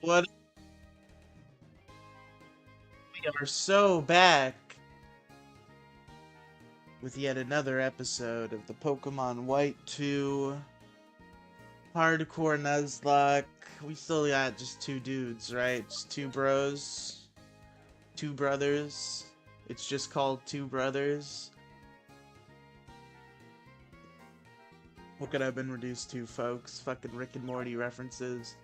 What? We are so back with yet another episode of the Pokemon White 2 Hardcore Nuzlocke. We still got just two dudes, right? Just two bros. Two brothers. It's just called Two Brothers. What could I have been reduced to, folks? Fucking Rick and Morty references.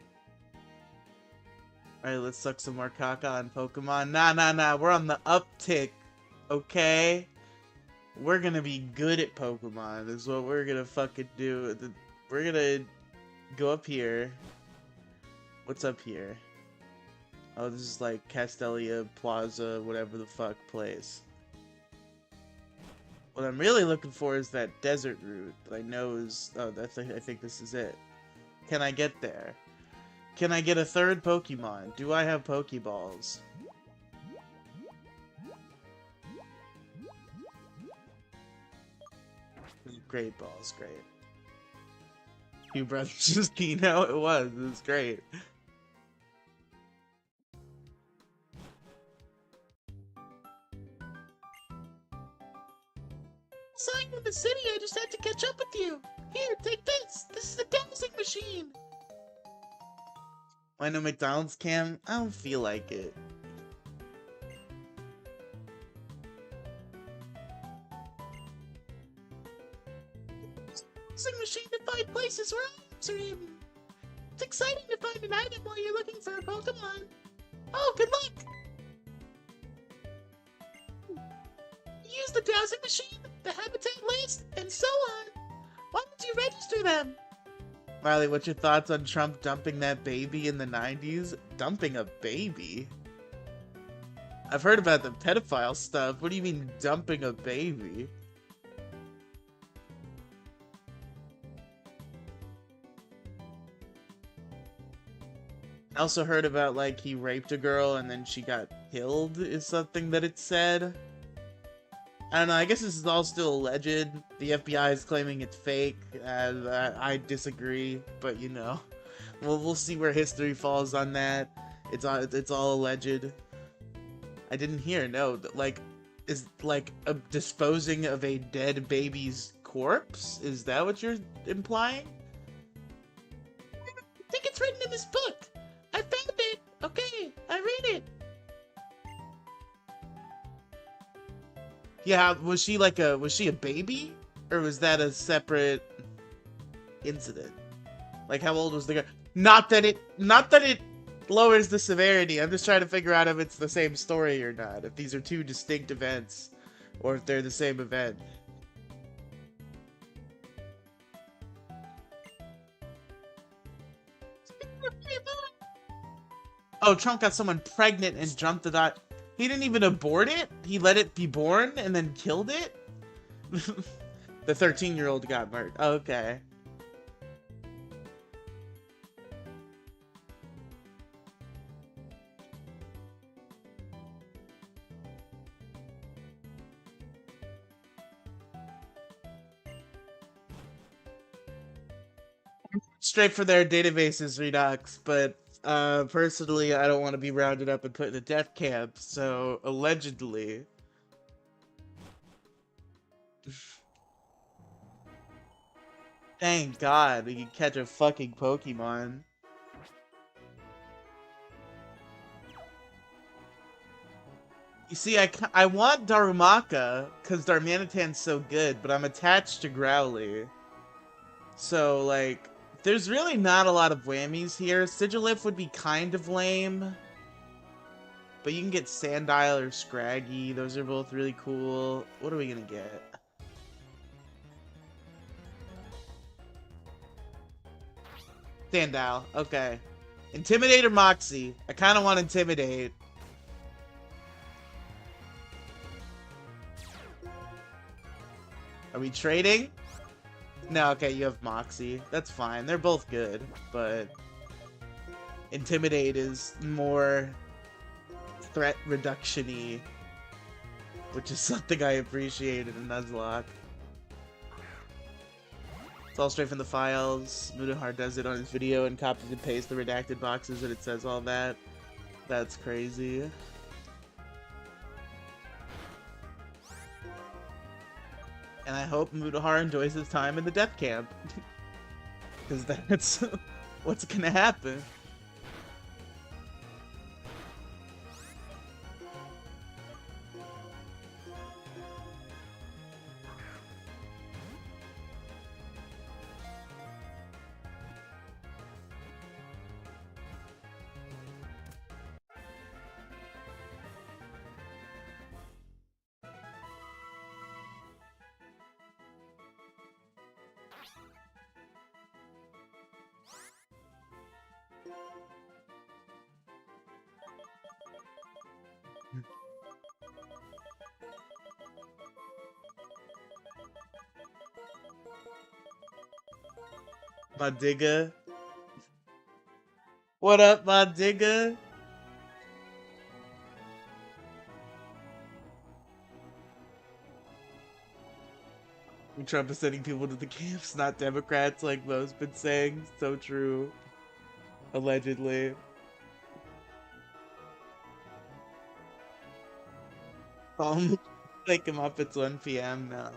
Alright, let's suck some more caca on Pokemon. Nah. We're on the uptick, okay? We're gonna be good at Pokemon, is what we're gonna fucking do. We're gonna go up here. What's up here? Oh, this is like Castelia Plaza, whatever the fuck place. What I'm really looking for is that desert route that I know is... Oh, I think this is it. Can I get there? Can I get a third Pokemon? Do I have Pokeballs? Great balls, great. Two brothers is Kino? It was great. Sign in the city, I just had to catch up with you. Here, take this. This is a dowsing machine. Why no McDonald's cam? I don't feel like it. Dowsing machine to find places where items are hidden. It's exciting to find an item while you're looking for a Pokemon. Oh, good luck! Use the dowsing machine, the habitat list, and so on. Why don't you register them? Riley, what's your thoughts on Trump dumping that baby in the 90s? Dumping a baby? I've heard about the pedophile stuff. What do you mean, dumping a baby? I also heard about, like, he raped a girl and then she got killed, is something that it said. I don't know, I guess this is all still alleged. The FBI is claiming it's fake, and I disagree, but you know. We'll see where history falls on that. It's all alleged. I didn't hear, no, like, is, like, disposing of a dead baby's corpse? Is that what you're implying? I think it's written in this book. I found it. Okay, I read it. Yeah, was she a baby? Or was that a separate incident? Like, how old was the girl? Not that it lowers the severity. I'm just trying to figure out if it's the same story or not. If these are two distinct events. Or if they're the same event. Oh, Trump got someone pregnant and jumped the dot. He didn't even abort it? He let it be born and then killed it? The 13-year-old got murdered. Okay. Straight for their databases, Redux, but personally, I don't want to be rounded up and put in a death camp, so allegedly. Thank God we can catch a fucking Pokemon. You see, I want Darumaka, because Darmanitan's so good, but I'm attached to Growly. So, like, there's really not a lot of whammies here. Sigilif would be kind of lame. But you can get Sandile or Scraggy. Those are both really cool. What are we gonna get? Sandile. Okay. Intimidate or Moxie? I kind of want Intimidate. Are we trading? No, okay, you have Moxie. That's fine. They're both good, but Intimidate is more threat reduction-y, which is something I appreciated in Nuzlocke. It's all straight from the files. Mudahar does it on his video and copies and pastes the redacted boxes and it says all that. That's crazy. And I hope Mudahar enjoys his time in the death camp. Because that's what's gonna happen. My digga. What up, my digga? Trump is sending people to the camps, not Democrats, like Mo's been saying. So true. Allegedly. Wake him up, it's 1 p.m. now.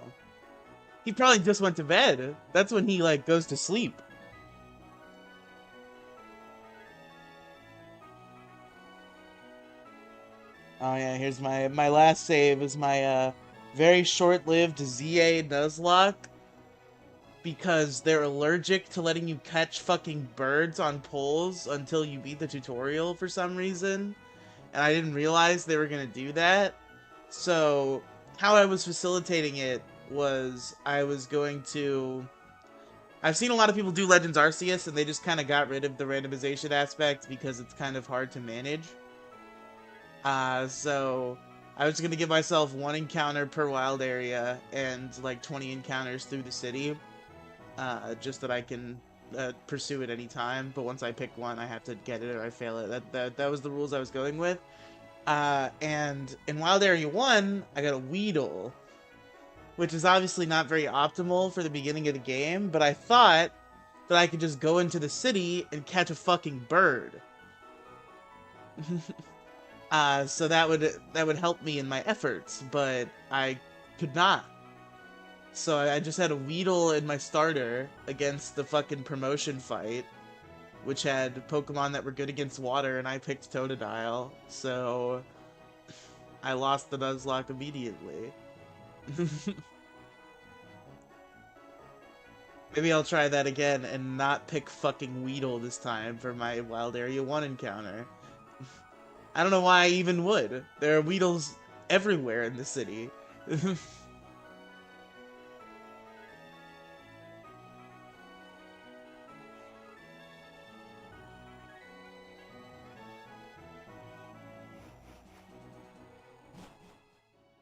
He probably just went to bed. That's when he, like, goes to sleep. Oh yeah, here's my last save is my very short-lived ZA Nuzlocke, because they're allergic to letting you catch fucking birds on poles until you beat the tutorial for some reason. And I didn't realize they were gonna do that. So how I was facilitating it was I was going to... I've seen a lot of people do Legends Arceus and they just kind of got rid of the randomization aspect because it's kind of hard to manage. So I was gonna give myself 1 encounter per wild area and like 20 encounters through the city, just that I can pursue at any time. But once I pick one, I have to get it or I fail it. That was the rules I was going with. And in Wild Area 1, I got a Weedle, which is obviously not very optimal for the beginning of the game, but I thought that I could just go into the city and catch a fucking bird. So that would help me in my efforts, but I could not. So I just had a Weedle in my starter against the fucking promotion fight, which had Pokemon that were good against water, and I picked Totodile, so I lost the Nuzlocke immediately. Maybe I'll try that again and not pick fucking Weedle this time for my Wild Area 1 encounter. I don't know why I even would. There are Weedles everywhere in the city.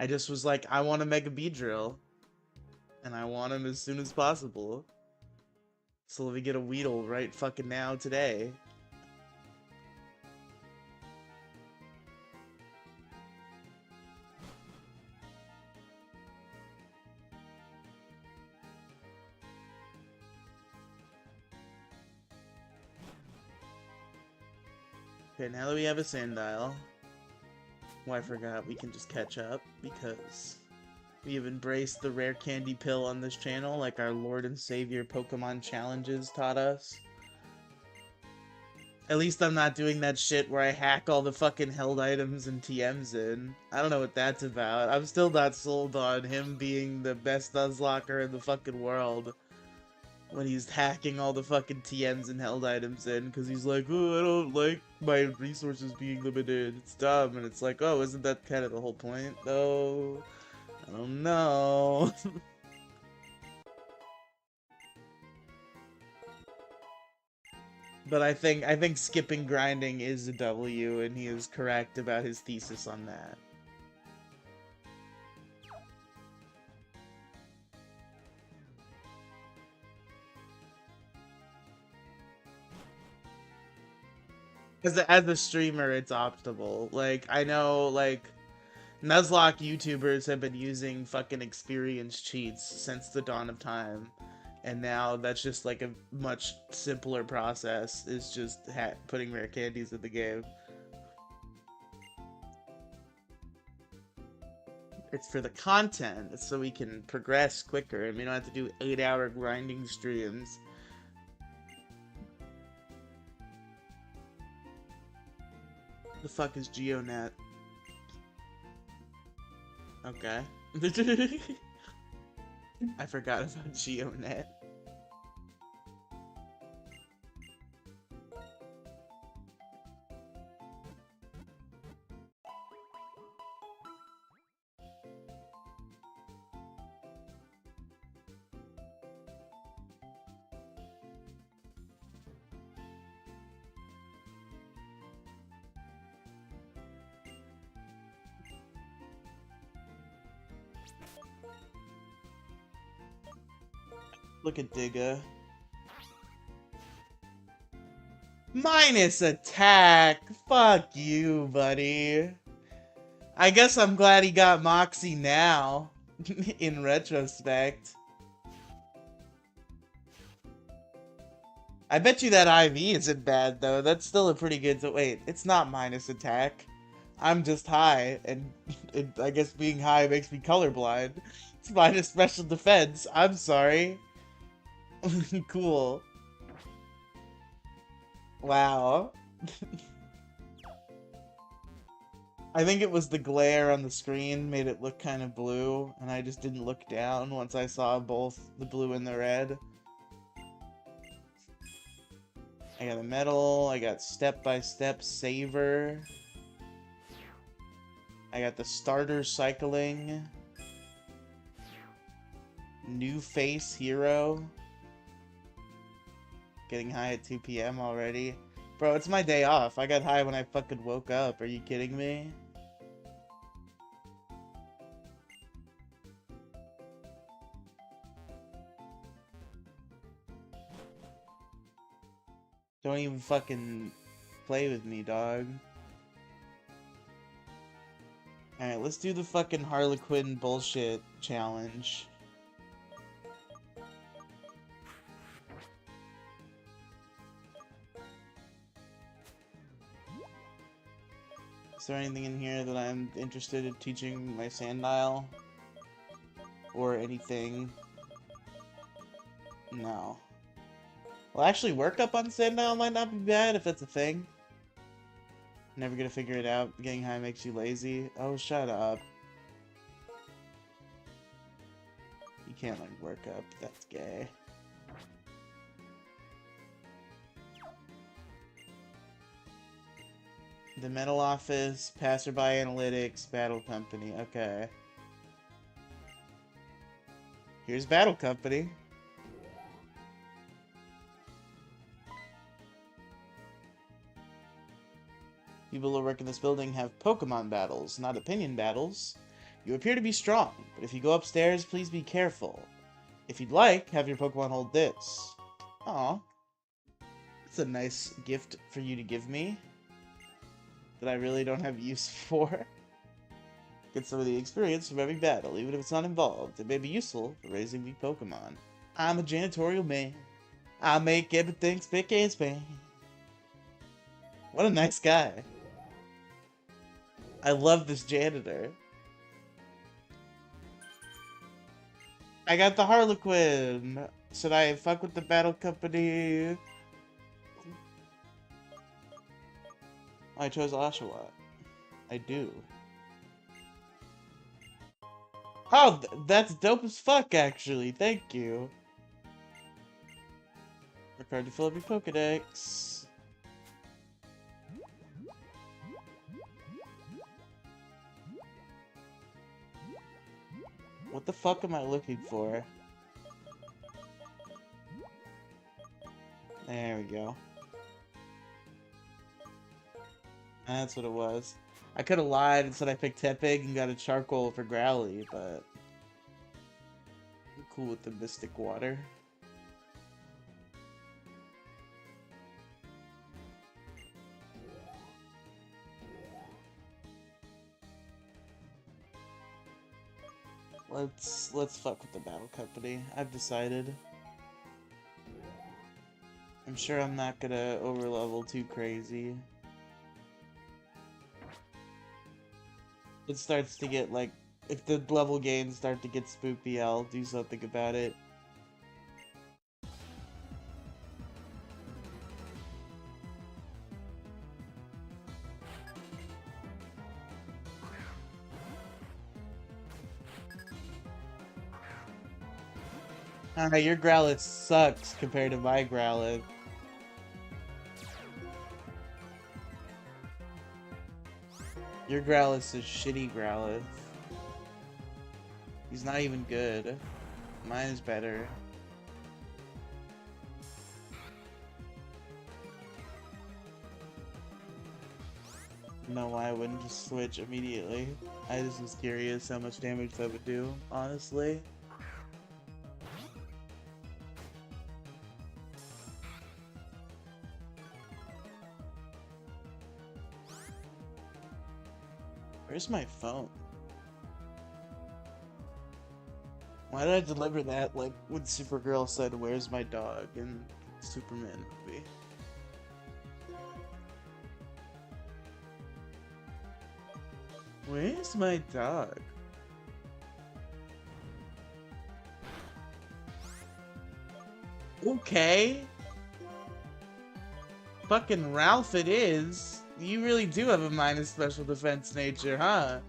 I just was like, I want a Mega Beedrill. And I want him as soon as possible. So let me get a Weedle right fucking now today. Okay, now that we have a Sandile, well, I forgot we can just catch up because we have embraced the rare candy pill on this channel like our Lord and Savior Pokemon challenges taught us. At least I'm not doing that shit where I hack all the fucking held items and TMs in. I don't know what that's about. I'm still not sold on him being the best Nuzlocker in the fucking world when he's hacking all the fucking TMs and held items in, because he's like, oh, I don't like my resources being limited, it's dumb, and it's like, oh, isn't that kind of the whole point, though? I don't know. But I think skipping grinding is a W, and he is correct about his thesis on that. Because as a streamer, it's optimal. Like, I know, like, Nuzlocke YouTubers have been using fucking experience cheats since the dawn of time. And now that's just like a much simpler process. Is just putting rare candies in the game. It's for the content. It's so we can progress quicker and we don't have to do 8-hour grinding streams. The fuck is GeoNet? Okay. I forgot about GeoNet. Look at Digga. Minus attack! Fuck you, buddy. I guess I'm glad he got Moxie now, in retrospect. I bet you that IV isn't bad, though. That's still a pretty good... Wait, it's not minus attack. I'm just high, and I guess being high makes me colorblind. It's minus special defense. I'm sorry. Cool. Wow. I think it was the glare on the screen made it look kind of blue, and I just didn't look down once I saw both the blue and the red. I got a medal, I got step-by-step saver. I got the starter cycling. New face hero. Getting high at 2 PM already. Bro, it's my day off. I got high when I fucking woke up. Are you kidding me? Don't even fucking play with me, dog. Alright, let's do the fucking Harlequin bullshit challenge. Is there anything in here that I'm interested in teaching my Sandile? Or anything? No. Well, actually, workup on Sandile might not be bad if that's a thing. Never gonna figure it out. Getting high makes you lazy. Oh, shut up. You can't learn workup. That's gay. The Metal Office, Passerby Analytics, Battle Company. Okay. Here's Battle Company. People who work in this building have Pokemon battles, not opinion battles. You appear to be strong, but if you go upstairs, please be careful. If you'd like, have your Pokemon hold this. Aw. It's a nice gift for you to give me that I really don't have use for. Get some of the experience from every battle, even if it's not involved. It may be useful for raising weak Pokemon. I'm a janitorial man. I make everything spick and span. What a nice guy. I love this janitor. I got the Harlequin. Should I fuck with the Battle Company? I chose Oshawott. I do. Oh, that's dope as fuck, actually. Thank you. Required to fill up your Pokedex. What the fuck am I looking for? There we go. That's what it was. I could have lied and said I picked Tepig and got a charcoal for Growly, but I'm cool with the Mystic Water. Let's fuck with the Battle Company. I've decided. I'm sure I'm not gonna overlevel too crazy. It starts to get like, if the level gains start to get spoopy, I'll do something about it. Your Growlithe sucks compared to my Growlithe. Your Growlithe's a shitty Growlithe. He's not even good. Mine is better. I don't know why I wouldn't just switch immediately. I just was curious how much damage that would do, honestly. Where's my phone? Why did I deliver that like when Supergirl said, "Where's my dog?" in Superman movie? Where's my dog? Okay. Fucking Ralph it is. You really do have a minus special defense nature, huh?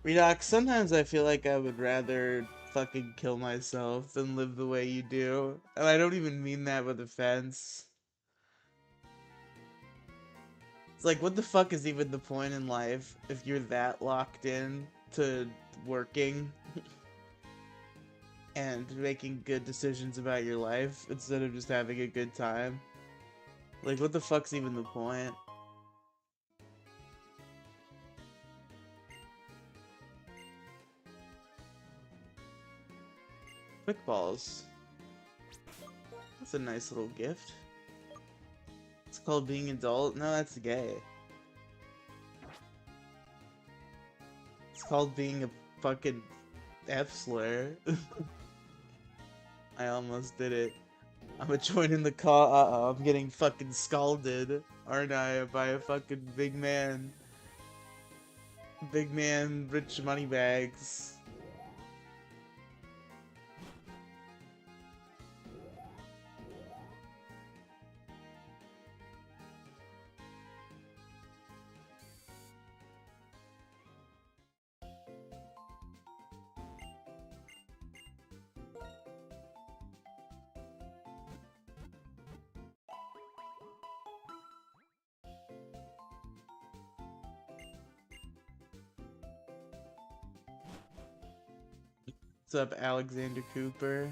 Redox, sometimes I feel like I would rather fucking kill myself than live the way you do. And I don't even mean that with offense. It's like, what the fuck is even the point in life if you're that locked in to working and making good decisions about your life instead of just having a good time? Like, what the fuck's even the point? Quick balls. That's a nice little gift. It's called being adult? No, that's gay. It's called being a fucking F-slur. I almost did it. I'm a joining the call. Uh-oh, I'm getting fucking scalded, aren't I, by a fucking big man. Big man, rich money bags. What's up, Alexander Cooper?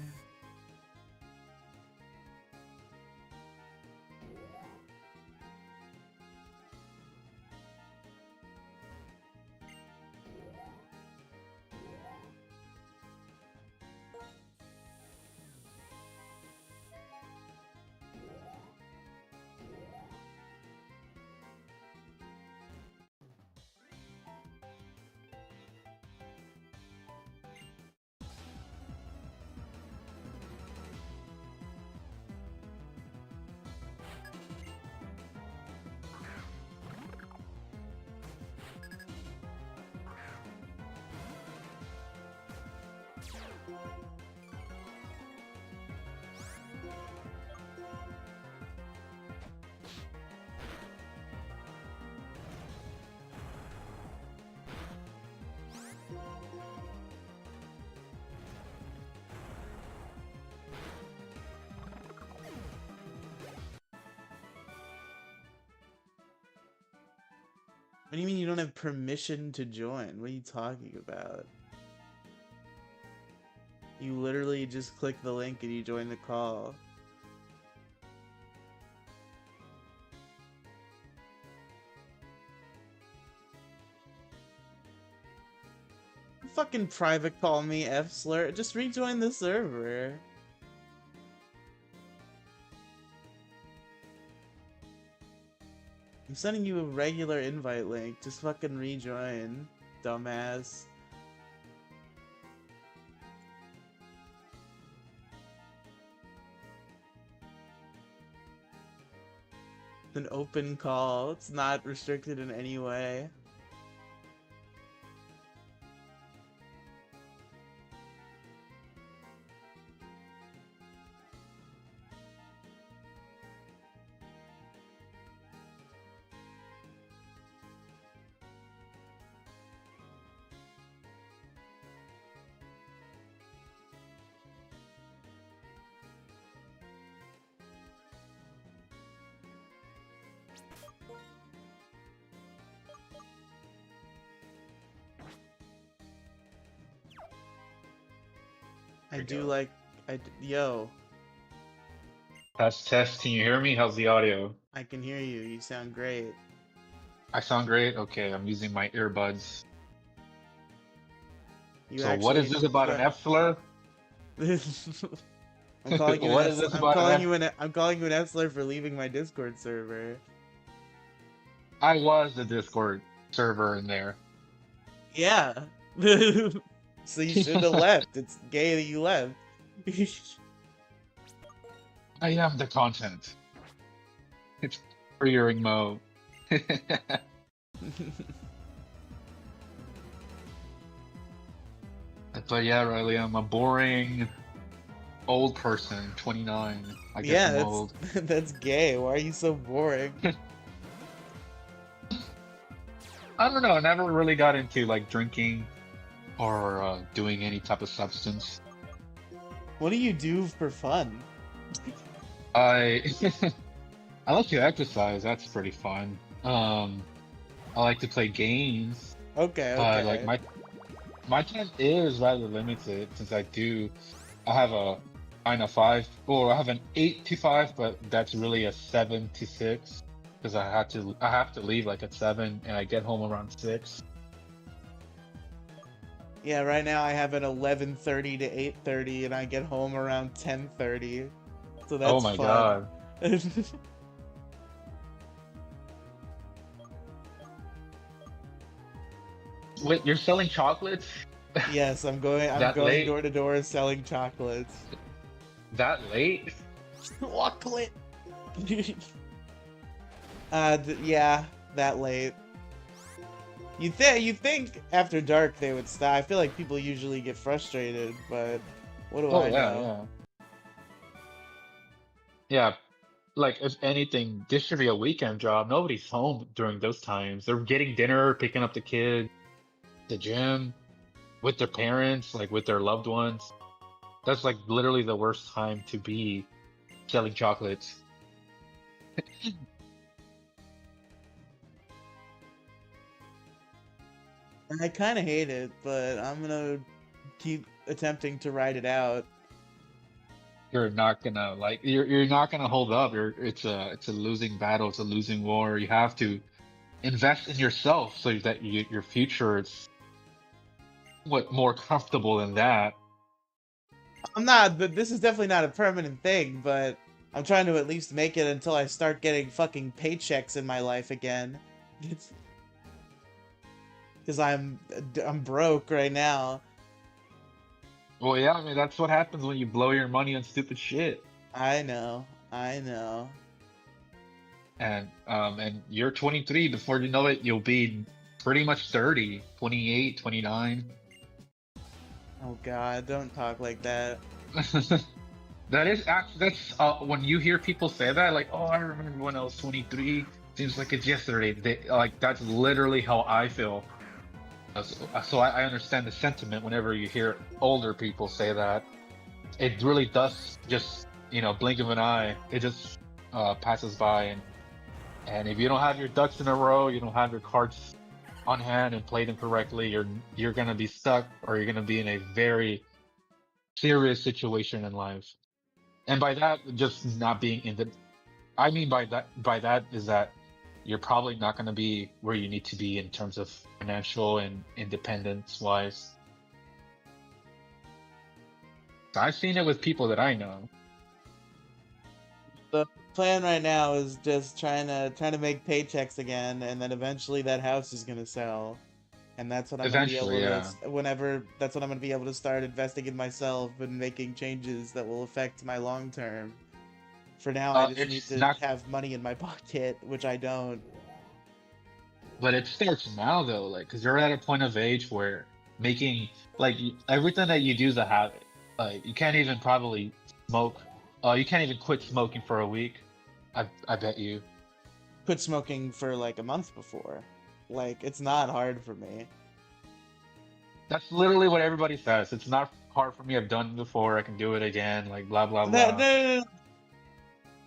What do you mean you don't have permission to join? What are you talking about? You literally just click the link and you join the call. fucking private call me, F-slur. Just rejoin the server. I'm sending you a regular invite link. Just fucking rejoin, dumbass. It's an open call. It's not restricted in any way. Yo. Test. Can you hear me? How's the audio? I can hear you. You sound great. I sound great? Okay, I'm using my earbuds. So what is this about an F-slur? I'm calling you What is this about I'm calling you an F-slur for leaving my Discord server. I was the Discord server in there. Yeah. So you should have left. It's gay that you left. I am the content. It's pre-earing mode. But yeah, Riley, I'm a boring old person, 29. I guess I'm old. That's gay. Why are you so boring? I don't know. I never really got into like drinking or doing any type of substance. What do you do for fun? I I like to exercise. That's pretty fun. I like to play games. Okay. Like my time is rather limited since I have a 9 to 5, or I have an 8 to 5, but that's really a 7 to 6 because I have to leave like at 7 and I get home around 6. Yeah, right now I have an 11:30 to 8:30 and I get home around 10:30. So that's oh my fun. god. Wait, you're selling chocolates? Yes, I'm going door to door selling chocolates. That late? Chocolate. Yeah, that late. You think after dark they would stop. I feel like people usually get frustrated, but what do I know? Yeah, like if anything, this should be a weekend job. Nobody's home during those times. They're getting dinner, picking up the kid, the gym, with their parents, like with their loved ones. That's like literally the worst time to be selling chocolates. I kind of hate it, but I'm gonna keep attempting to ride it out. You're not gonna you're not gonna hold up. It's a losing battle. It's a losing war. You have to invest in yourself so that your future is more comfortable than that. I'm not, but this is definitely not a permanent thing, but I'm trying to at least make it until I start getting fucking paychecks in my life again. Because I'm broke right now. Well, yeah, I mean that's what happens when you blow your money on stupid shit. I know. And you're 23. Before you know it, you'll be pretty much 30, 28, 29. Oh god, don't talk like that. That's when you hear people say that, like, oh, I remember when I was 23. Seems like it's yesterday. That's literally how I feel. So I understand the sentiment whenever you hear older people say that. It really does just, blink of an eye. It just passes by, and if you don't have your ducks in a row, you don't have your cards on hand and play them correctly, you're gonna be stuck, or you're gonna be in a very serious situation in life. And by that, just not being I mean by that is that you're probably not gonna be where you need to be in terms of financial and independence wise. I've seen it with people that I know. The plan right now is just trying to make paychecks again, and then eventually that house is gonna sell, and that's when I'm gonna be Eventually, able to yeah. whenever that's when I'm gonna be able to start investing in myself and making changes that will affect my long term. For now, I just need It's to not, have money in my pocket, which I don't. but it starts now though, like, because you're at a point of age where making everything that you do is a habit. Like, you can't even probably smoke. You can't even quit smoking for a week. I bet you. Quit smoking for like a month before. Like, it's not hard for me. That's literally what everybody says. It's not hard for me. I've done it before. I can do it again. Like blah blah That, blah. no,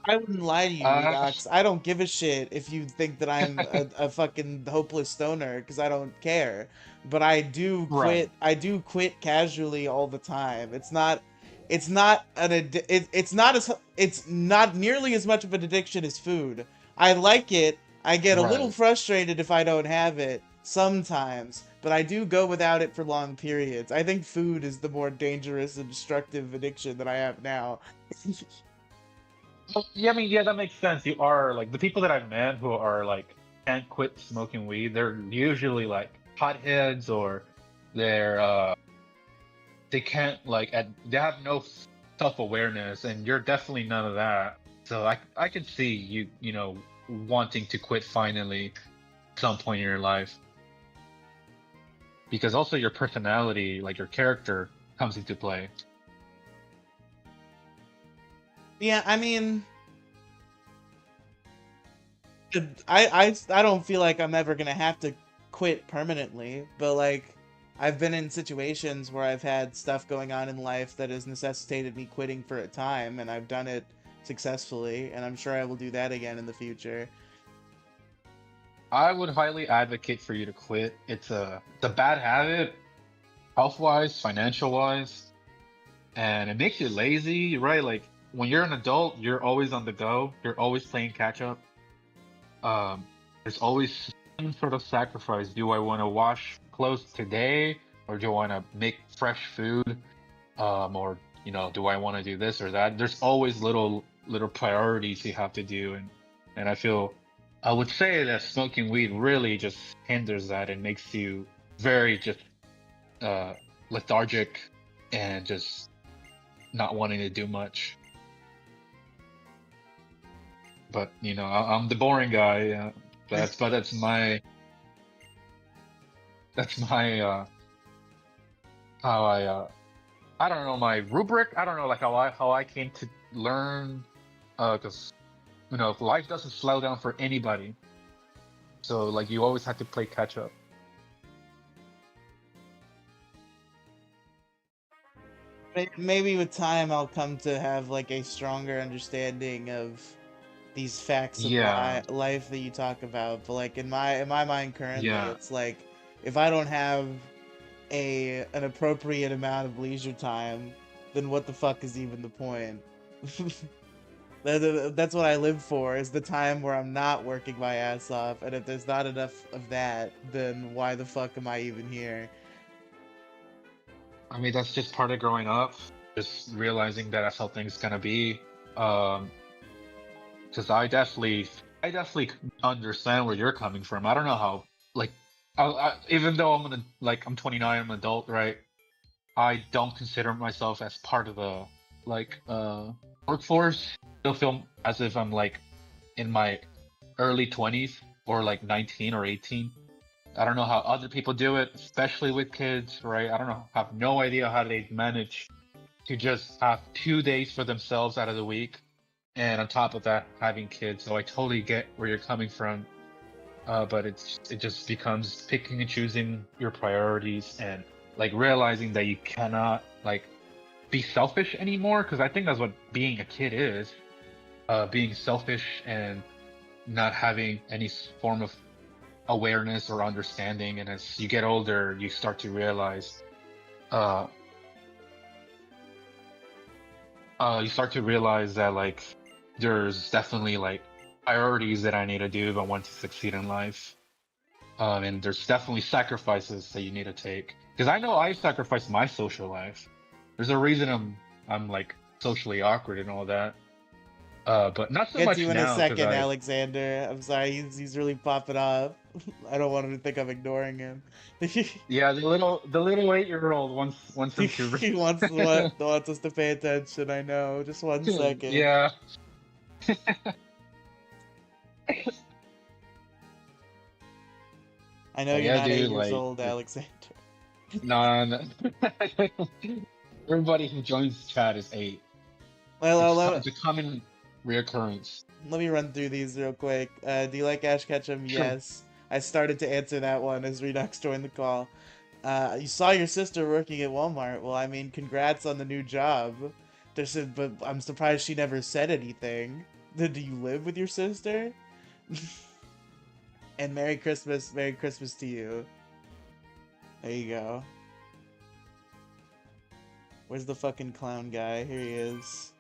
I wouldn't lie to you, Uh, Redox. I don't give a shit if you think that I'm a fucking hopeless stoner, because I don't care. But I do right, quit. I do quit casually all the time. It's not it's not as, it's not nearly as much of an addiction as food. I like it. I get a little right. frustrated if I don't have it sometimes, but I do go without it for long periods. I think food is the more dangerous and destructive addiction that I have now. Well, yeah, I mean, yeah, that makes sense. You are like the people that I've met who are like can't quit smoking weed. They're usually like potheads or they're they can't they have no self-awareness, and you're definitely none of that. So I can see you wanting to quit finally at some point in your life, because also your personality, like your character, comes into play. Yeah, I mean, I don't feel like I'm ever gonna have to quit permanently, but like I've been in situations where I've had stuff going on in life that has necessitated me quitting for a time, and I've done it successfully, and I'm sure I will do that again in the future. I would highly advocate for you to quit. It's a bad habit, health wise, financial wise, and it makes you lazy, right? Like when you're an adult, you're always on the go. You're always playing catch up. There's always some sort of sacrifice. Do I want to wash clothes today, or do I want to make fresh food? Or do I want to do this or that? There's always little priorities you have to do, and I would say that smoking weed really just hinders that and makes you very just uh lethargic and just not wanting to do much. But I'm the boring guy. That's my how I don't know, my rubric. I don't know, like how I came to learn, because life doesn't slow down for anybody. So like you always have to play catch up. Maybe with time I'll come to have like a stronger understanding of these facts of Yeah, life that you talk about. But like in my mind currently, yeah. it's like if I don't have an appropriate amount of leisure time, then what the fuck is even the point? That's what I live for, is the time where I'm not working my ass off, and if there's not enough of that, then why the fuck am I even here? I mean, that's just part of growing up. Just realizing that that's how things gonna be. Um, because I definitely understand where you're coming from. I don't know how, like, even though I'm 29, I'm an adult, right? I don't consider myself as part of the like workforce. Still feel as if I'm like in my early 20s or like 19 or 18. I don't know how other people do it, especially with kids, right? I don't know, have no idea how they manage to just have 2 days for themselves out of the week, and on top of that, having kids. So I totally get where you're coming from, but it just becomes picking and choosing your priorities and like realizing that you cannot like be selfish anymore. Because I think that's what being a kid is, being selfish and not having any form of awareness or understanding. And as you get older, you start to realize, uh, that like there's definitely like priorities that I need to do if I want to succeed in life. And there's definitely sacrifices that you need to take. Because I know I've sacrificed my social life. There's a reason I'm like socially awkward and all that. But not so Get to much you in a now because second, I Alexander. I'm sorry, he's really popping off. I don't want him to think I'm ignoring him. yeah, the little 8-year-old wants him to He wants us to pay attention. I know. Just 1 second. yeah. I know But you're yeah, not dude, 8 years like old, Alexander. nah, nah. Everybody who joins chat is 8. Well, It's a common reoccurrence. let me run through these real quick. Do you like Ash Ketchum? Sure. Yes. I started to answer that one as Redux joined the call. You saw your sister working at Walmart. Well, I mean, congrats on the new job. But I'm surprised she never said anything. Do you live with your sister? And Merry Christmas to you. There you go. Where's the fucking clown guy? Here he is.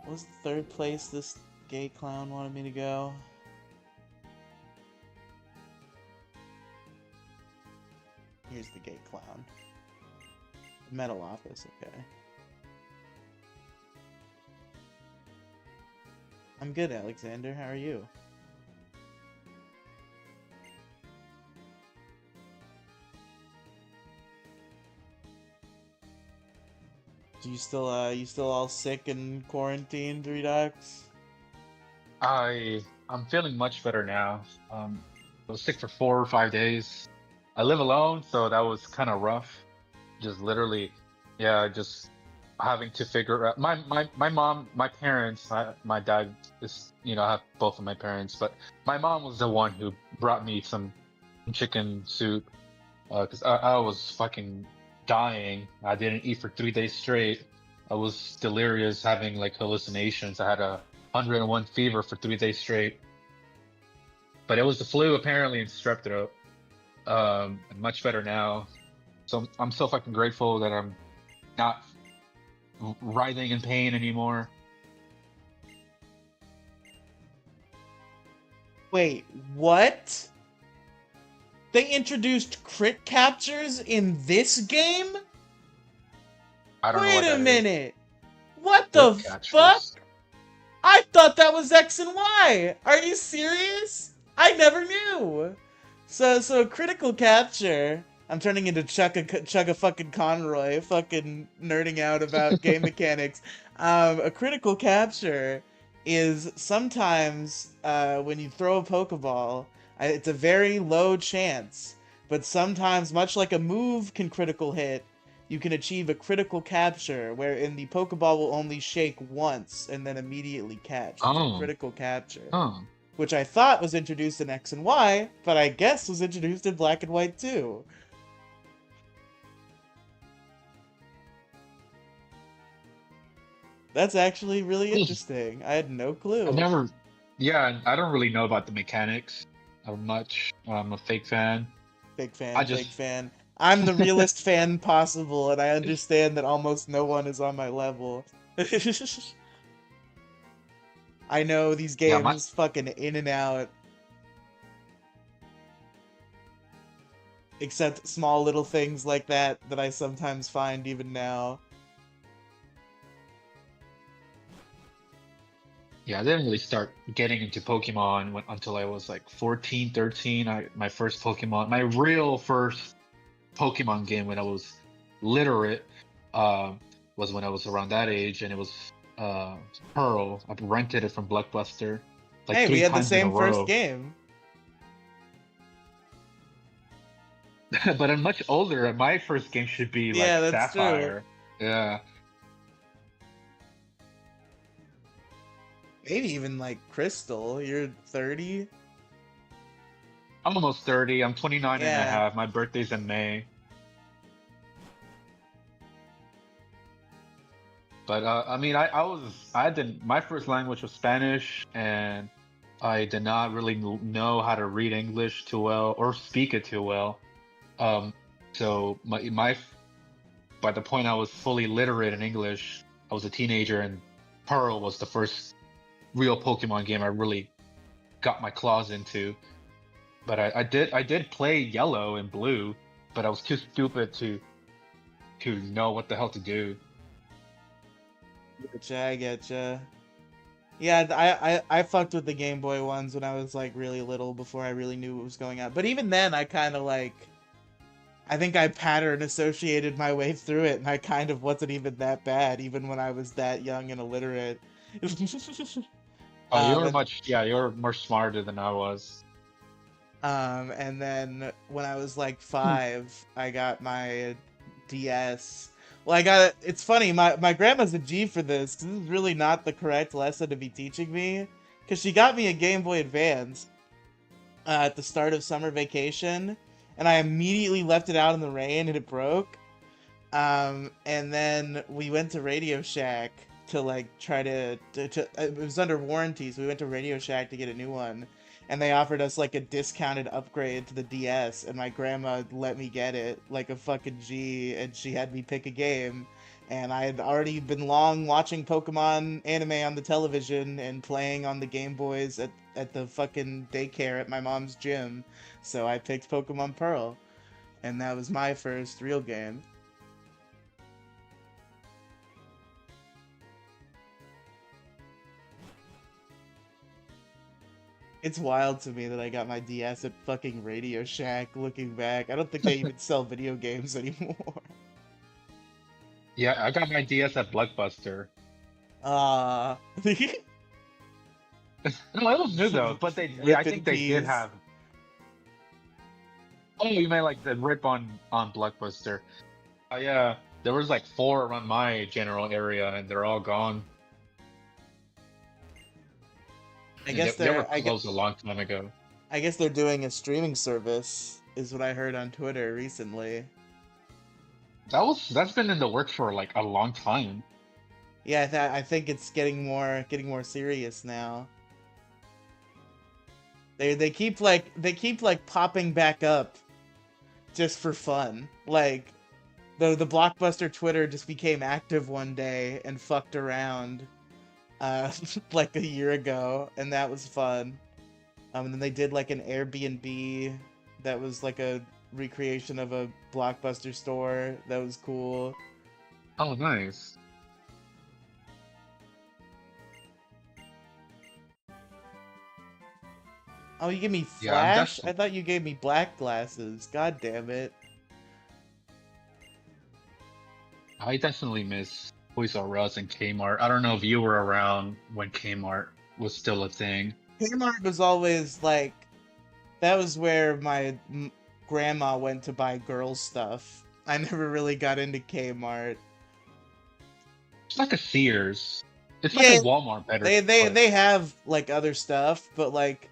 What was the third place this gay clown wanted me to go? Here's the gay clown. Metal office, okay. I'm good, Alexander. How are you? Do you still all sick and quarantined, Redux? I'm feeling much better now. I was sick for 4 or 5 days. I live alone, so that was kind of rough. Just literally, yeah, just having to figure out my mom, my parents, my dad is, I have both of my parents, but my mom was the one who brought me some chicken soup because I was fucking dying. I didn't eat for 3 days straight. I was delirious, having like hallucinations. I had a 101 fever for 3 days straight. But it was the flu apparently and strep throat. I'm much better now. So I'm so fucking grateful that I'm not writhing in pain anymore. Wait, what? They introduced crit captures in this game? I don't know Wait what a that is. minute. What the Rip fuck? catchers. I thought that was X and Y. Are you serious? I never knew. So critical capture. I'm turning into Chugga fucking Conroy, fucking nerding out about game mechanics. A critical capture is sometimes when you throw a Pokeball, it's a very low chance, but sometimes, much like a move can critical hit, you can achieve a critical capture, wherein the Pokeball will only shake once and then immediately catch. It's a Oh, critical capture. oh. Which I thought was introduced in X and Y, but I guess was introduced in Black and White too. That's actually really interesting. I had no I've clue. never, yeah, I don't really know about the mechanics much. I'm a fake fan. Big I fan, big just, fan. I'm the realest fan possible, and I understand that almost no one is on my level. I know these yeah, my, games fucking in and out. Except small little things like that I sometimes find even now. yeah, I didn't really start getting into Pokemon until I was like 14, 13. My first Pokemon, my real first Pokemon game when I was literate, uh, was when I was around that age, and it was uh, Pearl. I rented it from Blockbuster like Hey, we three had the times in a same first row. game. But I'm much older. My first game should be like Yeah, that's true. Sapphire. Yeah. Maybe even like Crystal. You're 30? I'm almost 30. I'm 29 and a Yeah. half. My birthday's in May. But I mean, I didn't. My first language was Spanish, and I did not really know how to read English too well or speak it too well. Um, so by the point I was fully literate in English, I was a teenager, and Pearl was the first real Pokemon game I really got my claws into. But I did play Yellow and Blue. but I was too stupid to know what the hell to do. Getcha, I getcha. Yeah, I fucked with the Game Boy ones when I was like really little before I really knew what was going on. But even then, I kind of like, I think I pattern associated my way through it, and I kind of wasn't even that bad, even when I was that young and illiterate. Oh, you were And much, yeah, you were more smarter than I was. and then when I was like Hmm. 5, I got my DS. Well, I got it. It's funny. My grandma's a G for this, 'cause this is really not the correct lesson to be teaching me. Because she got me a Game Boy Advance at the start of summer vacation, and I immediately left it out in the rain, and it broke. And then we went to Radio Shack to like try to it was under warranty, so we went to Radio Shack to get a new one, and they offered us like a discounted upgrade to the DS, and my grandma let me get it like a fucking G, and she had me pick a game. And I had already been long watching Pokemon anime on the television and playing on the Game Boys at the fucking daycare at my mom's gym. So I picked Pokemon Pearl, and that was my first real game. It's wild to me that I got my DS at fucking Radio Shack looking back. I don't think they even sell video games anymore. Yeah, I got my DS at Blockbuster. Ah. No, it was new though, but yeah, I Rip in think they did peace. have. Oh, you meant like the rip on Blockbuster? Oh yeah, there was like 4 around my general area, and they're all gone. I And guess they were they're closed a long time ago. I guess they're doing a streaming service, is what I heard on Twitter recently. That's been in the works for like a long time. Yeah, I think it's getting more serious now. They keep like popping back up just for fun. Like the Blockbuster Twitter just became active one day and fucked around like a year ago, and that was fun. And then they did like an Airbnb that was like a recreation of a Blockbuster store. That was cool. Oh, nice. Oh, you give me Yeah, I'm Flash? I definitely. thought you gave me black glasses. God damn it. I definitely miss Toys R Us and Kmart. I don't know if you were around when Kmart was still a thing. Kmart was always like, that was where my grandma went to buy girl stuff. I never really got into Kmart. It's like a Sears. It's like a Yeah, Walmart better, they they but they have like other stuff, but like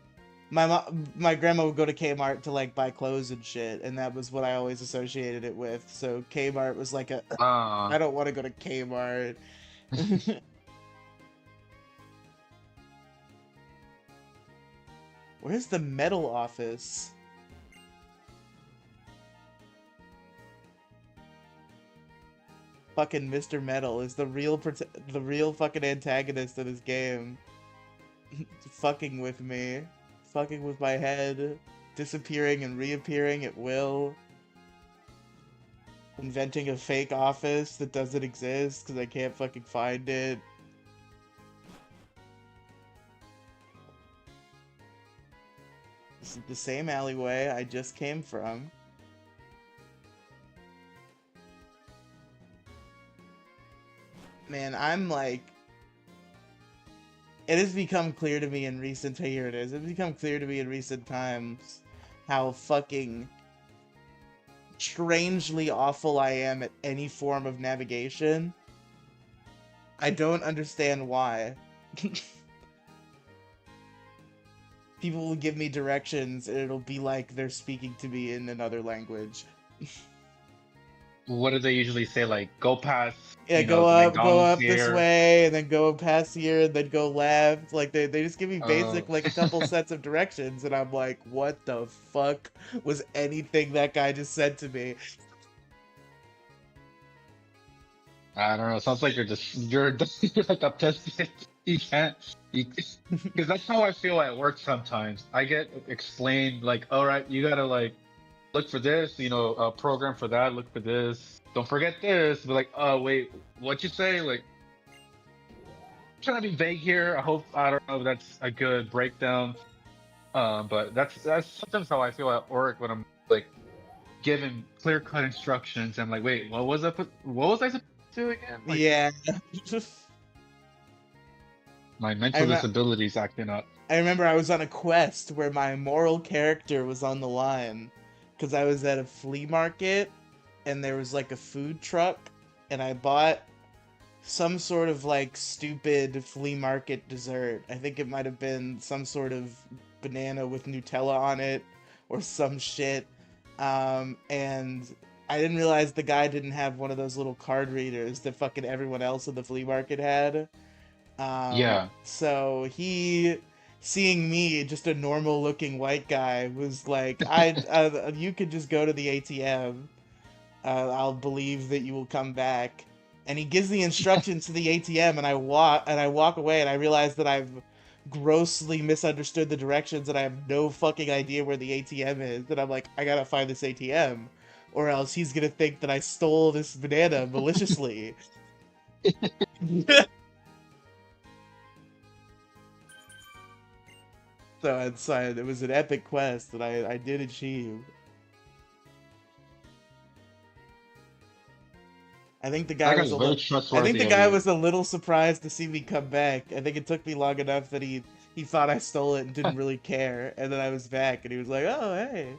my grandma would go to Kmart to like buy clothes and shit, and that was what I always associated it with. So Kmart was like a uh I don't want to go to Kmart. Where's the metal office? Fucking Mr. Metal is the real fucking antagonist of this game. Fucking with me, fucking with my head, disappearing and reappearing at will, inventing a fake office that doesn't exist because I can't fucking find it. This is the same alleyway I just came from. Man, I'm like, it has become clear to me in recent here it is. It's become clear to me in recent times how fucking strangely awful I am at any form of navigation. I don't understand why. People will give me directions and it'll be like they're speaking to me in another language. what do they usually say? Like, go past, Yeah, the go McDonald's up this here. way, and then go past here, and then go left. Like they just give me Uh, basic like a couple sets of directions, and I'm like, what the fuck was anything that guy just said to me? I don't know. Sounds like you're you're like autistic. You can't, because that's how I feel at work sometimes. I get explained like, all right, you gotta like look for this, a program for that, look for this. Don't forget this. But like, oh wait, what you say? Like, trying to be vague here. I don't know if that's a good breakdown. But that's sometimes how I feel at work when I'm like given clear cut instructions. I'm like, wait, what was I supposed to do again? Like, Yeah. my I mental rem disabilities acting up. I remember I was on a quest where my moral character was on the line because I was at a flea market and there was like a food truck and I bought some sort of like stupid flea market dessert. I think it might have been some sort of banana with Nutella on it or some shit. And I didn't realize the guy didn't have one of those little card readers that fucking everyone else in the flea market had. Yeah, So he, seeing me, just a normal looking white guy, was like, you could just go to the ATM. I'll believe that you will come back. And he gives the instructions to the ATM, and I walk away, and I realize that I've grossly misunderstood the directions, and I have no fucking idea where the ATM is. And I'm like, I gotta find this ATM, or else he's gonna think that I stole this banana maliciously. So it was an epic quest that I did achieve. I think the that guy was guy's a very little. I think trustworthy the of guy you. was a little surprised to see me come back. I think it took me long enough that he thought I stole it and didn't really care, and then I was back, and he was like, "Oh, hey."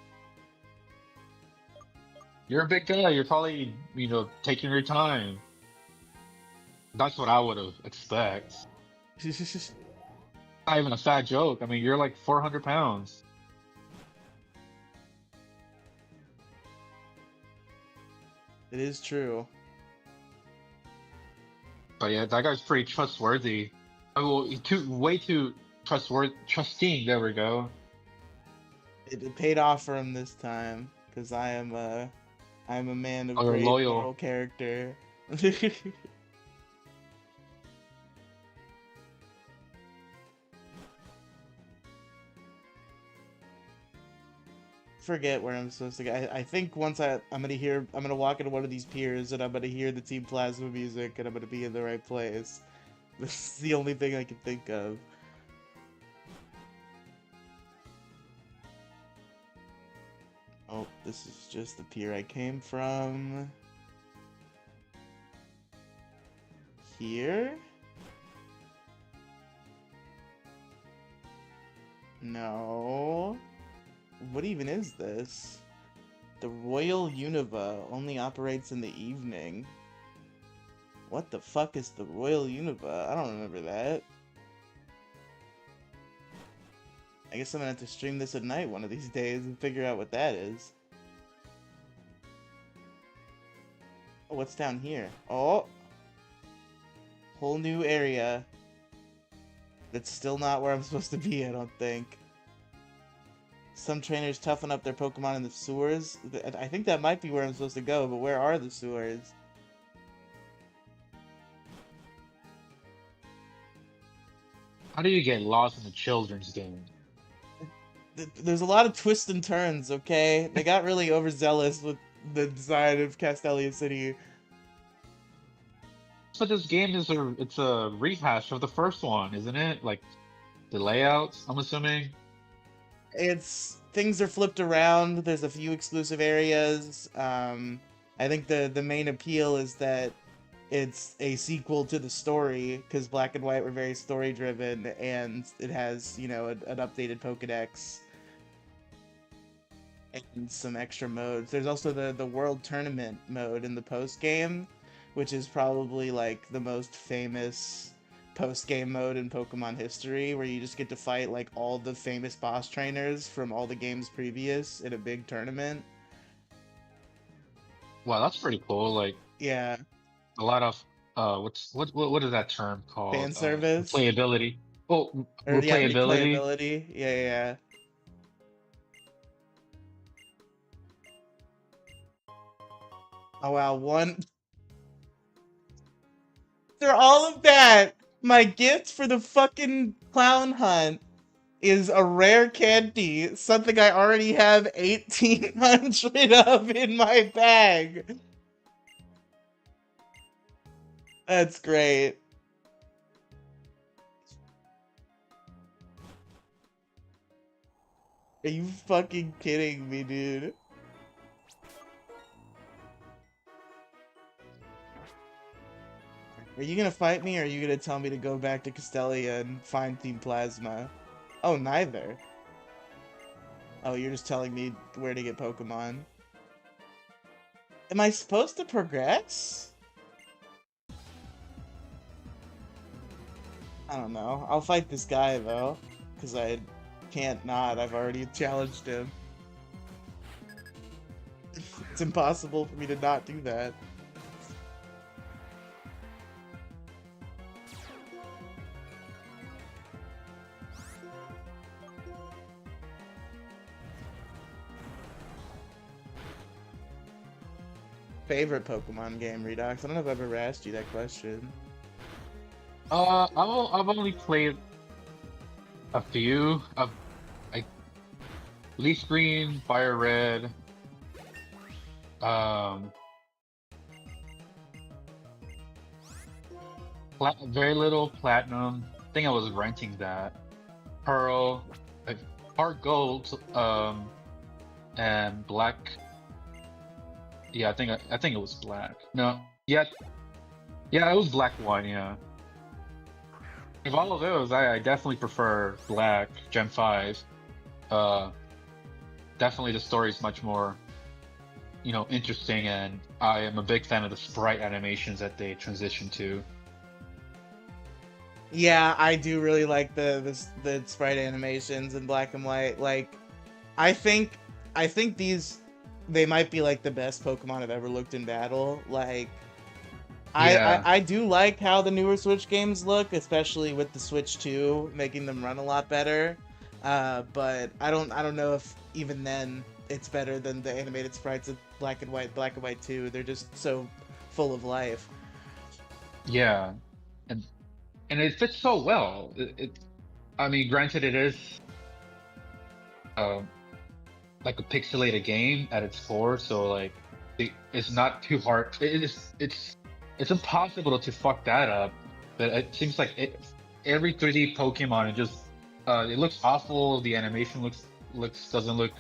You're a big guy. You're probably, taking your time. That's what I would have expect. Not even a fat joke. I mean, you're like 400 pounds. It is true. But yeah, that guy's pretty trustworthy. Oh, well, way too trusting. There we go. It paid off for him this time because I'm a man of Oh, you're great moral loyal. character. Forget where I'm supposed to go. I think once I'm gonna walk into one of these piers and I'm gonna hear the Team Plasma music and I'm gonna be in the right place. This is the only thing I can think of. Oh, this is just the pier I came from. Here? No. What even is this? The Royal Univa only operates in the evening. What the fuck is the Royal Univa? I don't remember that. I guess I'm gonna have to stream this at night one of these days and figure out what that is. Oh, what's down here? Oh! Whole new area. That's still not where I'm supposed to be, I don't think. Some trainers toughen up their Pokemon in the sewers. I think that might be where I'm supposed to go, but where are the sewers? How do you get lost in a children's game? There's a lot of twists and turns, okay? They got really overzealous with the design of Castelia City. So this game it's a rehash of the first one, isn't it? Like the layouts, I'm assuming. Things are flipped around. There's a few exclusive areas. I think the main appeal is that it's a sequel to the story because Black and White were very story driven, and it has an updated Pokedex and some extra modes. There's also the World Tournament mode in the post game, which is probably like the most famous post-game mode in Pokemon history, where you just get to fight like all the famous boss trainers from all the games previous in a big tournament. Wow, that's pretty cool. Like Yeah, a lot of what is that term fan called? service. Replayability. Oh, Or yeah, replayability. replayability. Yeah, yeah, yeah. Oh wow, one. After all of that, my gift for the fucking clown hunt is a rare candy, something I already have 1,800 of in my bag. That's great. Are you fucking kidding me, dude? Are you gonna fight me, or are you gonna tell me to go back to Castelia and find Team Plasma? Oh, neither. Oh, you're just telling me where to get Pokemon. Am I supposed to progress? I don't know. I'll fight this guy, though. Because I can't not. I've already challenged him. It's impossible for me to not do that. Favorite Pokemon game, Redox? I don't know if I've ever asked you that question. I've only played a few of like Leaf Green, Fire Red, very little Platinum. I think I was renting that. Pearl, like Heart Gold, and Black. Yeah, I think it was Black. No, yeah, it was Black one. Yeah. Of all of those, I definitely prefer Black Gen 5. Definitely the story is much more, interesting, and I am a big fan of the sprite animations that they transition to. Yeah, I do really like the sprite animations in Black and White. Like, I think they might be like the best Pokemon I've ever looked in battle. Like, Yeah, I do like how the newer Switch games look, especially with the Switch 2 making them run a lot better. But I don't know if even then it's better than the animated sprites of Black and White 2. They're just so full of life. yeah, and it fits so well. I mean, granted, it is um like a pixelated game at its core, so like it's not too hard. It's impossible to fuck that up. But it seems like every 3D Pokemon it just it looks awful. The animation doesn't look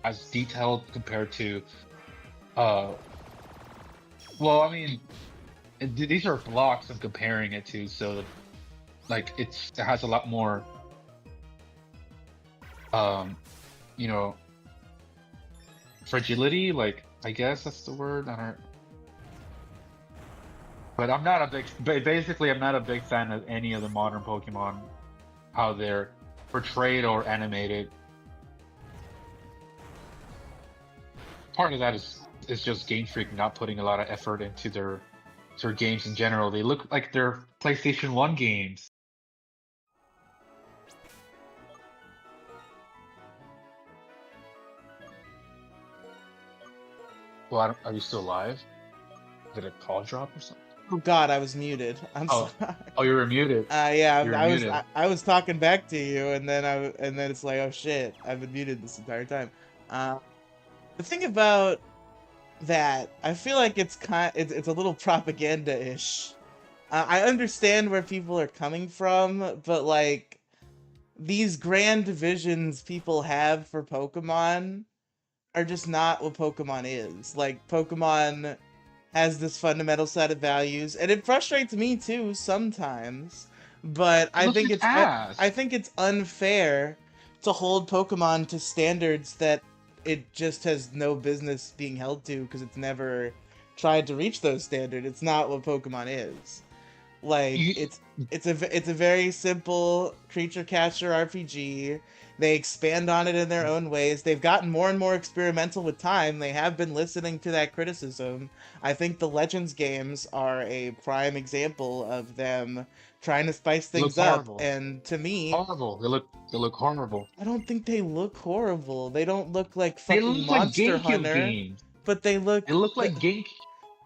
as detailed compared to well, I mean these are blocks I'm comparing it to, so like it has a lot more um you know fragility, like I guess that's the word. I don't. But basically, I'm not a big fan of any of the modern Pokemon, how they're portrayed or animated. Part of that is just Game Freak not putting a lot of effort into their games in general. They look like they're PlayStation 1 games. Well, are you still live? Did a call drop or something? Oh God, I was muted. I'm Oh, sorry. oh, you were muted. Yeah, You were I was muted. I was talking back to you, and then it's like, oh shit, I've been muted this entire time. The thing about that, I feel like it's a little propaganda-ish. I understand where people are coming from, but like these grand visions people have for Pokemon are just not what Pokemon is. Like, Pokemon has this fundamental set of values, and it frustrates me too sometimes. But It looks like I ass. think it's unfair to hold Pokemon to standards that it just has no business being held to, because it's never tried to reach those standards. It's not what Pokemon is. Like, You, it's a very simple creature catcher RPG. They expand on it in their own ways. They've gotten more and more experimental with time. They have been listening to that criticism. I think the Legends games are a prime example of them trying to spice look things up. horrible. And to me, Horrible. They look horrible. I don't think they look horrible. They don't look like They fucking look like Monster GameCube Hunter, games. but They look like Game.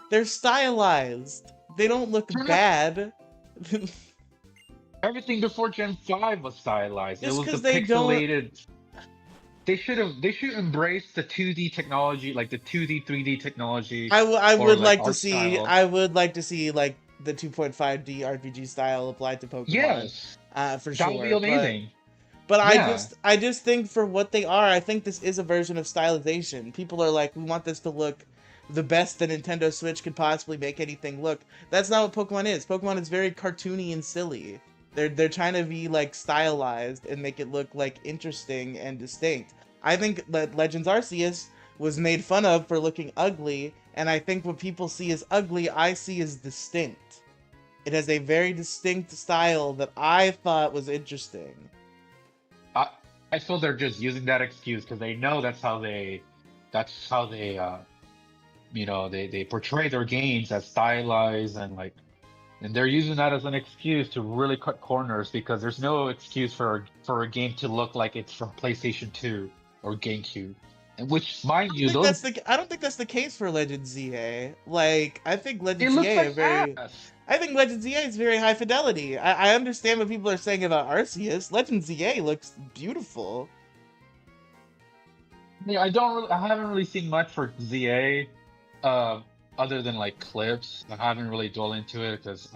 they're stylized. They don't look Turn up. bad. Everything before Gen 5 was stylized. It Just was the because they don't. pixelated. They should embrace the 2D technology, like the 2D 3D technology, I or would like like to art see. style. I would like to see like the 2.5D RPG style applied to Pokemon, Yes, for that would be sure. amazing. But Yeah. I just think for what they are, I think this is a version of stylization. People are like, we want this to look the best the Nintendo Switch could possibly make anything look. That's not what Pokemon is. Pokemon is very cartoony and silly. They're trying to be like stylized and make it look like interesting and distinct. I think that Legends Arceus was made fun of for looking ugly, and I think what people see as ugly, I see as distinct. It has a very distinct style that I thought was interesting. I I feel they're just using that excuse because they know that's how they they portray their games as stylized and like, and they're using that as an excuse to really cut corners because there's no excuse for a game to look like it's from PlayStation 2 or GameCube. And which, mind you, those I don't think that's the case for Legend ZA. Like I think it Legend looks ZA like are very ass. I think Legend ZA is very high fidelity. I understand what people are saying about Arceus. Legend ZA looks beautiful. Yeah, I haven't really seen much for ZA, uh, other than like clips. I haven't really dwelled into it because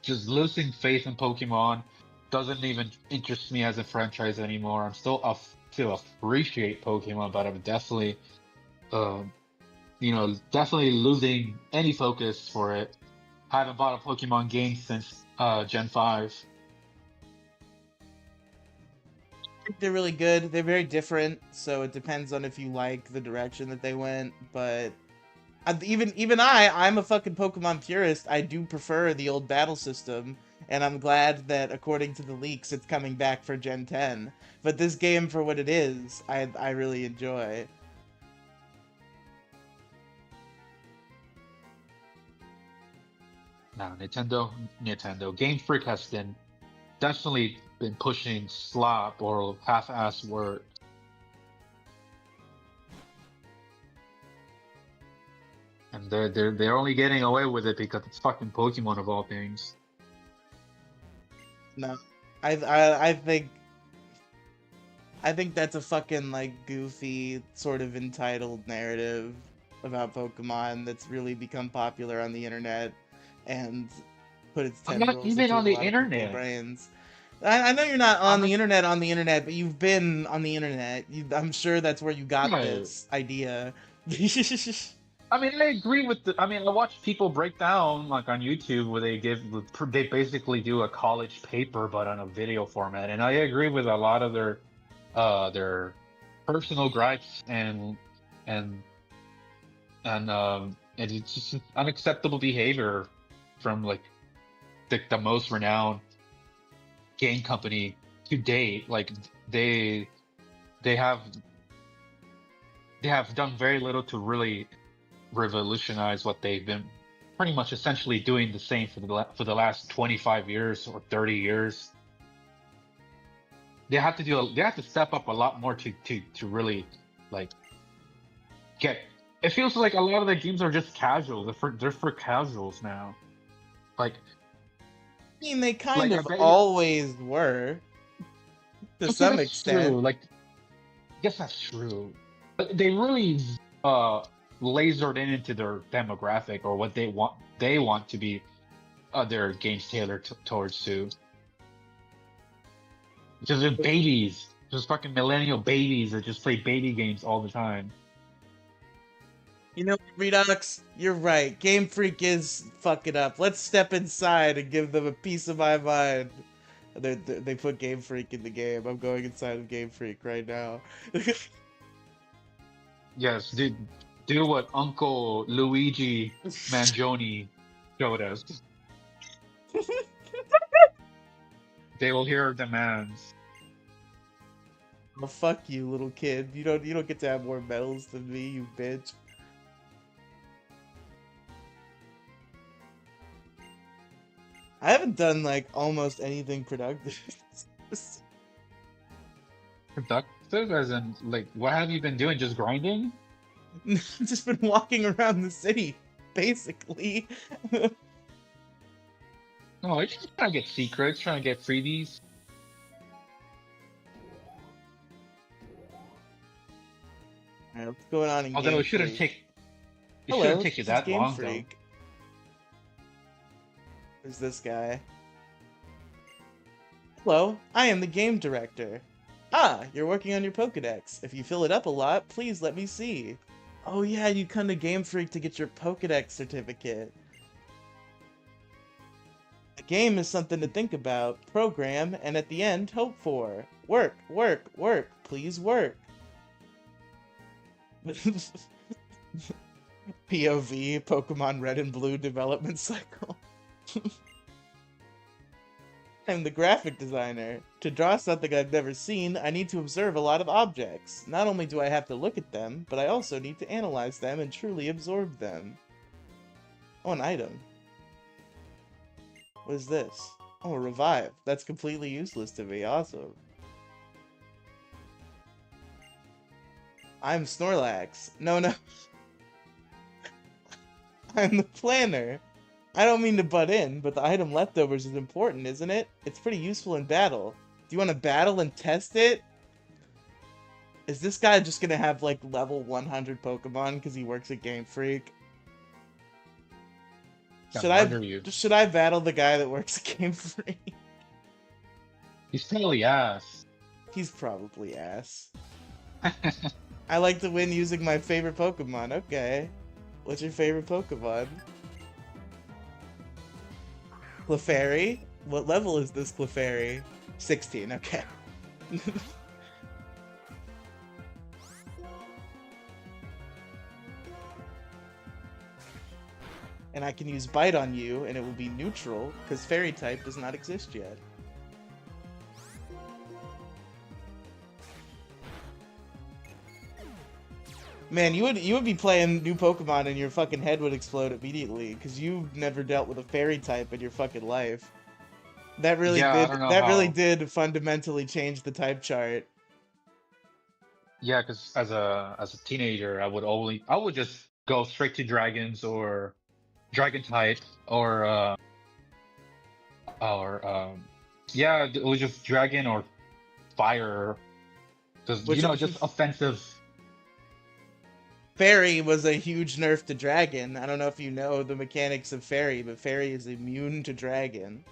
just losing faith in Pokemon doesn't even interest me as a franchise anymore. Still appreciate Pokemon, but I'm um, definitely losing any focus for it. I haven't bought a Pokemon game since Gen 5. They're really good. They're very different, so it depends on if you like the direction that they went. But I'm a fucking Pokemon purist. I do prefer the old battle system, and I'm glad that according to the leaks, it's coming back for Gen 10. But this game, for what it is, I really enjoy. Now, Nintendo Game Freak has definitely been pushing slop or half-ass work, and they're only getting away with it because it's fucking Pokemon of all things. No, I think that's a fucking like goofy sort of entitled narrative about Pokemon that's really become popular on the internet and put its I'm not tendrils even into on a the lot of people's internet. brains. I know you're not I'm not. on the internet, but you've been on the internet. I'm sure that's where you got Right. this idea. I mean, I agree with the. I mean, I watch people break down like on YouTube where they basically do a college paper but on a video format, and I agree with a lot of their personal gripes and and it's just unacceptable behavior from like the most renowned game company to date. Like they they have they have done very little to really revolutionize what they've been pretty much essentially doing the same for the last 25 years or 30 years. They have to step up a lot more to really like get. It feels like a lot of the games are just casual. They're for casuals now. Like I mean, they kind like I of bet you. always were to Okay, some that's extent. true. Like, yes, that's true. But they really uh lasered in into their demographic or what they want to be their games tailored towards too. Because they're babies, just fucking millennial babies that just play baby games all the time. You know, Redux, you're right. Game Freak is fucking up. Let's step inside and give them a piece of my mind. They put Game Freak in the game. I'm going inside of Game Freak right now. Yes, do what Uncle Luigi Mangione showed us. They will hear our demands. Oh, fuck you, little kid. You don't get to have more medals than me, you bitch. I haven't done like almost anything productive. Productive, as in, like, what have you been doing? Just grinding? Just been walking around the city, basically. Oh, it's just trying to get secrets, trying to get freebies. Alright, what's going on in Although Game Freak? it shouldn't Hello, take you this is that Game long though. Freak. Who's this guy? Hello, I am the game director. Ah, you're working on your Pokedex. If you fill it up a lot, please let me see. Oh yeah, you come to Game Freak to get your Pokedex certificate. A game is something to think about, program, and at the end, hope for. Work, work, work, please work. POV, Pokemon Red and Blue development cycle. I'm the graphic designer. To draw something I've never seen, I need to observe a lot of objects. Not only do I have to look at them, but I also need to analyze them and truly absorb them. Oh, an item. What is this? Oh, a revive. That's completely useless to me. Awesome. I'm Snorlax. No. I'm the planner. I don't mean to butt in, but the item leftovers is important, isn't it? It's pretty useful in battle. Do you want to battle and test it? Is this guy just gonna have, like, level 100 Pokemon because he works at Game Freak? I Should murder you. I battle the guy that works at Game Freak? He's probably ass. He's probably ass. I like to win using my favorite Pokemon. Okay. What's your favorite Pokemon? Clefairy? What level is this Clefairy? 16, okay. And I can use Bite on you, and it will be neutral, because Fairy type does not exist yet. Man, you would be playing new Pokemon and your fucking head would explode immediately, because you've never dealt with a Fairy type in your fucking life. That really Yeah, I don't know really how. did fundamentally change the type chart. Yeah, because as a teenager, I would just go straight to dragons or dragon type or yeah, it was just dragon or fire. Just Which just offensive. Fairy was a huge nerf to Dragon. I don't know if you know the mechanics of Fairy, but Fairy is immune to Dragon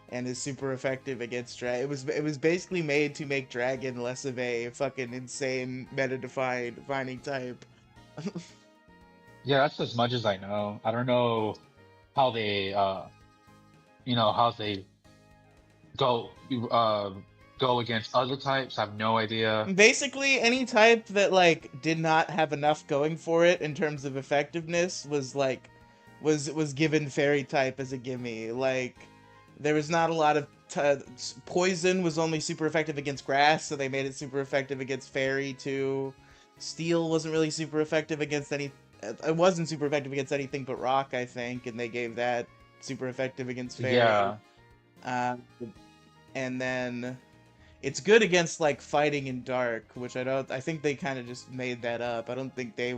and is super effective against Dragon. It was basically made to make Dragon less of a fucking insane defining type. Yeah, that's as much as I know. I don't know how they how they go go against other types. I have no idea. Basically, any type that like did not have enough going for it in terms of effectiveness was like was given Fairy type as a gimme. Like there was not a lot of Poison was only super effective against Grass, so they made it super effective against Fairy too. Steel wasn't really super effective against any. It wasn't super effective against anything but Rock, I think, and they gave that super effective against Fairy. Yeah. Uh, and then it's good against like fighting in dark, which I think they kind of just made that up. I don't think they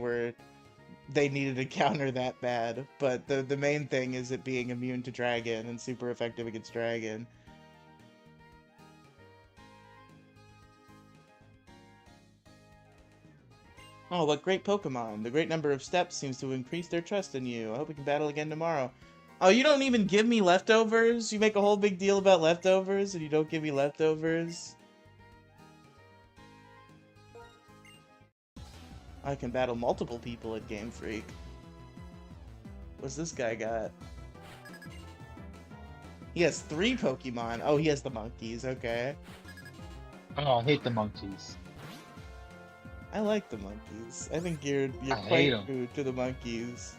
needed to counter that bad, but the main thing is it being immune to Dragon and super effective against Dragon. Oh, what great Pokemon. The great number of steps seems to increase their trust in you. I hope we can battle again tomorrow. Oh, you don't even give me leftovers? You make a whole big deal about leftovers, and you don't give me leftovers? I can battle multiple people at Game Freak. What's this guy got? He has 3 Pokemon. Oh, he has the monkeys. Okay. Oh, I hate the monkeys. I like the monkeys. I think you're I hate quite 'em. rude to the monkeys.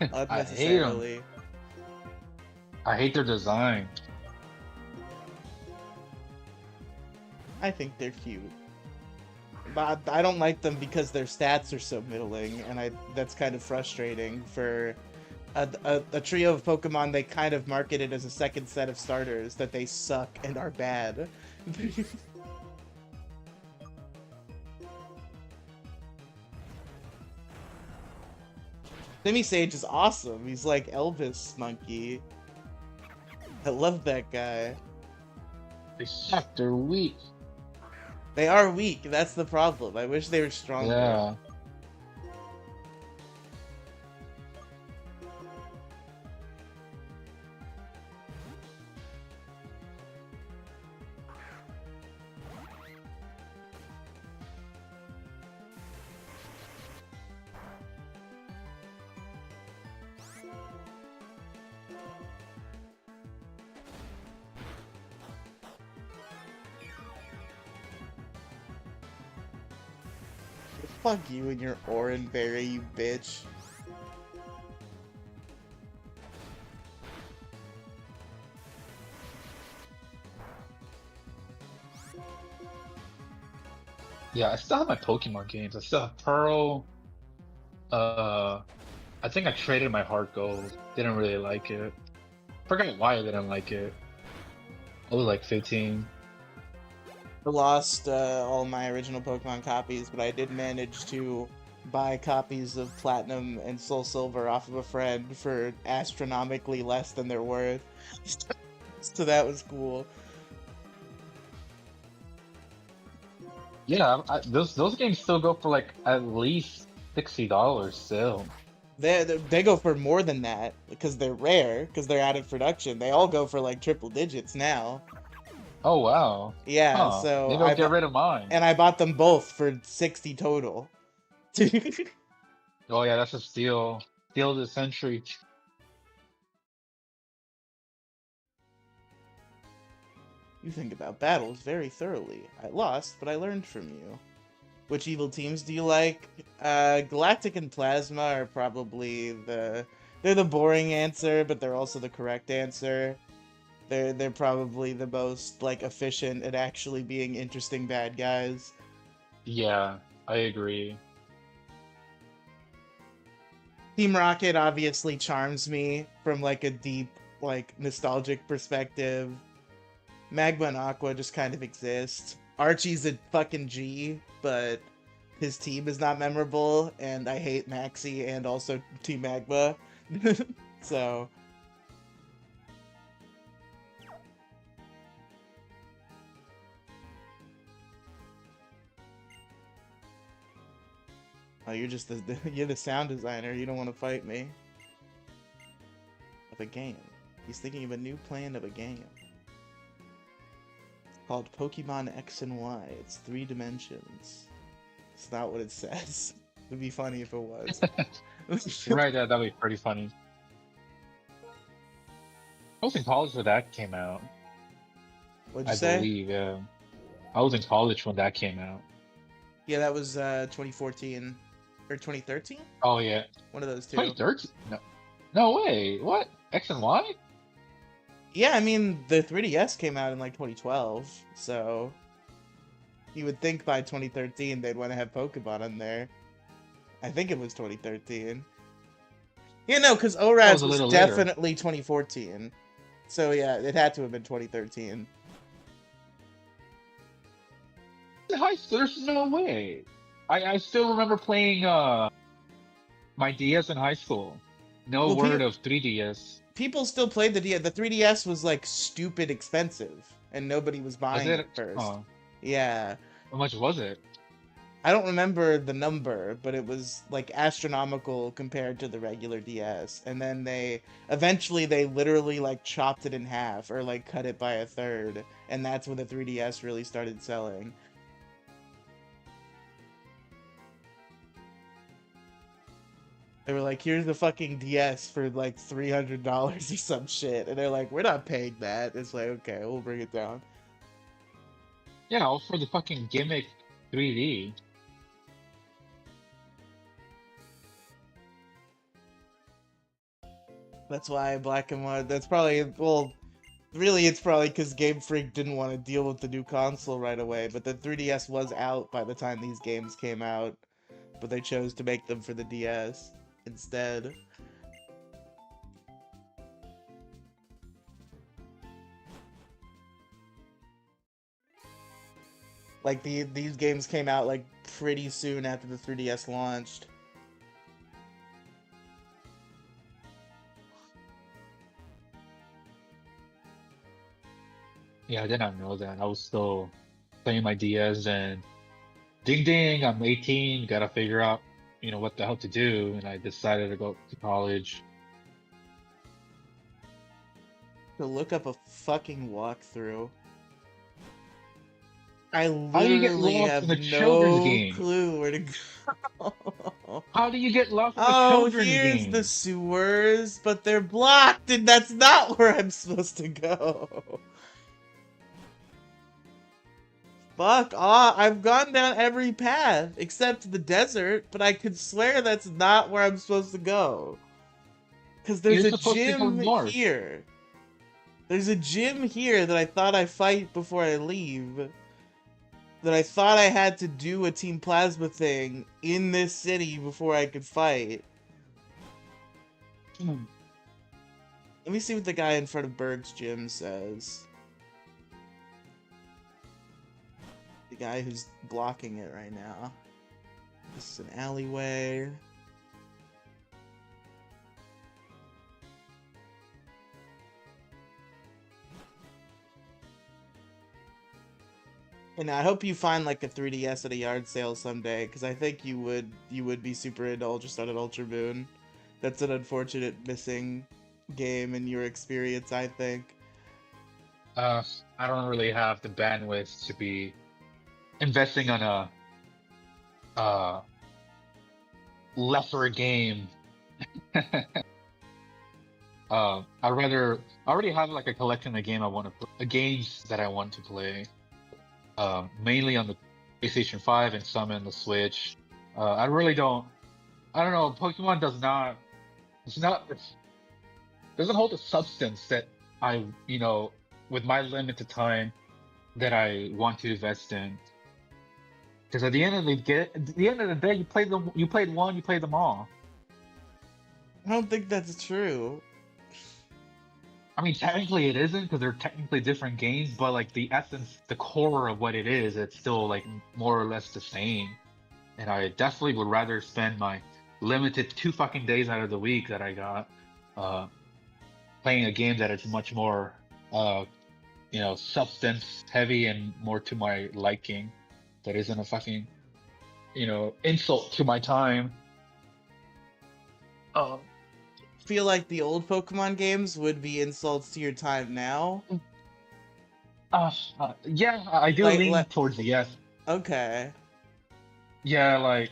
I hate them. Unnecessarily. I hate their design. I think they're cute. But I don't like them because their stats are so middling, and that's kind of frustrating for a trio of Pokemon they kind of marketed as a second set of starters that they suck and are bad. Simisage is awesome. He's like Elvis Monkey. I love that guy. They suck. They're weak. They are weak. That's the problem. I wish they were stronger. Yeah. Fuck you and your Oranberry, you bitch. Yeah, I still have my Pokemon games. I still have Pearl. I think I traded my Heart Gold. Didn't really like it. Forgot why I didn't like it. I was like 15. I lost all my original Pokemon copies, but I did manage to buy copies of Platinum and Soul Silver off of a friend for astronomically less than they're worth. So that was cool. Yeah, those games still go for like at least $60 still. They go for more than that because they're rare, because they're out of production. They all go for like triple digits now. Oh wow. Yeah, Huh. so Maybe I'll get rid of mine. and I bought them both for 60 total. Oh yeah, that's a steal. Steal of the century. You think about battles very thoroughly. I lost, but I learned from you. Which evil teams do you like? Galactic and Plasma are probably they're the boring answer, but they're also the correct answer. They're probably the most like efficient at actually being interesting bad guys. Yeah, I agree. Team Rocket obviously charms me from like a deep, like nostalgic perspective. Magma and Aqua just kind of exist. Archie's a fucking G, but his team is not memorable, and I hate Maxi and also Team Magma. So oh, you're just you're the sound designer. You don't want to fight me. Of a game. He's thinking of a new plan of a game. It's called Pokemon X and Y. It's 3 dimensions. It's not what it says. It'd be funny if it was. Right, yeah, that'd be pretty funny. I was in college when that came out. What'd you I say? believe, yeah. I was in college when that came out. Yeah, that was 2014 or 2013. Oh yeah, One of those two. 2013? No, no way. What? X and Y? Yeah, I mean the 3DS came out in like 2012, so you would think by 2013 they'd want to have Pokemon on there. I think it was 2013. Yeah, no, because That was ORAS a was little later. definitely 2014. So yeah, it had to have been 2013. There's no way. I still remember playing my DS in high school. No Well, word of 3DS. people still played the DS. The 3DS was like stupid expensive, and nobody was Was buying it? it first. Oh, Yeah. how much was it? I don't remember the number, but it was like astronomical compared to the regular DS. And then they eventually they literally like chopped it in half or like cut it by a third, and that's when the 3DS really started selling. They were like, "Here's the fucking DS for like $300 or some shit," and they're like, "We're not paying that." It's like, okay, we'll bring it down. Yeah, all for the fucking gimmick 3D. That's why Black and White. That's probably well. Really, it's probably because Game Freak didn't want to deal with the new console right away, but the 3DS was out by the time these games came out, but they chose to make them for the DS instead. Like, these games came out, like, pretty soon after the 3DS launched. Yeah, I did not know that. I was still playing my DS and ding ding, I'm 18, gotta figure out, what the hell to do, and I decided to go to college. To look up a fucking walkthrough. I How do you get literally lost in have a children's no game? clue where to go. How do you get lost in a Oh, children's here's the game? sewers, but they're blocked, and that's not where I'm supposed to go. Fuck off. I've gone down every path except the desert, but I could swear that's not where I'm supposed to go. Because there's You're a supposed to go gym north. here. There's a gym here that I thought I fight before I leave. That I thought I had to do a Team Plasma thing in this city before I could fight. Hmm. Let me see what the guy in front of Berg's gym says. The guy who's blocking it right now. This is an alleyway. And I hope you find like a 3DS at a yard sale someday, because I think you would be super into Ultra Sun and Ultra Moon. That's an unfortunate missing game in your experience, I think. Uh, I don't really have the bandwidth to be investing on a uh lesser game. I already have like a collection of games that I want to play. Mainly on the PlayStation 5 and some in the Switch. I really don't. I don't know. Pokemon does not. It's not. Doesn't hold the substance that I, with my limited time that I want to invest in. Because at the end of the day, you played one, you played them all. I don't think that's true. I mean, technically it isn't because they're technically different games, but like the essence, the core of what it is, it's still like more or less the same. And I definitely would rather spend my limited 2 fucking days out of the week that I got, uh, playing a game that is much more, uh, substance heavy and more to my liking. That isn't a fucking, insult to my time. Oh. Feel like the old Pokemon games would be insults to your time now. Yeah, I do Like, lean towards the yes. okay. Yeah, like,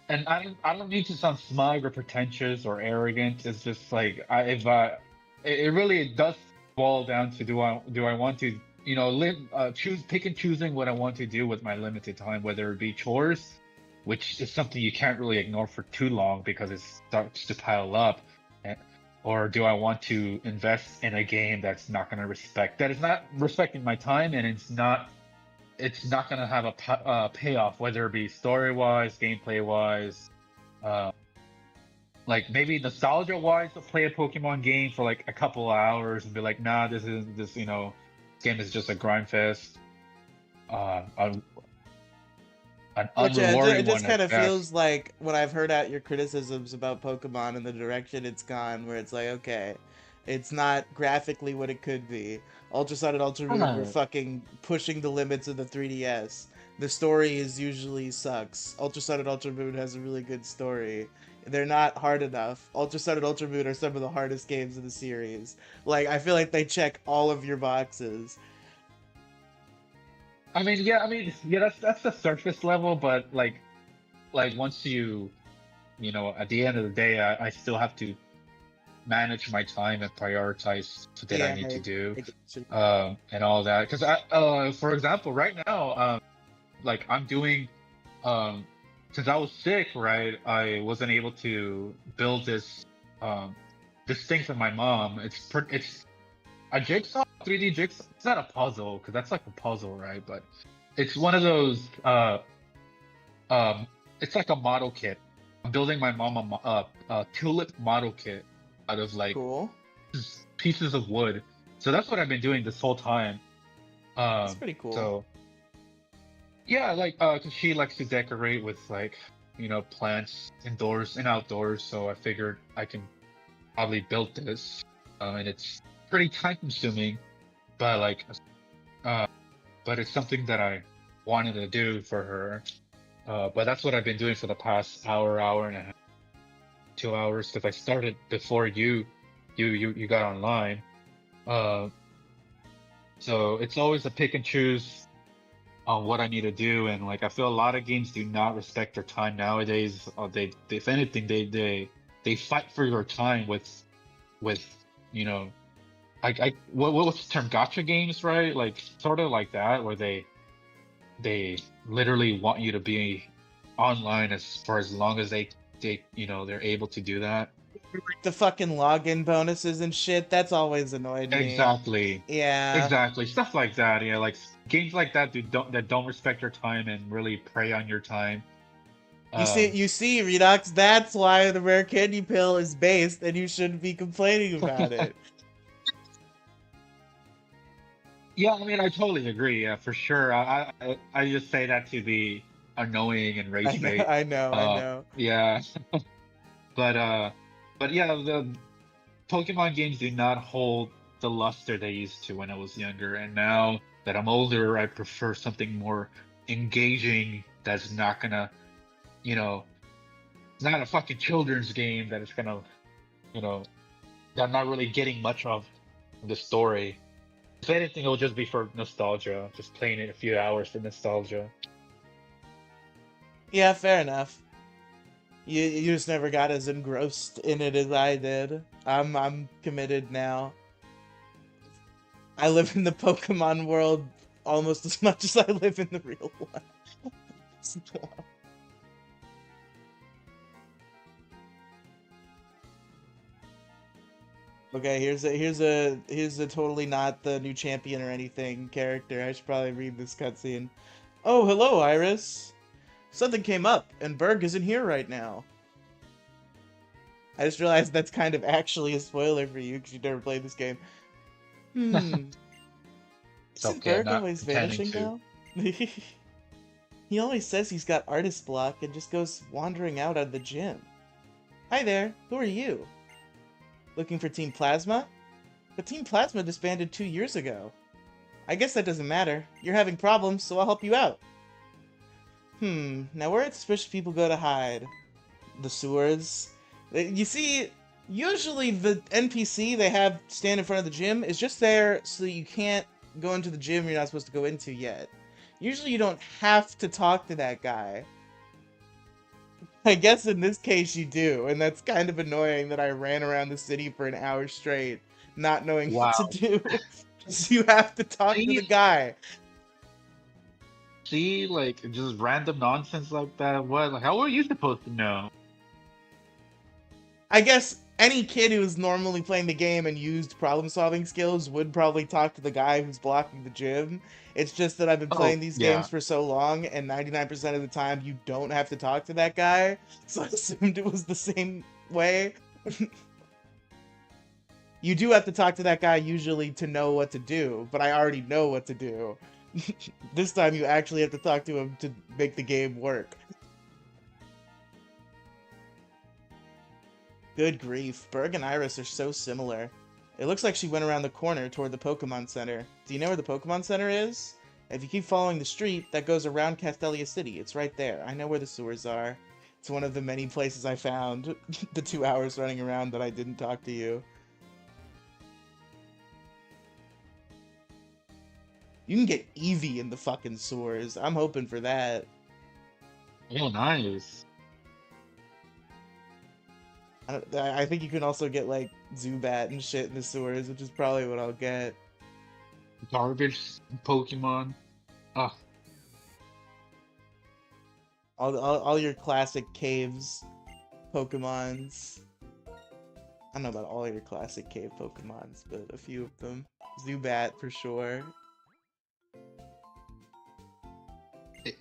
and I don't need to sound smug or pretentious or arrogant. It's just like it really does boil down to do I want to pick and choosing what I want to do with my limited time, whether it be chores, which is something you can't really ignore for too long because it starts to pile up, and, or do I want to invest in a game that is not respecting my time and it's not gonna have a payoff, whether it be story wise, gameplay wise, uh, like maybe nostalgia wise, to play a Pokemon game for like a couple of hours and be like, nah, this game is just a grind fest, an Which unrewarding it just one kind at of best. feels like when I've heard out your criticisms about Pokemon and the direction it's gone, where it's like, okay, it's not graphically what it could be. Ultra Sun and Ultra Moon were Uh, fucking pushing the limits of the 3DS. The story is usually sucks. Ultra Sun and Ultra Moon has a really good story. They're not hard enough. Ultra Sun and Ultra Moon are some of the hardest games in the series. Like, I feel like they check all of your boxes. yeah, that's the surface level, but like once at the end of the day, I still have to manage my time and prioritize that I Yeah, need to do, I get you. and all that. Because for example, right now, like I'm doing, um, since I was sick, right, I wasn't able to build um, this thing for my mom. It's a jigsaw, 3D jigsaw. It's not a puzzle because that's like a puzzle, right? But it's one of those. It's like a model kit. I'm building my mom a tulip model kit out of like Cool. pieces of wood. So that's what I've been doing this whole time. That's pretty cool. So yeah, like 'cause she likes to decorate with like plants indoors and outdoors. So I figured I can probably build this, and it's pretty time consuming. but like, uh, but it's something that I wanted to do for her. But that's what I've been doing for the past hour and a half, 2 hours, because I started before you got online. Uh, so it's always a pick and choose on what I need to do, and like I feel a lot of games do not respect their time nowadays. They if anything, they fight for your time with you know, what's the term? Gotcha games, right? Like sort of like that, where they literally want you to be online as for as long as they're able to do that. The fucking login bonuses and shit, that's always annoyed me. Exactly. Yeah. Exactly. Stuff like that. Yeah, like games like that don't respect your time and really prey on your time. Um You see, Redox, that's why the rare candy pill is based, and you shouldn't be complaining about it. yeah, I mean I totally agree, yeah, for sure. I just say that to be annoying and I rage know, bait. I know, I know. Yeah. But yeah, the Pokemon games do not hold the luster they used to when I was younger, and now that I'm older, I prefer something more engaging that's not gonna, you know, it's not a fucking children's game that is gonna, you know, that I'm not really getting much of the story. If anything, it'll just be for nostalgia, just playing it a few hours for nostalgia. Yeah, fair enough. You just never got as engrossed in it as I did. I'm committed now. I live in the Pokemon world almost as much as I live in the real life. Okay, here's a totally not the new champion or anything character. I should probably read this cutscene. Oh, hello, Iris. Something came up, and Berg isn't here right now. I just realized that's kind of actually a spoiler for you because you never played this game. Hmm. It's Isn't okay, I'm Berg not always intending vanishing to. now? He always says he's got artist block and just goes wandering out of the gym. Hi there, who are you? Looking for Team Plasma? But Team Plasma disbanded 2 years ago. I guess that doesn't matter. You're having problems, so I'll help you out. Now where do suspicious people go to hide? The sewers? You see, usually the NPC they have stand in front of the gym is just there so you can't go into the gym you're not supposed to go into yet. Usually you don't have to talk to that guy. I guess in this case you do, and that's kind of annoying that I ran around the city for an hour straight, not knowing what to Wow. do. So you have to talk to the See, guy. see, like just random nonsense like that. What? Like, how are you supposed to know? I guess any kid who's normally playing the game and used problem-solving skills would probably talk to the guy who's blocking the gym. It's just that I've been Oh, playing these games yeah. for so long, and 99% of the time you don't have to talk to that guy, so I assumed it was the same way. You do have to talk to that guy usually to know what to do, but I already know what to do. This time you actually have to talk to him to make the game work. Good grief, Berg and Iris are so similar. It looks like she went around the corner toward the Pokemon Center. Do you know where the Pokemon Center is? If you keep following the street, that goes around Castelia City. It's right there. I know where the sewers are. It's one of the many places I found the 2 hours running around that I didn't talk to you. You can get Eevee in the fucking sewers. I'm hoping for that. Oh, nice. I think you can also get, like, Zubat and shit in the sewers, which is probably what I'll get. Garbage Pokemon. Ah, All your classic caves Pokemons. I don't know about all your classic cave Pokemons, but a few of them. Zubat for sure.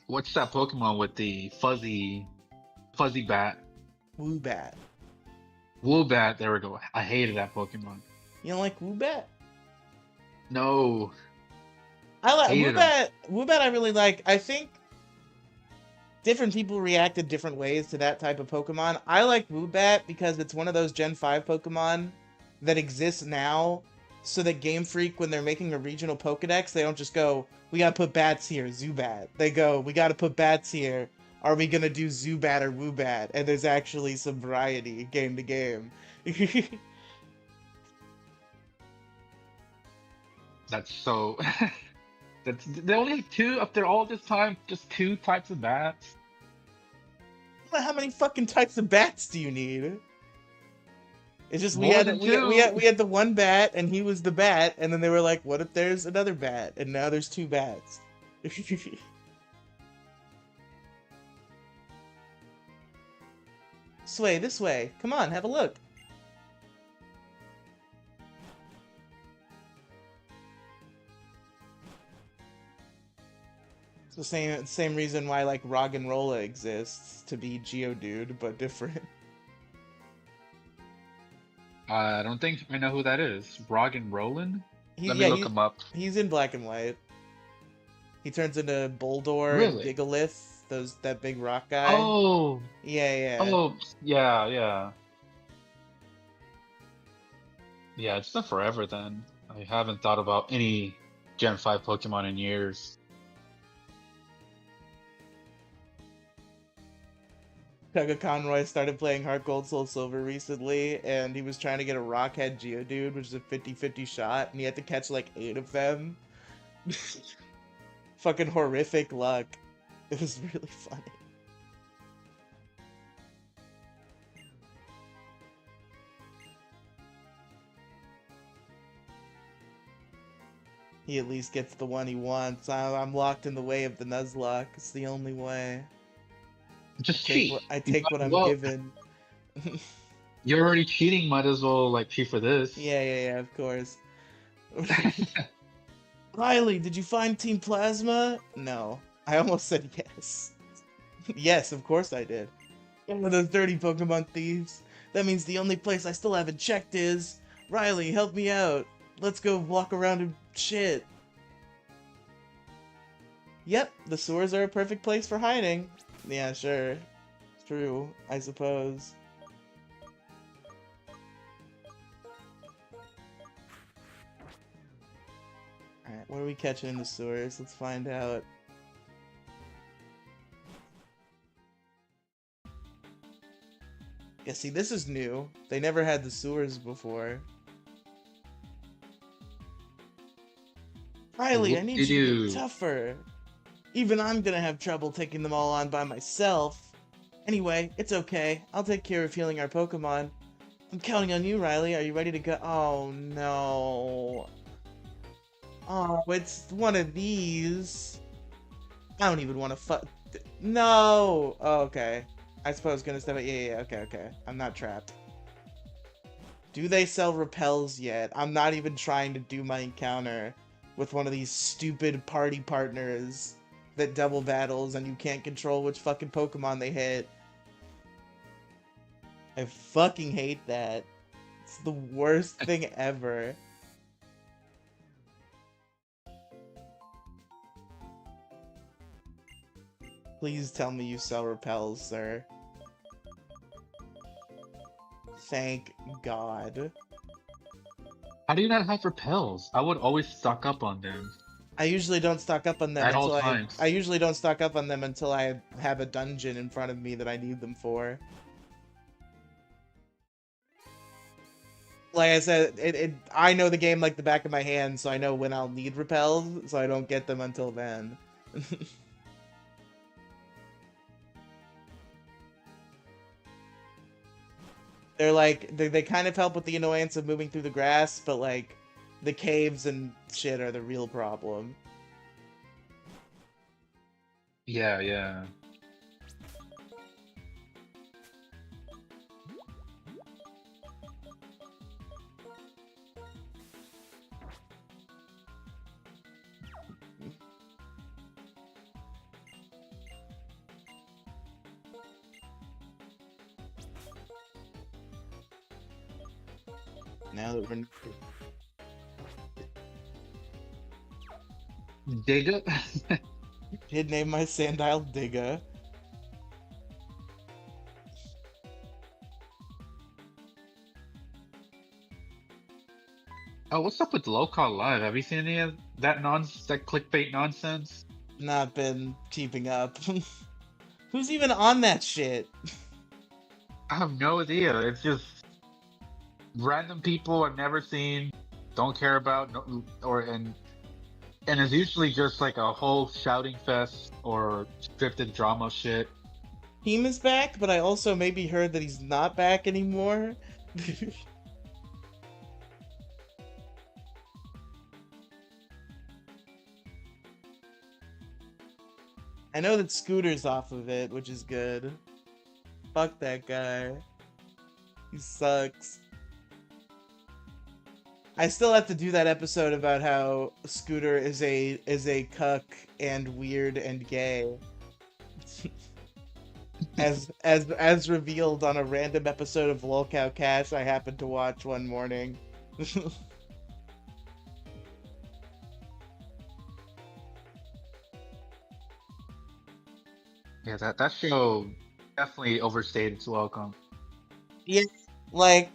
what's that Pokemon with the fuzzy bat? Woobat. Woobat. There we go. I hated that Pokemon. You don't like Woobat? No, I like hated him. Woobat. Woobat I really like. I think different people reacted different ways to that type of Pokemon. I like Woobat because it's one of those Gen 5 Pokemon that exists now so that Game Freak, when they're making a regional Pokedex, they don't just go, we gotta put bats here, Zubat. They go, we gotta put bats here. Are we gonna do Zubat or Woobat? And there's actually some variety game to game. That's so. That's they only have two up there all this time. Just two types of bats. How many fucking types of bats do you need? It's just More than two. we had the one bat and he was the bat, and then they were like, what if there's another bat? And now there's two bats. Sway, this way. Come on, have a look. It's the same reason why like Roggenrola exists, to be Geodude, but different. I don't think I know who that is. Rog and Roland? Let me Yeah, look him up. he's in black and white. He turns into Boldor and Really? Gigalith, that big rock guy. Oh, Yeah. oh, yeah. Yeah, it's been forever then. I haven't thought about any Gen 5 Pokemon in years. Tugga Conroy started playing Heart Gold Soul Silver recently, and he was trying to get a Rockhead Geodude, which is a 50-50 shot, and he had to catch like 8 of them. Fucking horrific luck. It was really funny. He at least gets the one he wants. I'm locked in the way of the Nuzlocke. It's the only way. Just cheat. I take what I'm Well, given. you're already cheating. Might as well like cheat for this. Yeah, of course. Riley, did you find Team Plasma? No. I almost said yes. Yes, of course I did. One of those dirty Pokemon thieves. That means the only place I still haven't checked is... Riley, help me out. Let's go walk around and shit. Yep, the sewers are a perfect place for hiding. Yeah, sure. True, I suppose. Alright, what are we catching in the sewers? Let's find out. Yeah, see, this is new. They never had the sewers before. Riley, I need you to be tougher. Even I'm gonna have trouble taking them all on by myself. Anyway, it's okay. I'll take care of healing our Pokemon. I'm counting on you, Riley. Are you ready to go? Oh, no. Oh, it's one of these. I don't even want to No! Oh, okay. I suppose gonna step it. Yeah, okay. I'm not trapped. Do they sell repels yet? I'm not even trying to do my encounter with one of these stupid party partners that double battles and you can't control which fucking Pokemon they hit. I fucking hate that. It's the worst thing ever. Please tell me you sell repels, sir. Thank God. How do you not have repels? I would always stock up on them. I usually don't stock up on them At all times. I usually don't stock up on them until I have a dungeon in front of me that I need them for. Like I said, I know the game like the back of my hand, so I know when I'll need repels, so I don't get them until then. They're like, they kind of help with the annoyance of moving through the grass, but like, the caves and shit are the real problem. Yeah. Now that we're... Digga? Did name my Sandile Digga. Oh, what's up with Local Live? Have you seen any of that clickbait nonsense? Not been keeping up. Who's even on that shit? I have no idea. It's just random people I've never seen, don't care about, no, or and it's usually just like a whole shouting fest or scripted drama shit. Team is back, but I also maybe heard that he's not back anymore. I know that Scooter's off of it, which is good. Fuck that guy. He sucks. I still have to do that episode about how Scooter is a cuck and weird and gay. as revealed on a random episode of Lolcow Cash I happened to watch one morning. Yeah, that show definitely overstayed its welcome. Yeah, like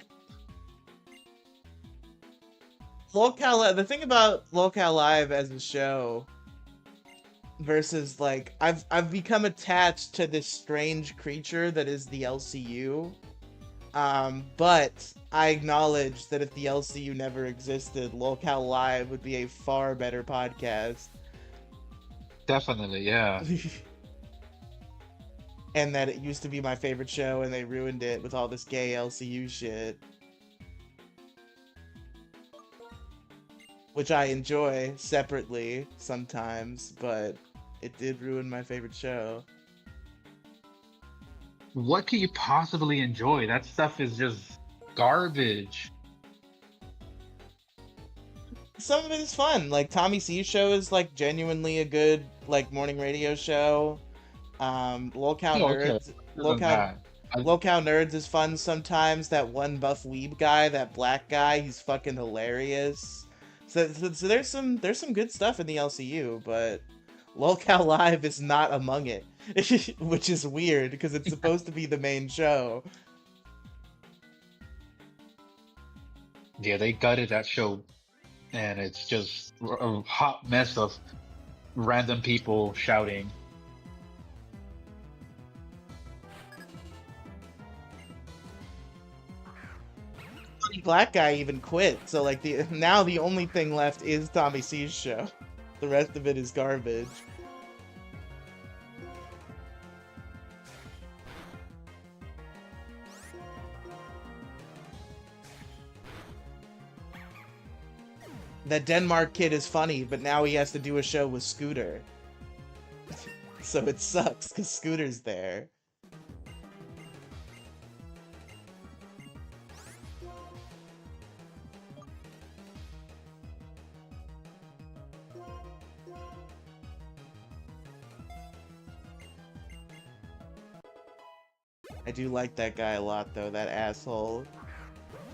the thing about Lolcow Live as a show versus like I've become attached to this strange creature that is the LCU. But I acknowledge that if the LCU never existed, Lolcow Live would be a far better podcast. Definitely, yeah. And that it used to be my favorite show and they ruined it with all this gay LCU shit. Which I enjoy separately sometimes, but it did ruin my favorite show. What could you possibly enjoy? That stuff is just garbage. Some of it is fun. Like Tommy C's show is like genuinely a good like morning radio show. Lolcow Oh, okay. Nerds, Other than that, Lolcow Nerds is fun sometimes. That one buff weeb guy, that black guy, he's fucking hilarious. So there's some good stuff in the LCU, but Lolcow Live is not among it, which is weird because it's supposed to be the main show. yeah, they gutted that show, and it's just a hot mess of random people shouting. The black guy even quit, so like now the only thing left is Tommy C's show. The rest of it is garbage. That Denmark kid is funny, but now he has to do a show with Scooter. So it sucks because Scooter's there. I do like that guy a lot though, that asshole.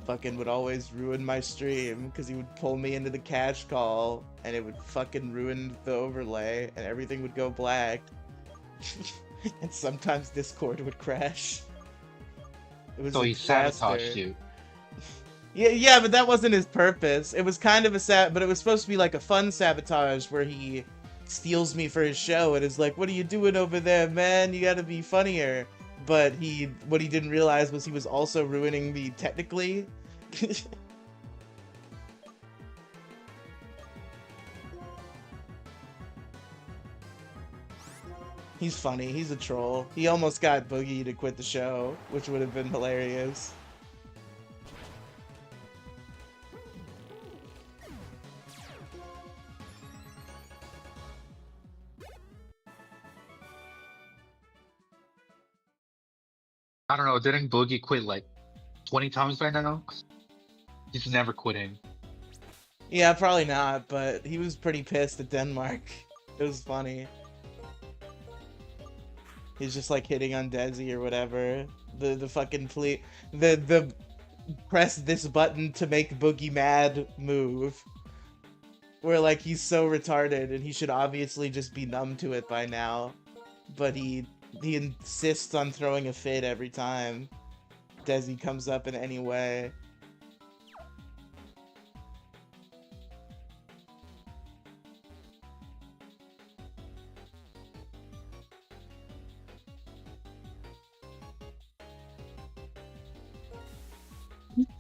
Fucking would always ruin my stream because he would pull me into the cash call and it would fucking ruin the overlay and everything would go black. And sometimes Discord would crash. It was So a he disaster. sabotaged you. Yeah, but that wasn't his purpose. It was kind of but it was supposed to be like a fun sabotage where he steals me for his show and is like, "What are you doing over there, man? You gotta be funnier." But what he didn't realize was he was also ruining me technically. He's funny. He's a troll. He almost got Boogie to quit the show, which would have been hilarious. I don't know. Didn't Boogie quit like 20 times by now? He's never quitting. Yeah, probably not, but he was pretty pissed at Denmark. It was funny. He's just like hitting on Desi or whatever. The fucking the press this button to make Boogie mad move. Where like he's so retarded and he should obviously just be numb to it by now. But he insists on throwing a fit every time Desi comes up in any way.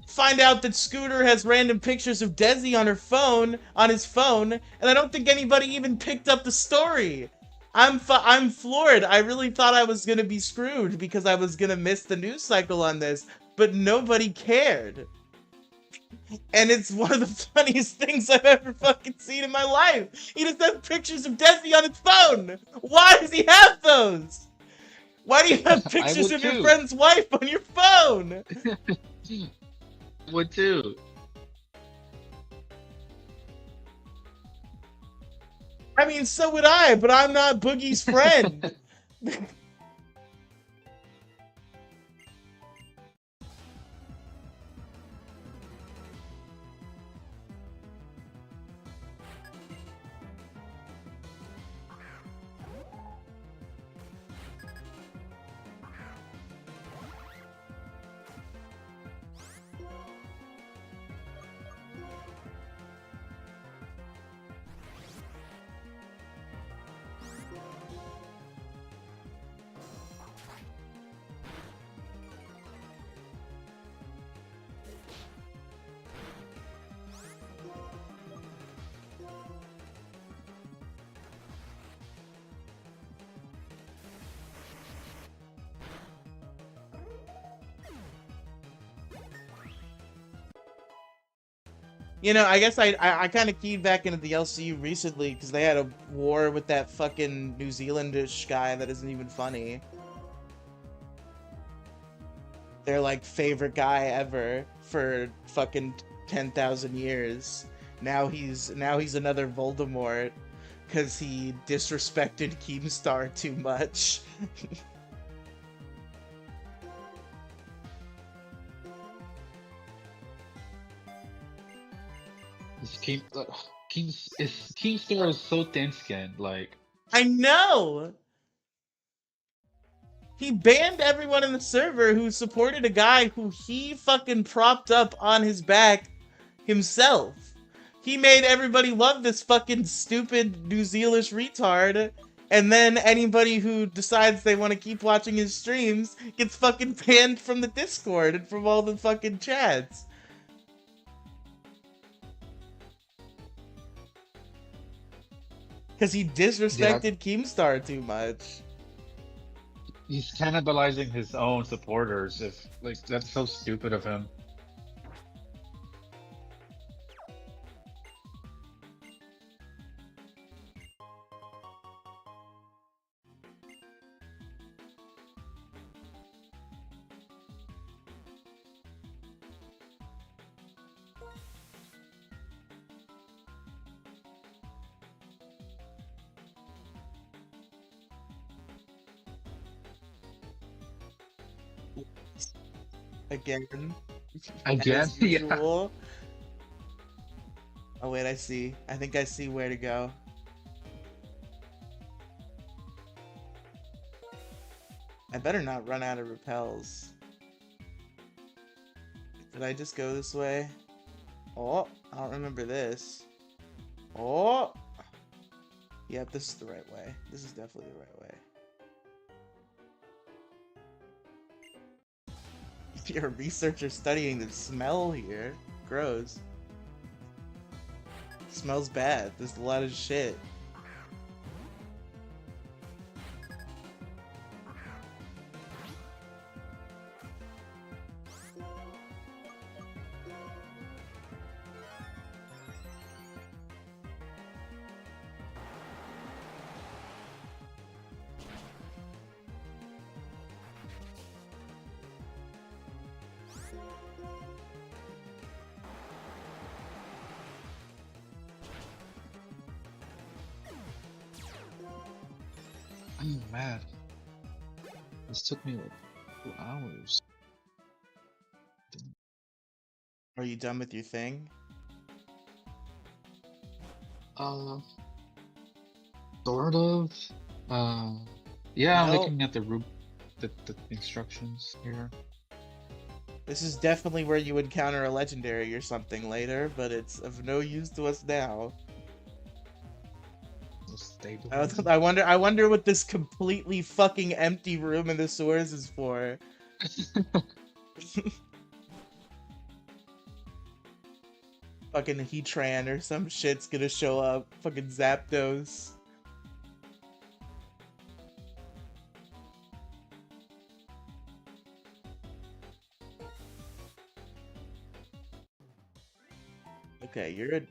find out that Scooter has random pictures of Desi on his phone, and I don't think anybody even picked up the story. I'm floored. I really thought I was gonna be screwed because I was gonna miss the news cycle on this, but nobody cared. And it's one of the funniest things I've ever fucking seen in my life. He just has pictures of Desi on his phone. Why does he have those? Why do you have I pictures would of your too. friend's wife on your phone? Would too. I mean, so would I, but I'm not Boogie's friend. You know, I guess I kind of keyed back into the LCU recently because they had a war with that fucking New Zealandish guy that isn't even funny. Their like favorite guy ever for fucking 10,000 years. Now he's another Voldemort because he disrespected Keemstar too much. Keemstar is so thin-skinned. Like, I know. He banned everyone in the server who supported a guy who he fucking propped up on his back himself. He made everybody love this fucking stupid New Zealand retard, and then anybody who decides they want to keep watching his streams gets fucking banned from the Discord and from all the fucking chats. Because he disrespected Keemstar too much. he's cannibalizing his own supporters. If like that's so stupid of him. Again. Again, As yeah. usual. Oh wait, I see. I think I see where to go. I better not run out of repels. Did I just go this way? Oh, I don't remember this. Oh! Yep, this is the right way. This is definitely the right way. You're a researcher studying the smell here. Gross. Smells bad. There's a lot of shit. I'm mad. This took me like 2 hours. Are you done with your thing? Sort of. Yeah, I'm No. looking at the instructions here. This is definitely where you encounter a legendary or something later, but it's of no use to us now. I wonder what this completely fucking empty room in the sewers is for. Fucking Heatran or some shit's gonna show up. Fucking Zapdos. Okay,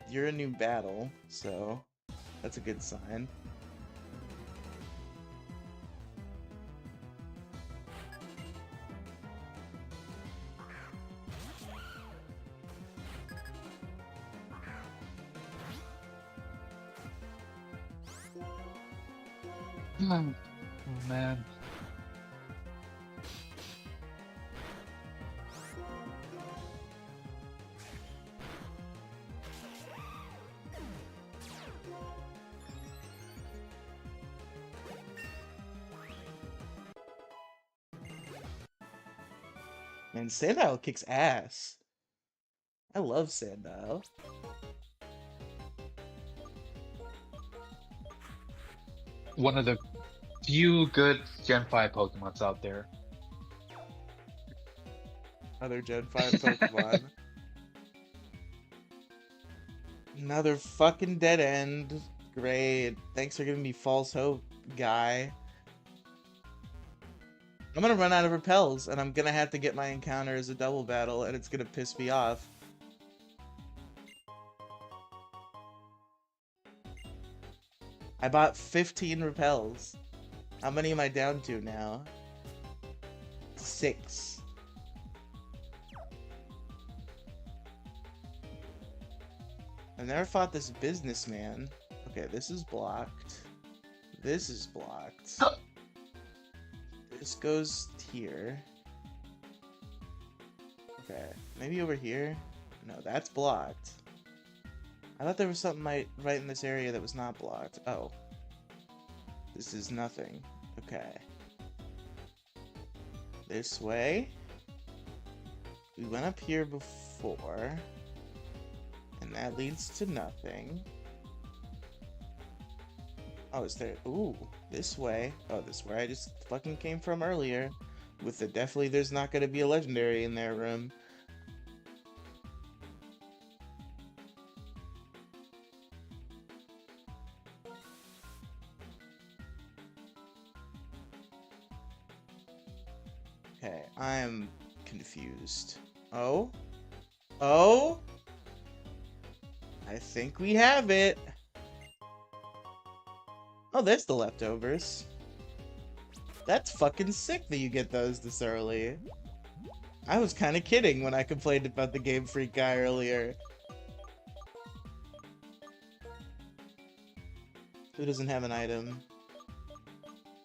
you're a new battle, so that's a good sign. Oh man. Man, Sandile kicks ass. I love Sandile. One of the few good Gen 5 Pokemons out there. Other Gen 5 Pokemon. Another fucking dead end. Great. Thanks for giving me false hope, guy. I'm gonna run out of repels, and I'm gonna have to get my encounter as a double battle, and it's gonna piss me off. I bought 15 repels. How many am I down to now? 6. I've never fought this businessman. Okay, this is blocked. This is blocked. This goes here. Okay, maybe over here? No, that's blocked. I thought there was something right in this area that was not blocked. Oh. This is nothing. Okay. This way. We went up here before. And that leads to nothing. Oh, is there... Ooh, this way. Oh, this way I just fucking came from earlier. With the definitely there's not gonna be a legendary in their room. Okay, I'm confused. Oh? Oh? I think we have it. Oh, there's the leftovers. That's fucking sick that you get those this early. I was kind of kidding when I complained about the Game Freak guy earlier. Who doesn't have an item?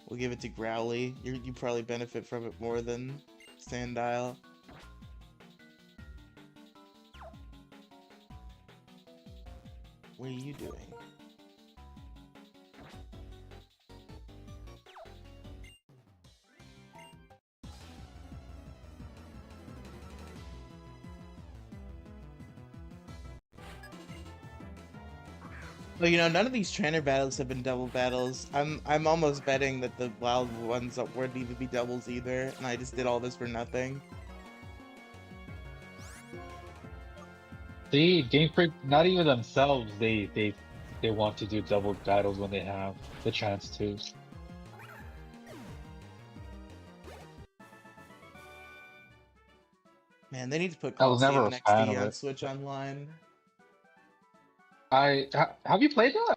We'll give it to Growly. You probably benefit from it more than Sandile. What are you doing? Well, you know, none of these trainer battles have been double battles. I'm almost betting that the wild ones wouldn't even be doubles either, and I just did all this for nothing. See, Game Freak, not even themselves, they want to do double battles when they have the chance to. Man, they need to put I was never Coliseum a fan XD of on it. Switch Online. Have you played that?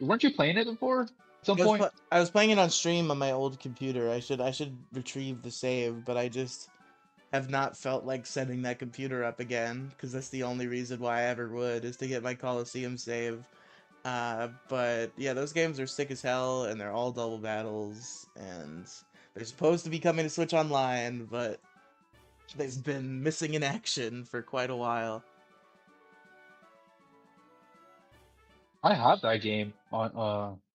Weren't you playing it before at some point? I was playing it on stream on my old computer. I should retrieve the save, but I just have not felt like setting that computer up again, because that's the only reason why I ever would, is to get my Coliseum save. But yeah, those games are sick as hell, and they're all double battles, and they're supposed to be coming to Switch Online, but they've been missing in action for quite a while. I have that game on.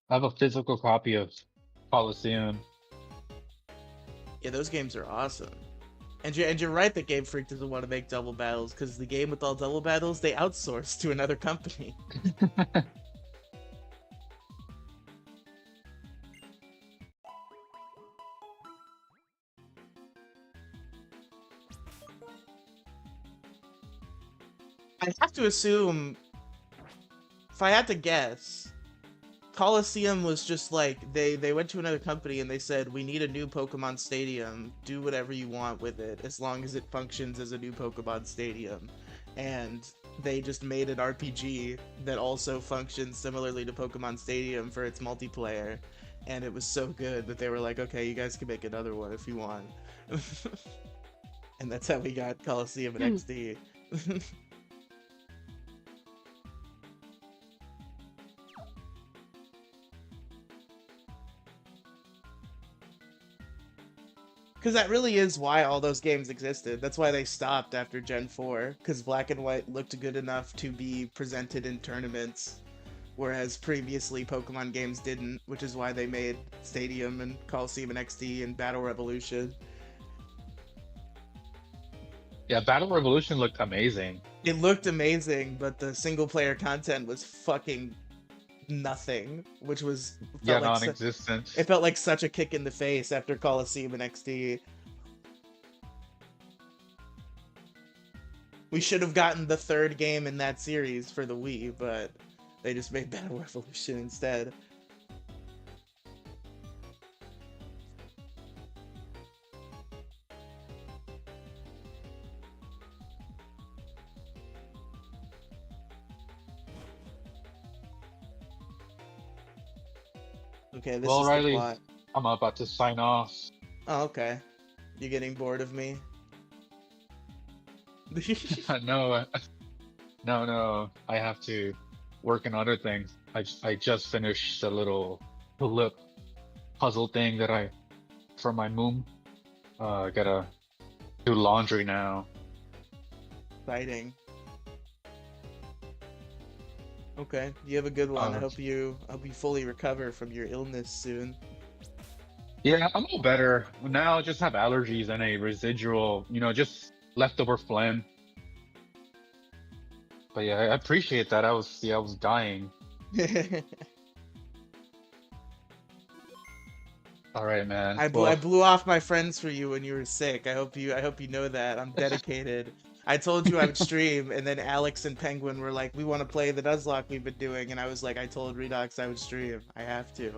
I have a physical copy of Coliseum. Yeah, those games are awesome. And you're right that Game Freak doesn't want to make double battles, because the game with all double battles, they outsource to another company. I have to assume, if I had to guess, Coliseum was just like they went to another company and they said, we need a new Pokemon Stadium. Do whatever you want with it, as long as it functions as a new Pokemon Stadium. And they just made an RPG that also functions similarly to Pokemon Stadium for its multiplayer. And it was so good that they were like, okay, you guys can make another one if you want. And that's how we got Coliseum and XD. Because that really is why all those games existed. That's why they stopped after Gen 4. Because Black and White looked good enough to be presented in tournaments. Whereas previously Pokemon games didn't. Which is why they made Stadium and Coliseum and XD and Battle Revolution. Yeah, Battle Revolution looked amazing. It looked amazing, but the single player content was fucking nothing, which was Yeah, non-existent. it felt like such a kick in the face after Coliseum and XD. We should have gotten the third game in that series for the Wii, but they just made Battle Revolution instead. Okay, this Well, is Riley, the plot. I'm about to sign off. Oh, okay. You getting bored of me? No, no. I have to work on other things. I just finished a little tulip puzzle thing that for my mom. I gotta do laundry now. Exciting. Okay, you have a good one. I hope you fully recover from your illness soon. Yeah, I'm all better now. I just have allergies and a residual, just leftover phlegm. But yeah, I appreciate that. I was dying. All right, man. I blew off my friends for you when you were sick. I hope you know that. I'm dedicated. I told you I would stream, and then Alex and Penguin were like, we want to play the Nuzlocke we've been doing, and I was like, I told Redox I would stream. I have to.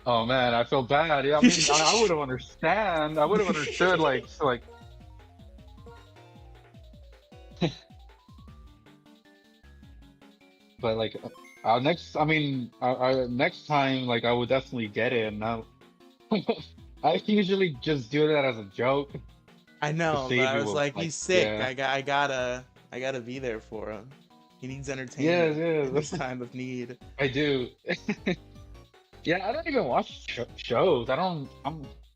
Oh man, I feel bad. Yeah, I mean, I would have understand. I would have understood, like. But like, next time, like, I would definitely get it. And now, I usually just do that as a joke. I know, but I was like, he's sick. Yeah. I gotta be there for him. He needs entertainment in this time of need. I do. Yeah, I don't even watch shows. I don't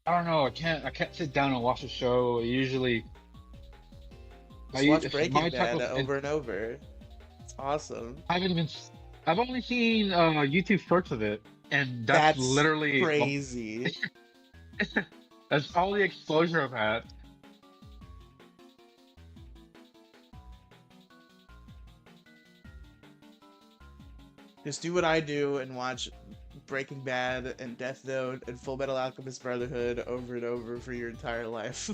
know. I can't sit down and watch a show. Usually, Just watch Breaking Bad over and over. It's awesome. I've only seen YouTube shorts of it, and that's literally crazy. That's all the exposure I've had. Just do what I do and watch Breaking Bad and Death Note and Full Metal Alchemist Brotherhood over and over for your entire life.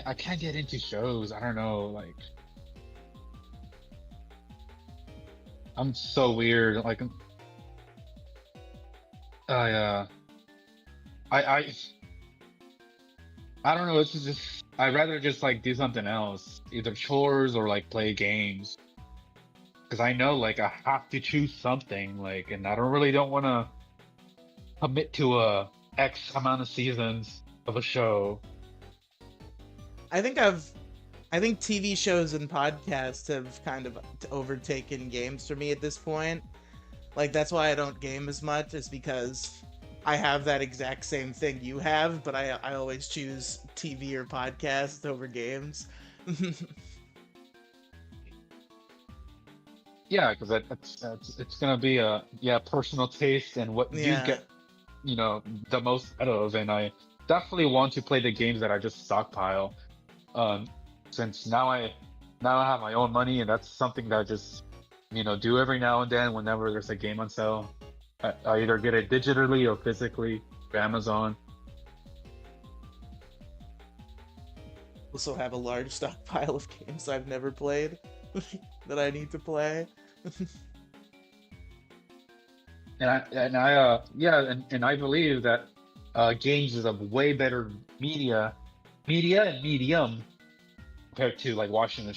I can't get into shows. I don't know, like, I'm so weird. Like, I don't know. It's just I'd rather just like do something else, either chores or like play games. Because I know, like, I have to choose something, like, and I don't want to commit to a X amount of seasons of a show. I think TV shows and podcasts have kind of overtaken games for me at this point. Like, that's why I don't game as much, is because I have that exact same thing you have, but I always choose TV or podcasts over games. Yeah, because it's gonna be a personal taste and what you get, the most out of. And I definitely want to play the games that I just stockpile. Since now I have my own money, and that's something that I just do every now and then whenever there's a game on sale. I either get it digitally or physically through Amazon. Also have a large stockpile of games I've never played that I need to play. And I believe that games is a way better media and medium compared to like watching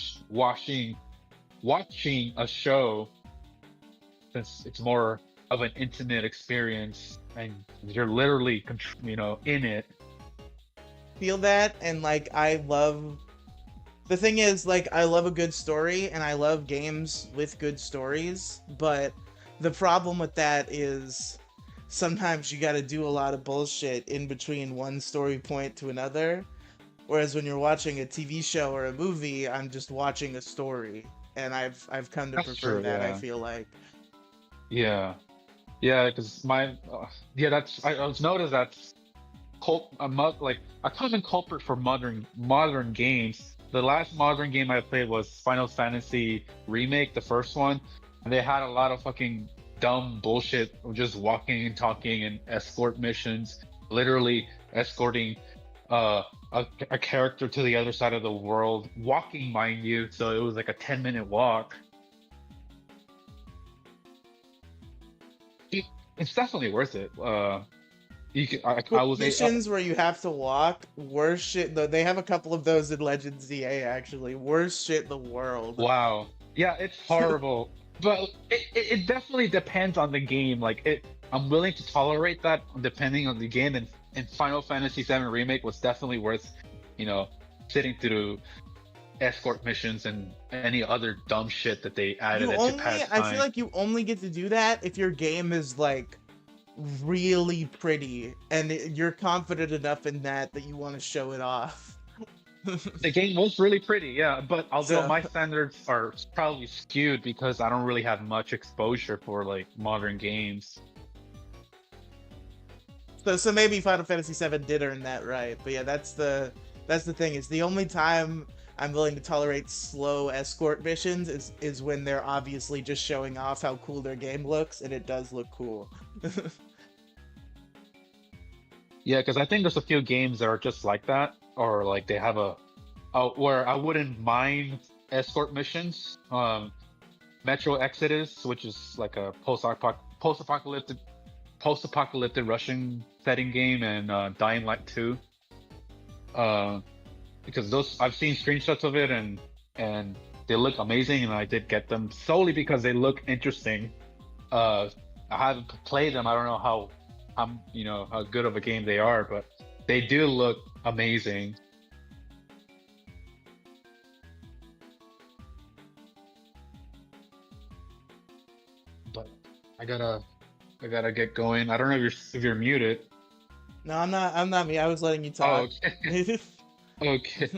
a show, since it's more of an intimate experience and you're literally in it. Feel that, and like I love the thing is, like, I love a good story and I love games with good stories, but the problem with that is sometimes you got to do a lot of bullshit in between one story point to another. Whereas when you're watching a TV show or a movie, I'm just watching a story, and I've come to That's prefer true. that. I Yeah. feel like Yeah. Yeah. Because yeah, I was noticed that's like a common culprit for modern games. The last modern game I played was Final Fantasy Remake, the first one, and they had a lot of fucking dumb bullshit of just walking and talking and escort missions, literally escorting uh a character to the other side of the world, walking, mind you. So it was like a 10-minute walk. It, it's definitely worth it. I was missions where you have to walk, worst shit. Though they have a couple of those in Legends ZA actually. Worst shit in the world. Wow. Yeah, it's horrible. But it definitely depends on the game. I'm willing to tolerate that depending on the game. And Final Fantasy VII Remake was definitely worth, you know, sitting through escort missions and any other dumb shit that they added it to pass I feel time. like you only get to do that if your game is like really pretty and you're confident enough in that that you want to show it off. The game was really pretty, yeah, but although So, my standards are probably skewed because I don't really have much exposure for like modern games. so maybe Final Fantasy VII did earn that right. But yeah, that's the thing. Is the only time I'm willing to tolerate slow escort missions is when they're obviously just showing off how cool their game looks, and it does look cool. Yeah, because I think there's a few games that are just like that, or like they have where I wouldn't mind escort missions. Metro Exodus, which is like a post-apocalyptic Russian setting game, and Dying Light 2. Uh, because those I've seen screenshots of it, and they look amazing, and I did get them solely because they look interesting. Uh, I haven't played them. I don't know how good of a game they are, but they do look amazing. But I gotta I gotta get going. I don't know if you're muted. No, I'm not. I'm not me. I was letting you Oh, talk. okay. Okay.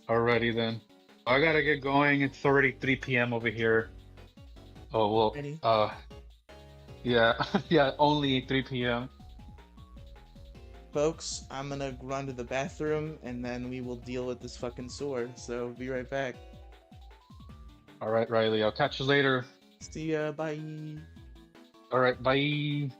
Alrighty then. I gotta get going. It's already 3 p.m. over here. Oh well. Ready? Yeah, yeah. Only 3 p.m. Folks, I'm gonna run to the bathroom and then we will deal with this fucking sewer. So be right back. All right, Riley. I'll catch you later. See ya. Bye. All right. Bye.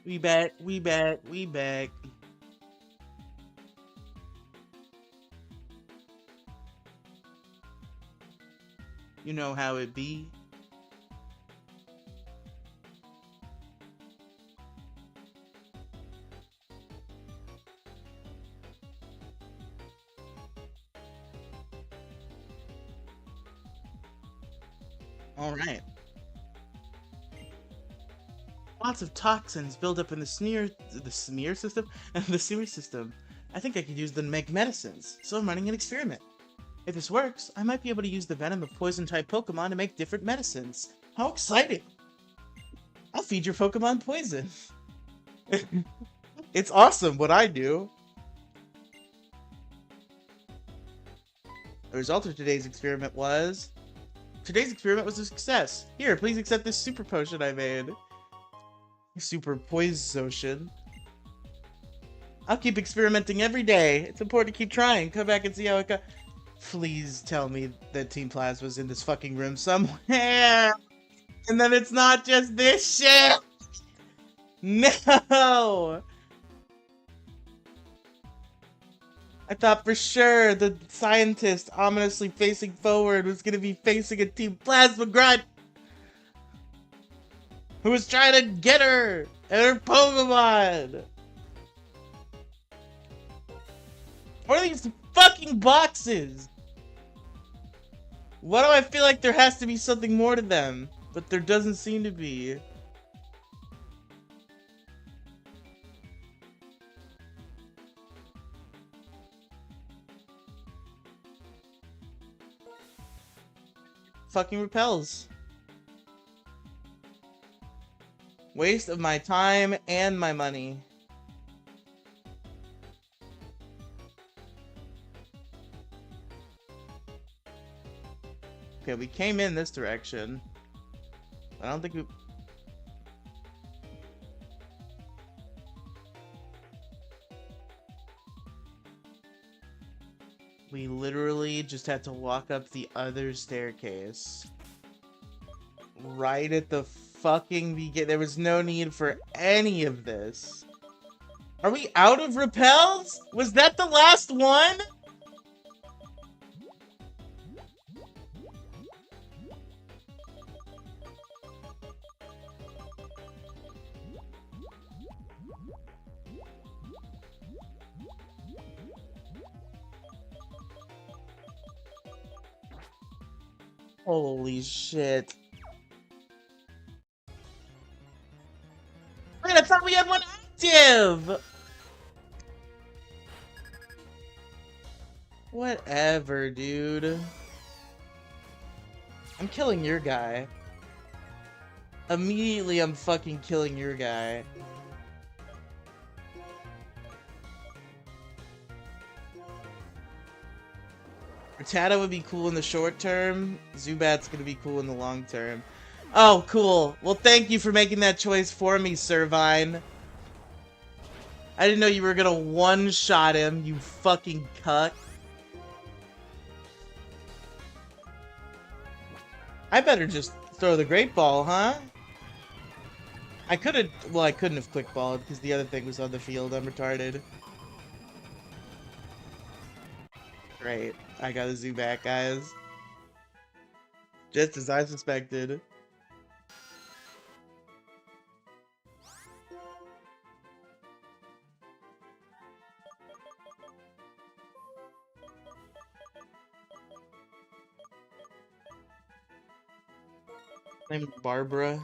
We back, we back, we back. You know how it be. All right. Lots of toxins build up in the smear system, and the sewer system. I think I could use them to make medicines, so I'm running an experiment. If this works, I might be able to use the venom of poison-type Pokemon to make different medicines. How exciting! I'll feed your Pokemon poison. It's awesome what I do. The result of today's experiment was a success. Here, please accept this super potion I made. Super poison. I'll keep experimenting every day. It's important to keep trying. Come back and see how it goes. Please tell me that Team Plasma's in this fucking room somewhere. And then it's not just this shit. No. I thought for sure the scientist ominously facing forward was gonna be facing a Team Plasma grunt who was trying to get her and her Pokemon. What are these fucking boxes? Why do I feel like there has to be something more to them? But there doesn't seem to be. Fucking repels. Waste of my time and my money. Okay, we came in this direction. I don't think we... We literally just had to walk up the other staircase. Right at the fucking beginning. There was no need for any of this. Are we out of repels? Was that the last one? Holy shit. Wait, I thought we had one active! Whatever, dude. I'm killing your guy. Immediately, I'm fucking killing your guy. Rattata would be cool in the short term. Zubat's gonna be cool in the long term. Oh, cool. Well, thank you for making that choice for me, Servine. I didn't know you were gonna one-shot him, you fucking cuck. I better just throw the Great Ball, huh? I could've... Well, I couldn't have Quick Balled, because the other thing was on the field. I'm retarded. Great. I got a Zubat, guys. Just as I suspected. Named Barbara.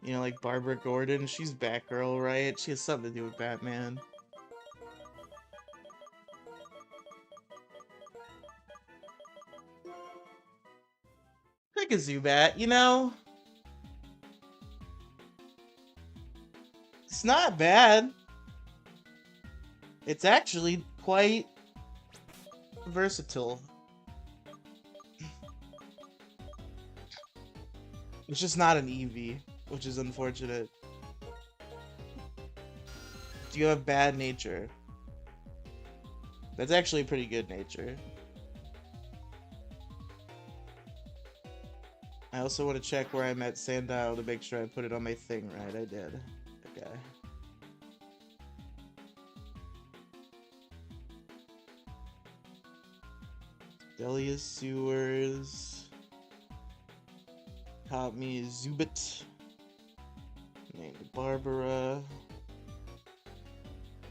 You know, like Barbara Gordon. She's Batgirl, right? She has something to do with Batman. Pick a Zubat, you know? It's not bad. It's actually quite versatile. It's just not an Eevee, which is unfortunate. Do you have bad nature? That's actually pretty good nature. I also want to check where I met Sandile to make sure I put it on my thing right. I did. Okay. Delia Sewers. Caught me Zubit. Named Barbara.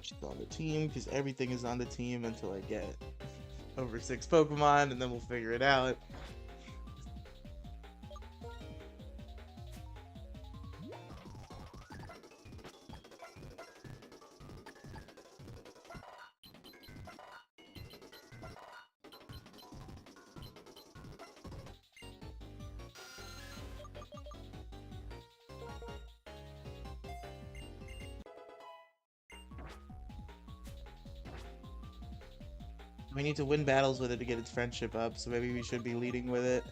She's on the team because everything is on the team until I get over 6 Pokemon, and then we'll figure it out. We need to win battles with it to get its friendship up, so maybe we should be leading with it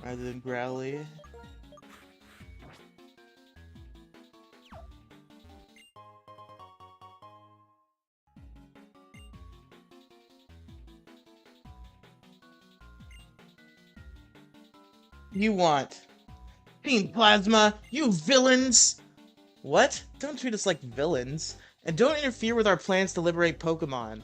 rather than Growly. You want Team Plasma, you villains! What? Don't treat us like villains. And don't interfere with our plans to liberate Pokemon.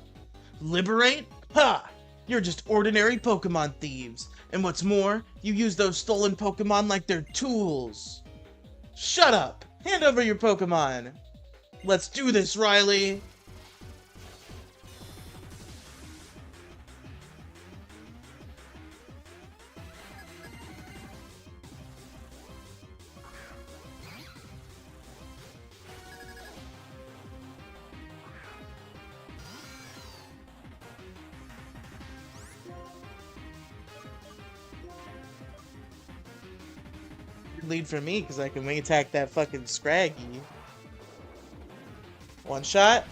Liberate? Ha! You're just ordinary Pokemon thieves. And what's more, you use those stolen Pokemon like they're tools. Shut up! Hand over your Pokemon! Let's do this, Riley! Lead for me, because I can wing attack that fucking Scraggy. One shot.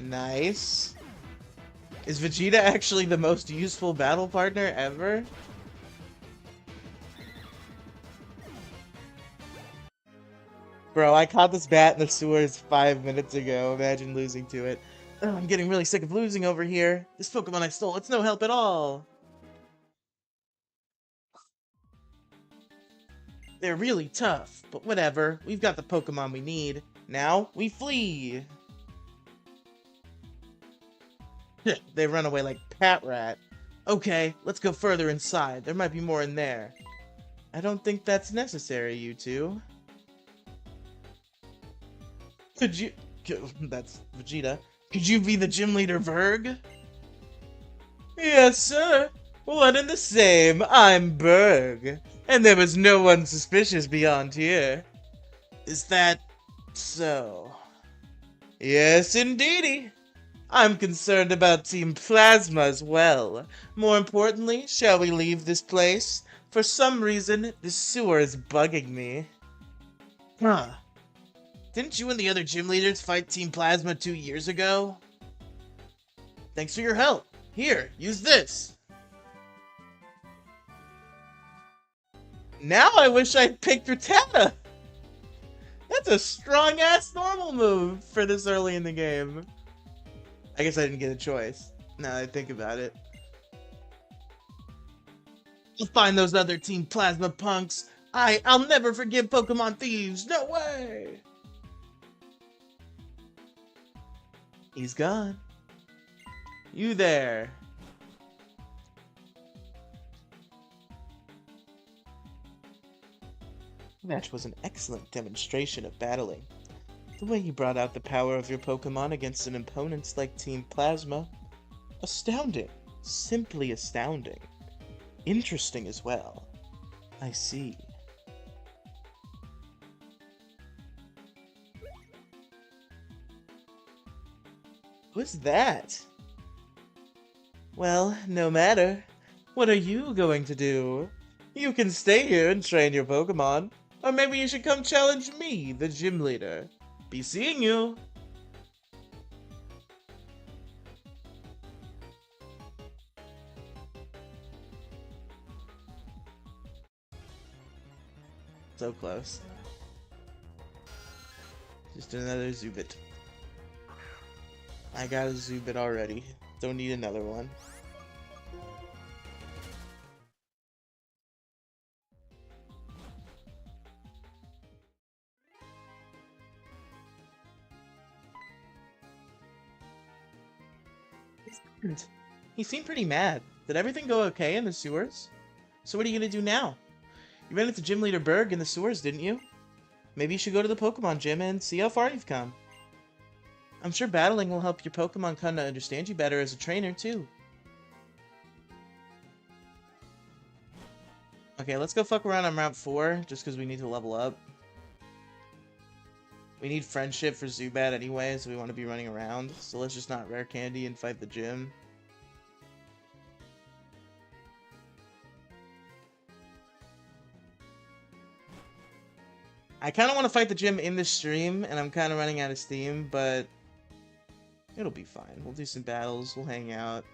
Nice. Is Vegeta actually the most useful battle partner ever? Bro, I caught this bat in the sewers 5 minutes ago. Imagine losing to it. Ugh, I'm getting really sick of losing over here. This Pokemon I stole, it's no help at all. They're really tough, but whatever. We've got the Pokemon we need. Now, we flee! They run away like Patrat. Okay, let's go further inside. There might be more in there. I don't think that's necessary, you two. Could you... That's Vegeta. Could you be the gym leader, Berg? Yes, sir. One and the same. I'm Berg. And there was no one suspicious beyond here. Is that so? Yes, indeedy. I'm concerned about Team Plasma as well. More importantly, shall we leave this place? For some reason, this sewer is bugging me. Huh. Didn't you and the other gym leaders fight Team Plasma 2 years ago? Thanks for your help. Here, use this. Now I wish I'd picked Rattata. That's a strong-ass normal move for this early in the game. I guess I didn't get a choice, now that I think about it. I'll find those other Team Plasma punks. I'll never forgive Pokemon thieves. No way! He's gone. You there. The match was an excellent demonstration of battling. The way you brought out the power of your Pokemon against an opponent like Team Plasma. Astounding. Simply astounding. Interesting as well. I see. Who's that? Well, no matter. What are you going to do? You can stay here and train your Pokemon. Or maybe you should come challenge me, the gym leader. Be seeing you! So close. Just another Zubit. I got a Zubit already. Don't need another one. He seemed pretty mad. Did everything go okay in the sewers? So what are you gonna do now? You ran into Gym Leader Berg in the sewers, didn't you? Maybe you should go to the Pokemon gym and see how far you've come. I'm sure battling will help your Pokemon come to understand you better as a trainer, too. Okay, let's go fuck around on Route 4, just because we need to level up. We need friendship for Zubat anyway, so we want to be running around. So let's just not rare candy and fight the gym. I kind of want to fight the gym in the stream, and I'm kind of running out of steam, but it'll be fine. We'll do some battles, we'll hang out.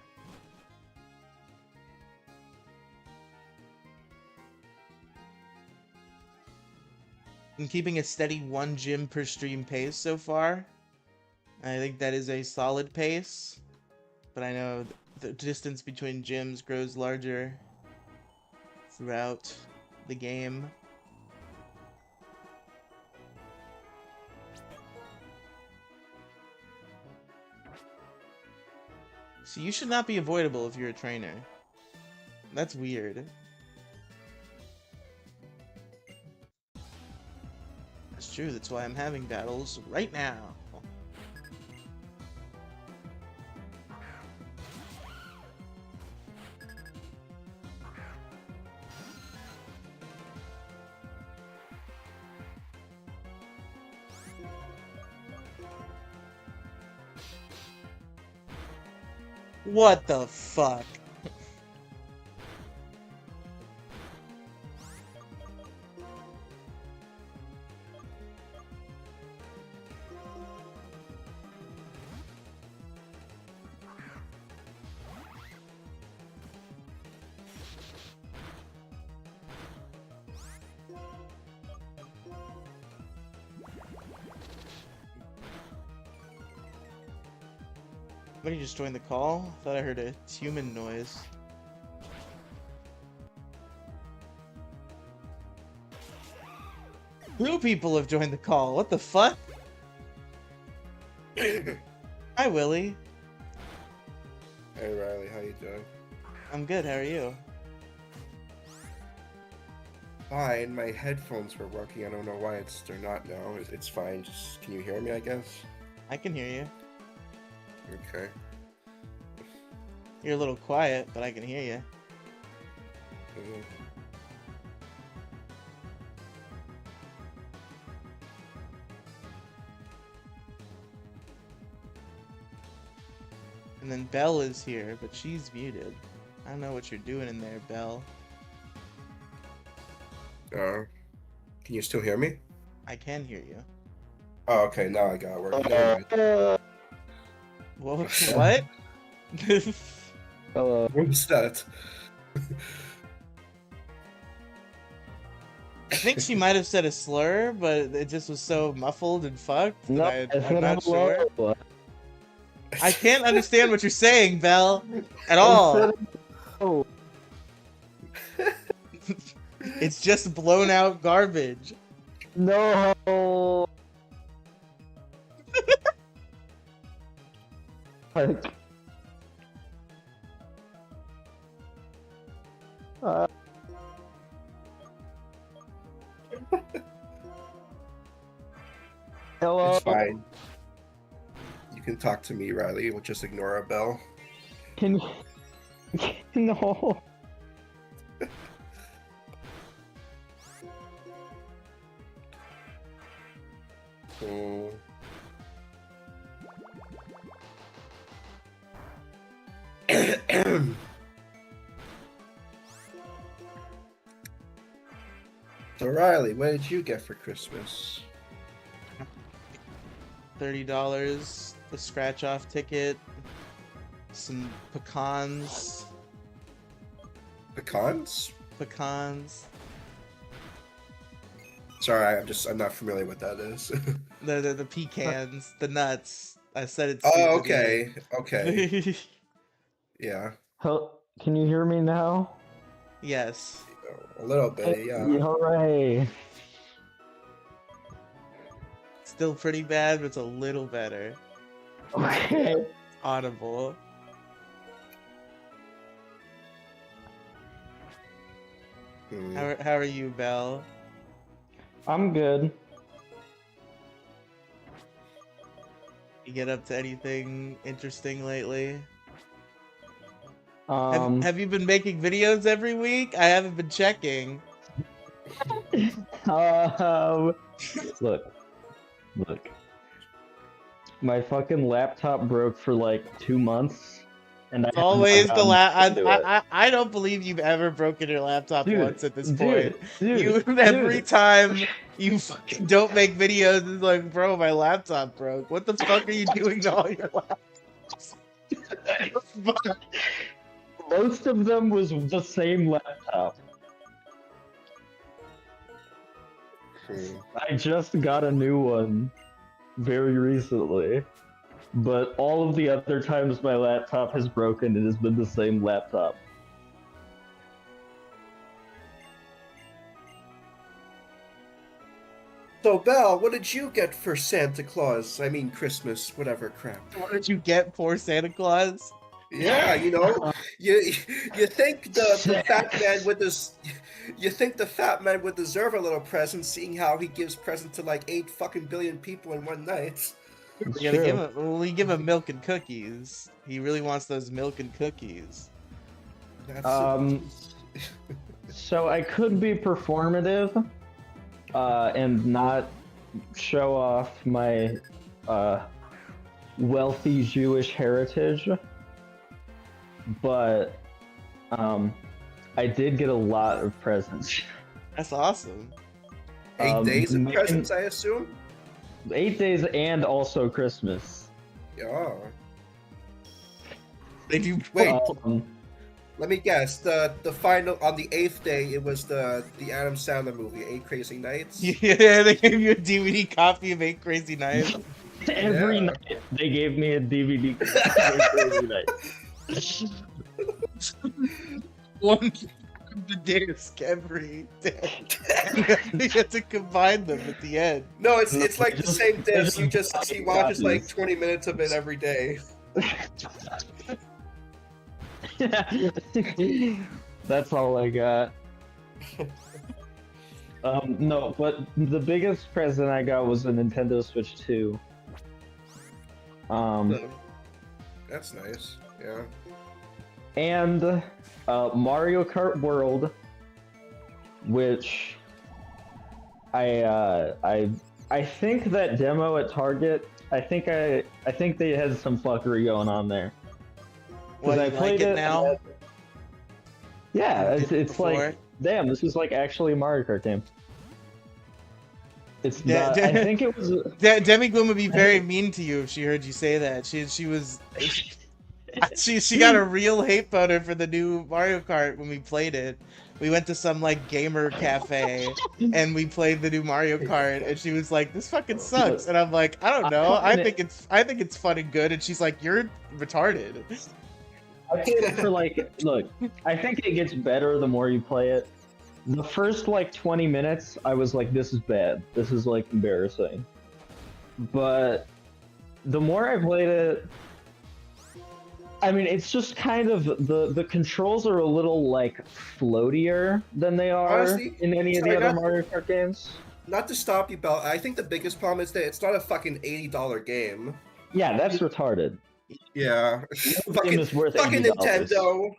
I'm keeping a steady 1 gym per stream pace so far. I think that is a solid pace, but I know the distance between gyms grows larger throughout the game. So you should not be avoidable if you're a trainer. That's weird. That's true, that's why I'm having battles right now. What the fuck? Somebody just joined the call? Thought I heard a human noise. Two people have joined the call. What the fuck? Hi, Willie. Hey Riley, how you doing? I'm good. How are you? Fine. My headphones were working. I don't know why they're not now. It's fine. Just can you hear me? I guess. I can hear you. Okay. You're a little quiet, but I can hear you. Mhm. And then Belle is here, but she's muted. I don't know what you're doing in there, Belle. Can you still hear me? I can hear you. Oh, okay. Now I got it working. Never mind. What? Hello. What was that? I think she might have said a slur, but it just was so muffled and fucked No, that I I'm said not hello. sure. I can't understand what you're saying, Belle, at I all. said hello. It's just blown out garbage. No. Like, hello. It's fine. You can talk to me, Riley. We'll just ignore a bell. Can you? No. Hmm. So Riley, what did you get for Christmas? $30, a scratch-off ticket, some pecans. Pecans? Pecans. Sorry, I'm not familiar what that is. The pecans, the nuts. I said it. Oh, stupidly. okay. Okay. Yeah. Can you hear me now? Yes. A little bit, yeah. Hooray. Still pretty bad, but it's a little better. Okay. Audible. How are you, Belle? I'm good. You get up to anything interesting lately? Um, Have you been making videos every week? I haven't been checking. look, look. My fucking laptop broke for like 2 months, and I It's have not always the gotten to it. I don't believe you've ever broken your laptop Dude, once at this point. You dude, every dude. time you fucking don't make videos, it's like, bro, my laptop broke. What the fuck are you doing to all your laptops? Most of them was the same laptop. I just got a new one very recently, but all of the other times my laptop has broken, it has been the same laptop. So, Belle, what did you get for Santa Claus? I mean, Christmas, whatever crap. What did you get for Santa Claus? Yeah, you know, you think the fat man would you think the fat man would deserve a little present, seeing how he gives presents to like 8 fucking billion people in one night. It's You gotta true. give him. Well, we give him milk and cookies. He really wants those milk and cookies. That's So I could be performative, and not show off my wealthy Jewish heritage, but I did get a lot of presents. That's awesome. 8 days of main- presents, I assume. 8 days and also Christmas. Yeah. They do. Wait, Um, let me guess. The final on the 8th day, it was the Adam Sandler movie, 8 Crazy Nights. Yeah, they gave you a DVD copy of 8 Crazy Nights. every Yeah. night they gave me a DVD every night. One the disc every day. You have to combine them at the end. No, it's like the same disc. You just just he watches like copies. 20 minutes of it every day. That's all I got. No, but the biggest present I got was a Nintendo Switch 2. So, that's nice. Yeah. And Mario Kart World, which I think that demo at Target. I think they had some fuckery going on there. What, I you played like it it now? Yeah, Did it's before? like, damn, this is like actually a Mario Kart game. It's Yeah, not. I think it was. Demi Gloom would be very mean to you if she heard you say that. She was she got a real hate boner for the new Mario Kart when we played it. We went to some like gamer cafe and we played the new Mario Kart and she was like, "This fucking sucks." And I'm like, "I don't know. I think it's fun and good." And she's like, "You're retarded." I played it for like, look, I think it gets better the more you play it. The first like 20 minutes, I was like, this is bad. This is like embarrassing. But the more I played it, I mean, it's just kind of the controls are a little like floatier than they are Honestly, in any of the sorry, other not- Mario Kart games. Not to stop you, Belle. I think the biggest problem is that it's not a fucking $80 game. Yeah, that's retarded. Yeah. Game fucking is worth fucking $80. Nintendo.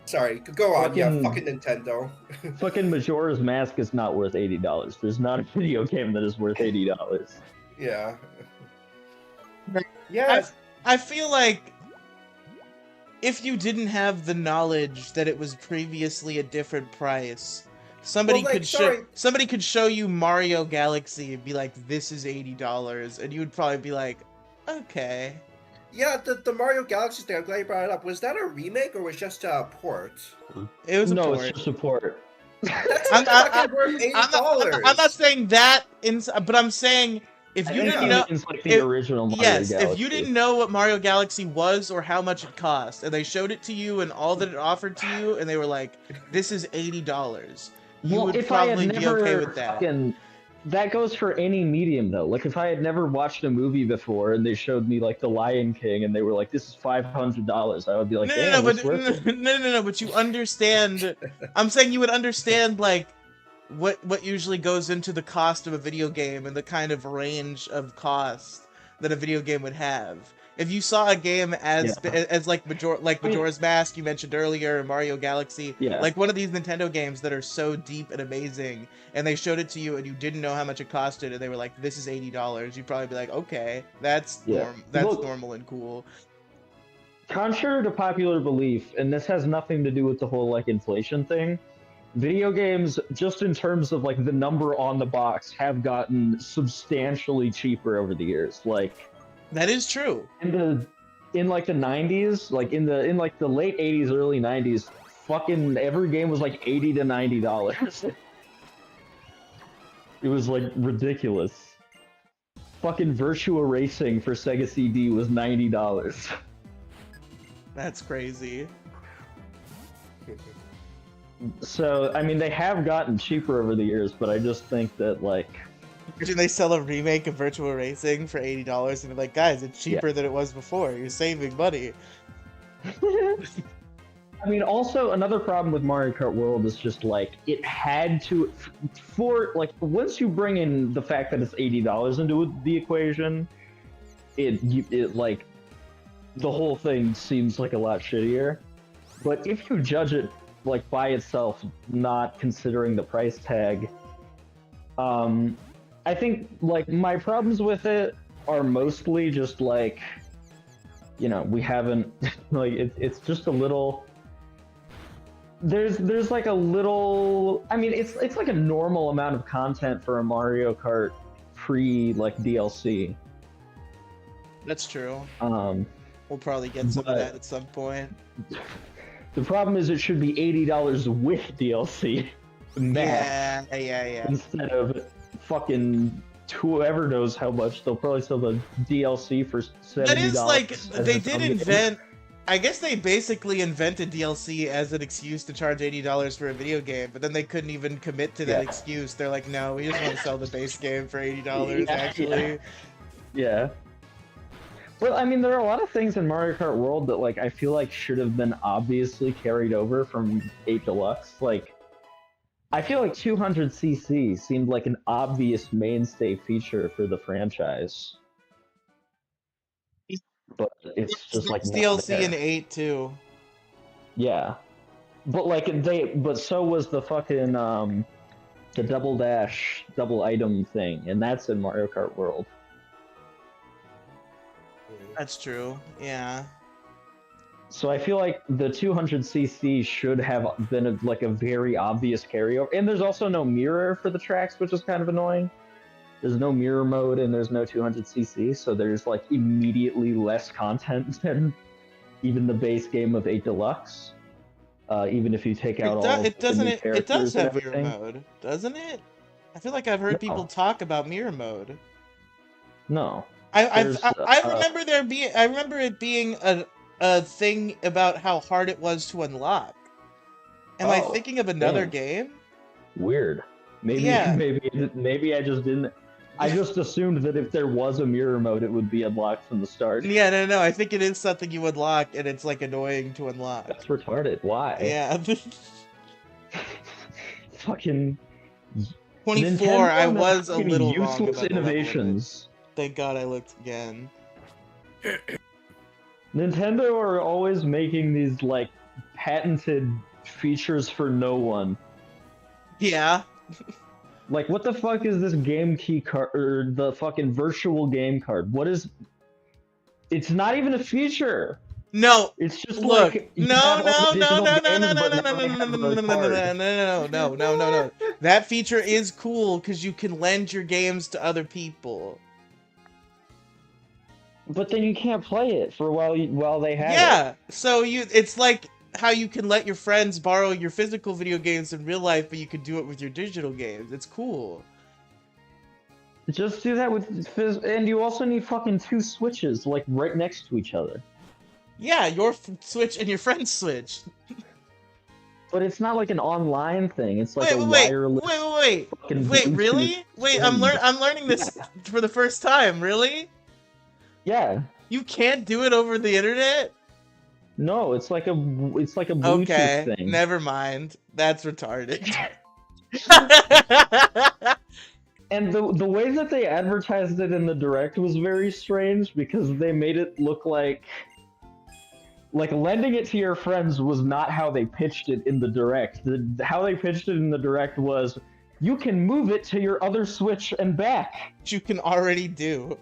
Sorry, go on. Yeah, Fucking- fucking Nintendo. Fucking Majora's Mask is not worth $80. There's not a video game that is worth $80. Yeah. Yeah. I feel like if you didn't have the knowledge that it was previously a different price, somebody Well, like, could sorry. somebody could show you Mario Galaxy and be like, "This is $80," and you would probably be like, "Okay." Yeah, the Mario Galaxy thing, I'm glad you brought it up. Was that a remake or was just a port? It was a No, port. it's just support. That's I'm- fucking worth $80. I'm not saying that, but I'm saying if I you think didn't it know, means like the if- original Mario yes, Galaxy. if you didn't know what Mario Galaxy was or how much it cost, and they showed it to you and all that it offered to you, and they were like, "This is $80," you would if I had probably be never okay with that. fucking- that goes for any medium though. Like if I had never watched a movie before and they showed me like The Lion King and they were like, "This is $500," I would be like, No, "Damn, no, it's but worth it." no, but you understand. I'm saying you would understand like what usually goes into the cost of a video game and the kind of range of cost that a video game would have. If you saw a game as like Majora's Mask you mentioned earlier, Mario Galaxy, Yeah. like one of these Nintendo games that are so deep and amazing, and they showed it to you and you didn't know how much it costed, and they were like, "This is $80," you'd probably be like, "Okay, that's Look, normal and cool." contrary to popular belief, and this has nothing to do with the whole like inflation thing, video games, just in terms of like the number on the box, have gotten substantially cheaper over the years. Like That is true. in like the 90s, like in like the late 80s, early 90s, fucking every game was like $80 to $90. It was like ridiculous. Fucking Virtua Racing for Sega CD was $90. That's crazy. So, I mean, they have gotten cheaper over the years, but I just think that, like... Imagine they sell a remake of Virtua Racing for $80 and they're like, guys, it's cheaper than it was before. You're saving money. I mean, also, another problem with Mario Kart World is just, like, it had to... once you bring in the fact that it's $80 into the equation, it like, the whole thing seems like a lot shittier. But if you judge it like by itself, not considering the price tag, I think like my problems with it are mostly just like, you know, we haven't like it's just a little. There's like a little. I mean, it's like a normal amount of content for a Mario Kart pre like DLC. That's true. We'll probably get some of that at some point. The problem is it should be $80 with DLC. Yeah. Instead of fucking whoever knows how much. They'll probably sell the DLC for $70. That is like, they did invent... I guess they basically invented DLC as an excuse to charge $80 for a video game, but then they couldn't even commit to that excuse. They're like, no, we just want to sell the base game for $80, actually. Yeah. Well, I mean, there are a lot of things in Mario Kart World that, like, I feel like should have been obviously carried over from 8 Deluxe. Like, I feel like 200cc seemed like an obvious mainstay feature for the franchise. But it's just like DLC in 8 too. Yeah. But like but so was the fucking the double dash, double item thing, and that's in Mario Kart World. That's true, yeah. So I feel like the 200cc should have been a very obvious carryover. And there's also no mirror for the tracks, which is kind of annoying. There's no mirror mode and there's no 200cc, so there's like immediately less content than even the base game of 8 Deluxe. Even if you take out all the new characters. It does have mirror mode, doesn't it? I feel like I've heard people talk about mirror mode. No. I remember it being a thing about how hard it was to unlock. Am I thinking of another game? Weird. Maybe I just didn't. I just assumed that if there was a mirror mode, it would be unlocked from the start. Yeah, no. I think it is something you unlock, and it's like annoying to unlock. That's retarded. Why? Yeah. Fucking 24. I was a little useless wrong about innovations. Thank God I looked again. Nintendo are always making these like patented features for no one. Yeah. Like, what the fuck is this game key card, or the fucking virtual game card? What is... It's not even a feature! No! It's just look, like... No. That feature is cool, because you can lend your games to other people. But then you can't play it for while they have it. Yeah, so it's like how you can let your friends borrow your physical video games in real life, but you can do it with your digital games. It's cool. Just do that with and you also need fucking 2 Switches, like, right next to each other. Yeah, your Switch and your friend's Switch. But it's not like an online thing. It's like a wireless Wait, Fucking wait, Bluetooth really? Wait, send. I'm learning this for the first time. Really? Yeah. You can't do it over the internet? No, it's like a Bluetooth Okay, thing. never mind. That's retarded. And the way that they advertised it in the direct was very strange because they made it look like lending it to your friends was not how they pitched it in the direct. How they pitched it in the direct was you can move it to your other Switch and back. You can already do.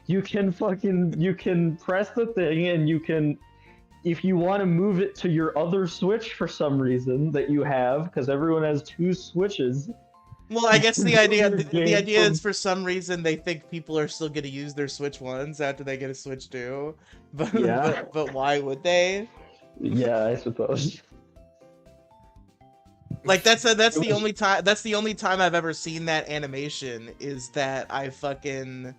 You can press the thing and you can, if you want to move it to your other Switch for some reason that you have, because everyone has 2 Switches. Well, I guess the idea from... is for some reason they think people are still going to use their Switch 1s after they get a Switch 2. But, Yeah. but why would they? Yeah, I suppose. Like that's the only time I've ever seen that animation is that I fucking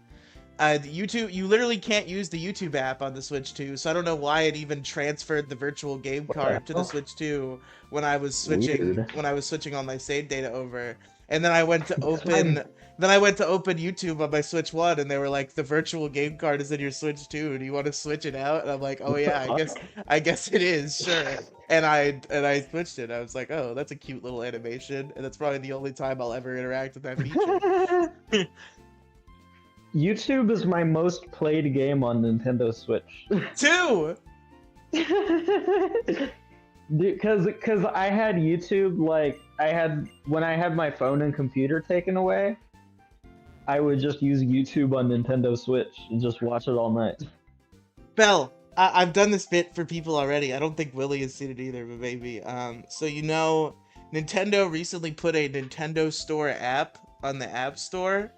YouTube, you literally can't use the YouTube app on the Switch 2, so I don't know why it even transferred the virtual game card to the Switch 2 when I was switching all my save data over. And then I went to open YouTube on my Switch 1 and they were like, the virtual game card is in your Switch 2. Do you want to switch it out? And I'm like, oh yeah, I guess it is, sure. And I switched it. I was like, oh, that's a cute little animation, and that's probably the only time I'll ever interact with that feature. YouTube is my most played game on Nintendo Switch. 2! Because I had YouTube, when I had my phone and computer taken away, I would just use YouTube on Nintendo Switch and just watch it all night. Bell, I've done this bit for people already. I don't think Willie has seen it either, but maybe. So Nintendo recently put a Nintendo Store app on the App Store,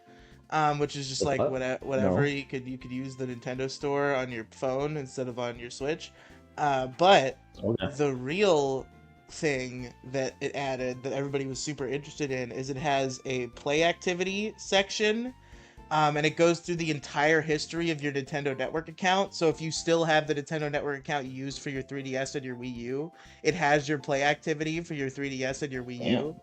which is just like whatever. No. You could use the Nintendo Store on your phone instead of on your Switch. But the real thing that it added that everybody was super interested in is it has a play activity section, and it goes through the entire history of your Nintendo Network account. So if you still have the Nintendo Network account you used for your 3DS and your Wii U, it has your play activity for your 3DS and your Wii U.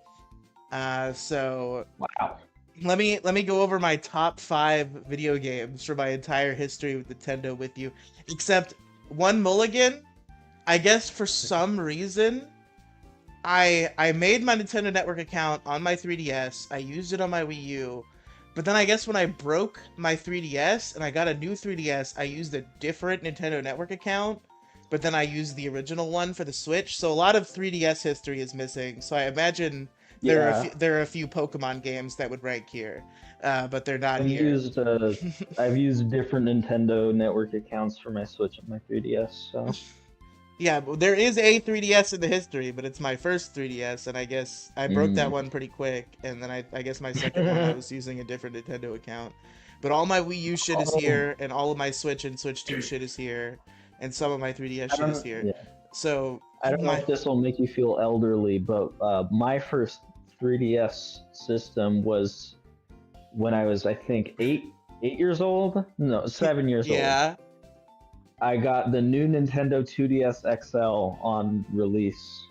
So wow. Let me go over my top 5 video games for my entire history with Nintendo with you, except one mulligan. I guess for some reason, I made my Nintendo Network account on my 3DS. I used it on my Wii U, but then I guess when I broke my 3DS and I got a new 3DS, I used a different Nintendo Network account, but then I used the original one for the Switch. So a lot of 3DS history is missing. So I imagine there are a few Pokemon games that would rank here, but they're not here. I've used different Nintendo Network accounts for my Switch and my 3DS. So. Yeah, but there is a 3DS in the history, but it's my first 3DS, and I guess I broke that one pretty quick, and then I guess my second one I was using a different Nintendo account. But all my Wii U shit is here, and all of my Switch and Switch 2 shit is here, and some of my 3DS shit is here. Yeah. So I don't know if this will make you feel elderly, but my first 3DS system was when I was, I think, 8 years old? No, 7 years old. Yeah. I got the new Nintendo 2DS XL on release.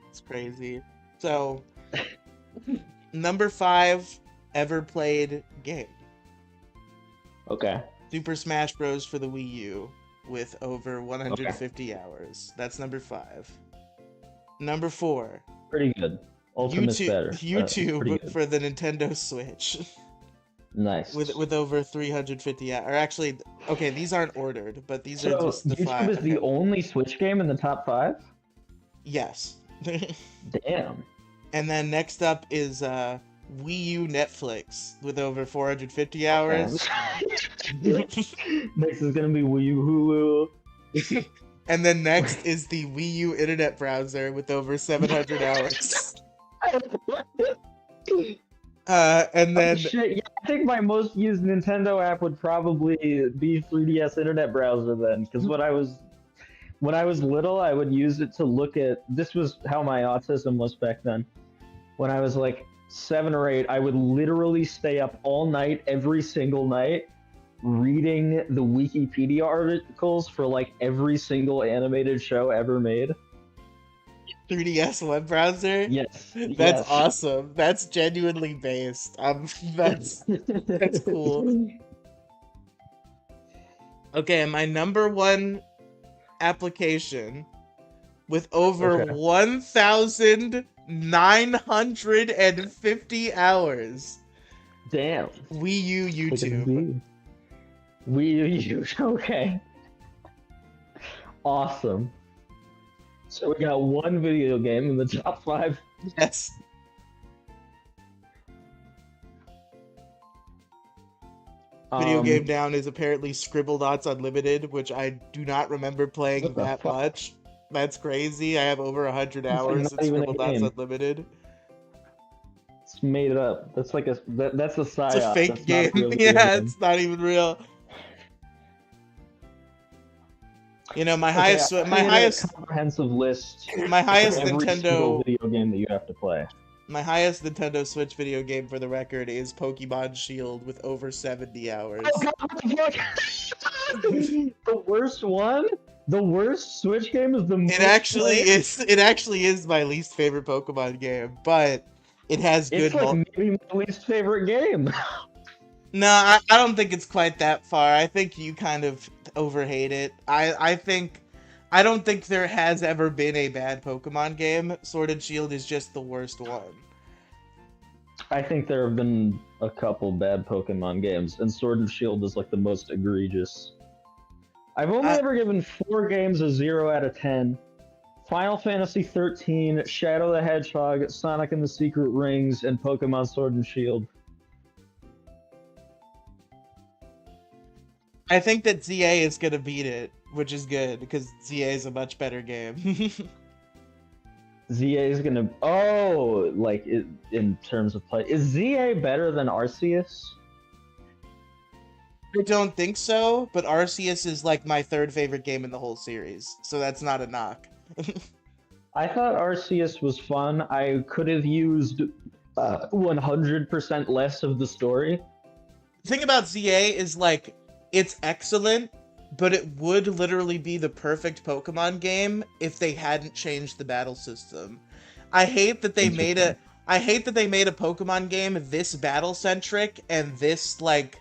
It's crazy. So, number 5 ever played game. Okay. Super Smash Bros. For the Wii U with over 150 hours. That's number 5. Number 4. Pretty good. Ultimate's better. YouTube for the Nintendo Switch. Nice. With over 350 hours. Or actually, okay, these aren't ordered, but these are just the YouTube 5. Is the only Switch game in the top 5? Yes. Damn. And then next up is Wii U Netflix with over 450 hours. Next is gonna be Wii U Hulu. And then next is the Wii U Internet Browser with over 700 hours. And then shit, yeah, I think my most used Nintendo app would probably be 3DS Internet Browser then, because when I was little, I would use it to look at. This was how my autism was back then. When I was like 7 or 8, I would literally stay up all night, every single night, reading the Wikipedia articles for like every single animated show ever made. 3DS web browser? Yes. That's yes. awesome. That's genuinely based. That's cool. Okay, and my number one application with over Okay. 1,950 hours. Damn. Wii U Look at the YouTube. V. Wii U. Okay. Awesome. So we got one video game in the top 5. Yes. Video game down is apparently Scribble Dots Unlimited, which I do not remember playing What the that fuck? much. That's crazy. I have over 100 It's like hours not in even a Scribble Dots game. Unlimited. It's made up. That's like that's a psyop. It's a fake That's game. Not a real video Yeah, game. it's not even real. You know, my Okay, highest I made a comprehensive list. my highest of every single Nintendo video game that you have to play. my highest Nintendo Switch video game for the record is Pokemon Shield with over 70 hours. Oh God, what the fuck? The worst one? The worst Switch game is the most It actually played? is my least favorite Pokemon game, but it has good It's like maybe my least favorite game. No, I don't think it's quite that far. I think you kind of overhate it. I don't think there has ever been a bad Pokemon game. Sword and Shield is just the worst one. I think there have been a couple bad Pokemon games, and Sword and Shield is like the most egregious. I've only ever given 4 games a 0 out of 10. Final Fantasy 13, Shadow the Hedgehog, Sonic and the Secret Rings, and Pokemon Sword and Shield. I think that ZA is gonna beat it, which is good because ZA is a much better game. ZA is gonna. Oh, like in terms of play, is ZA better than Arceus? I don't think so, but Arceus is like my third favorite game in the whole series, so that's not a knock. I thought Arceus was fun. I could have used 100% less of the story. The thing about ZA is like it's excellent, but it would literally be the perfect Pokemon game if they hadn't changed the battle system. I hate that they made a Pokemon game this battle centric and this like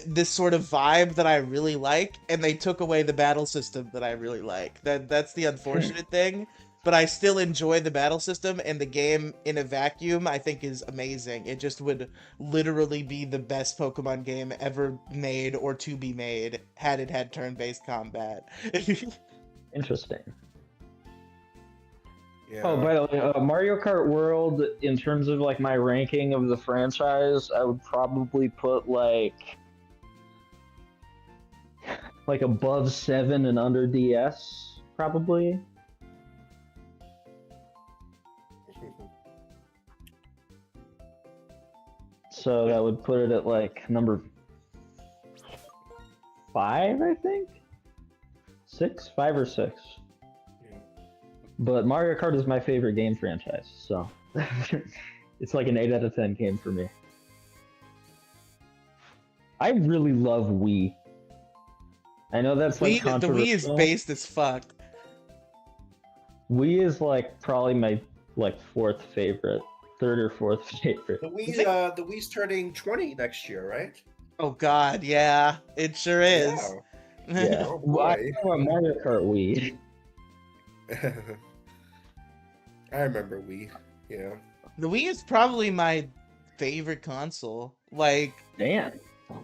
this sort of vibe that I really like, and they took away the battle system that I really like. That's the unfortunate thing. But I still enjoy the battle system, and the game in a vacuum I think is amazing. It just would literally be the best Pokemon game ever made or to be made had it had turn-based combat. Interesting. Yeah. Oh, by the way, Mario Kart World, in terms of like my ranking of the franchise, I would probably put like above 7 and under DS, probably. So that would put it at like number 5, I think? 5 or 6. Yeah. But Mario Kart is my favorite game franchise, so it's like an 8 out of 10 game for me. I really love Wii. I know that's like the controversial. Wii is based as fuck. Wii is like probably my like 4th favorite, 3rd or 4th favorite. The Wii's turning 20 next year, right? Oh god, yeah, it sure is. Yeah. Oh, Well, I boy. know a Mario Kart Wii. I remember Wii. Yeah. The Wii is probably my favorite console. Like, Damn.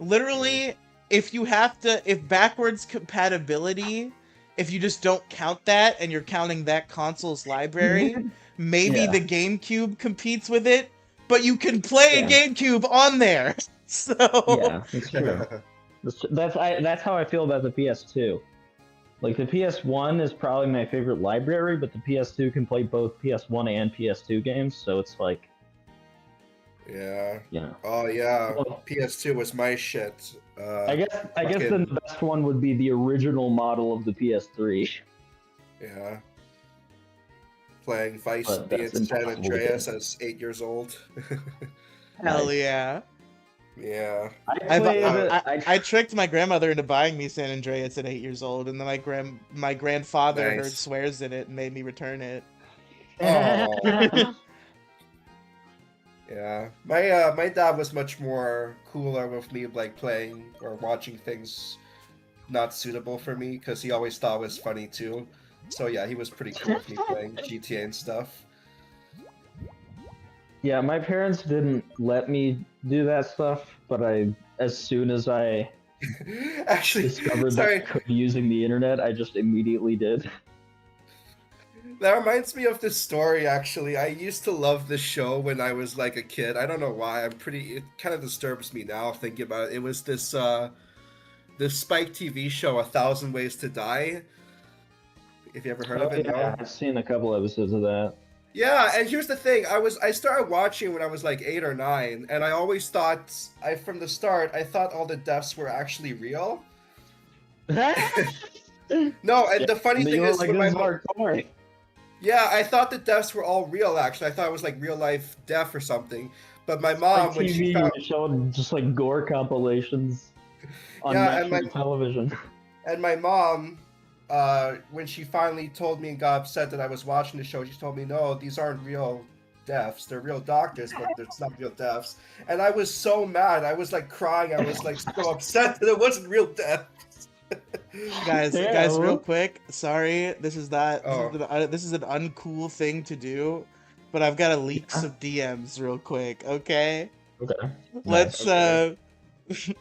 literally, if backwards compatibility, if you just don't count that and you're counting that console's library, maybe Yeah. the GameCube competes with it, but you can play a Yeah. GameCube on there. So Yeah, it's true. That's how I feel about the PS2. Like the PS1 is probably my favorite library, but the PS2 can play both PS1 and PS2 games, so it's like, Yeah. you know. Oh yeah. Well, PS2 was my shit. I guess then the best one would be the original model of the PS3. Yeah. Playing Vice But City that's and San impossible to Andreas get. as 8 years old. hell yeah. Yeah. I tricked my grandmother into buying me San Andreas at 8 years old, and then my grandfather Nice. heard swears in it and made me return it. Oh. Yeah, my dad was much more cooler with me like playing or watching things not suitable for me because he always thought it was funny too. So yeah, he was pretty cool with me playing GTA and stuff. Yeah, my parents didn't let me do that stuff, but as soon as I Actually, discovered that I sorry, could using the internet, I just immediately did. that reminds me of this story. Actually, I used to love this show when I was like a kid. I don't know why. It kind of disturbs me now thinking about it. It was this Spike TV show, A Thousand Ways to Die. If you ever heard of it, Yeah, no? I've seen a couple episodes of that. Yeah, and here's the thing. I started watching when I was like 8 or 9, and I always thought from the start I thought all the deaths were actually real. No, and the funny thing You were is like, when this is my hardcore. yeah, I thought the deaths were all real. Actually, I thought it was like real life death or something. But my mom, Like when she TV, found showed just like gore compilations on yeah, and national television. my mom, when she finally told me and got upset that I was watching the show, she told me, "No, these aren't real deaths. They're real doctors, but it's not real deaths." And I was so mad. I was like crying. I was like so upset that it wasn't real death. Guys, Yeah, guys, real well. quick. Sorry, this is not. Oh. This is an uncool thing to do, but I've got to leak some DMs real quick. Okay, Okay. let's. Okay.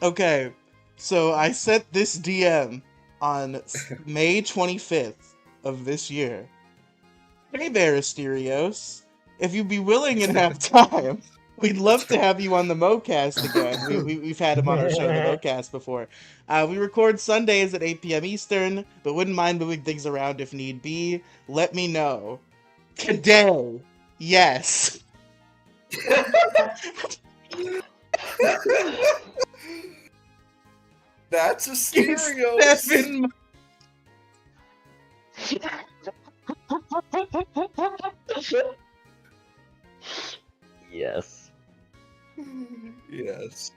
Okay, so I sent this DM on May 25th of this year. Hey there, Asterios. If you'd be willing and have time, we'd love to have you on the MoCast again. We've had him on our show, the MoCast, before. We record Sundays at 8 p.m. Eastern, but wouldn't mind moving things around if need be. Let me know. Today. Yes. That's a stereo. Stephen. Yes. Yes.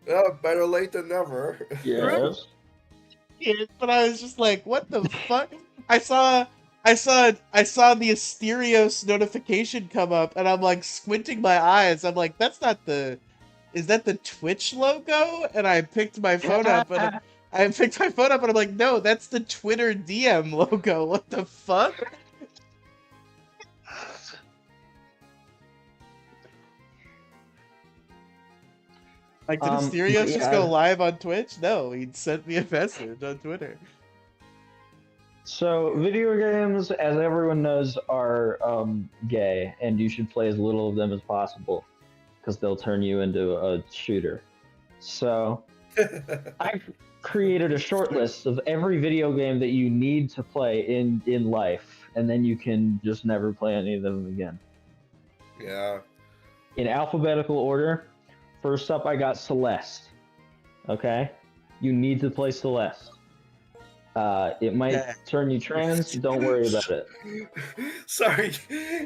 Oh, better late than never. Yes. But I was just like, what the fuck? I saw the Asterios notification come up, and I'm like squinting my eyes. I'm like, that's not the. Is that the Twitch logo? And I picked my phone up, and I'm like, no, that's the Twitter DM logo. What the fuck? Like, did Asterios just go live on Twitch? No, he sent me a message on Twitter. So, video games, as everyone knows, are gay, and you should play as little of them as possible, because they'll turn you into a shooter. So, I've created a short list of every video game that you need to play in life, and then you can just never play any of them again. Yeah. In alphabetical order, first up I got Celeste. Okay? You need to play Celeste. It might turn you trans, don't worry about it. Sorry,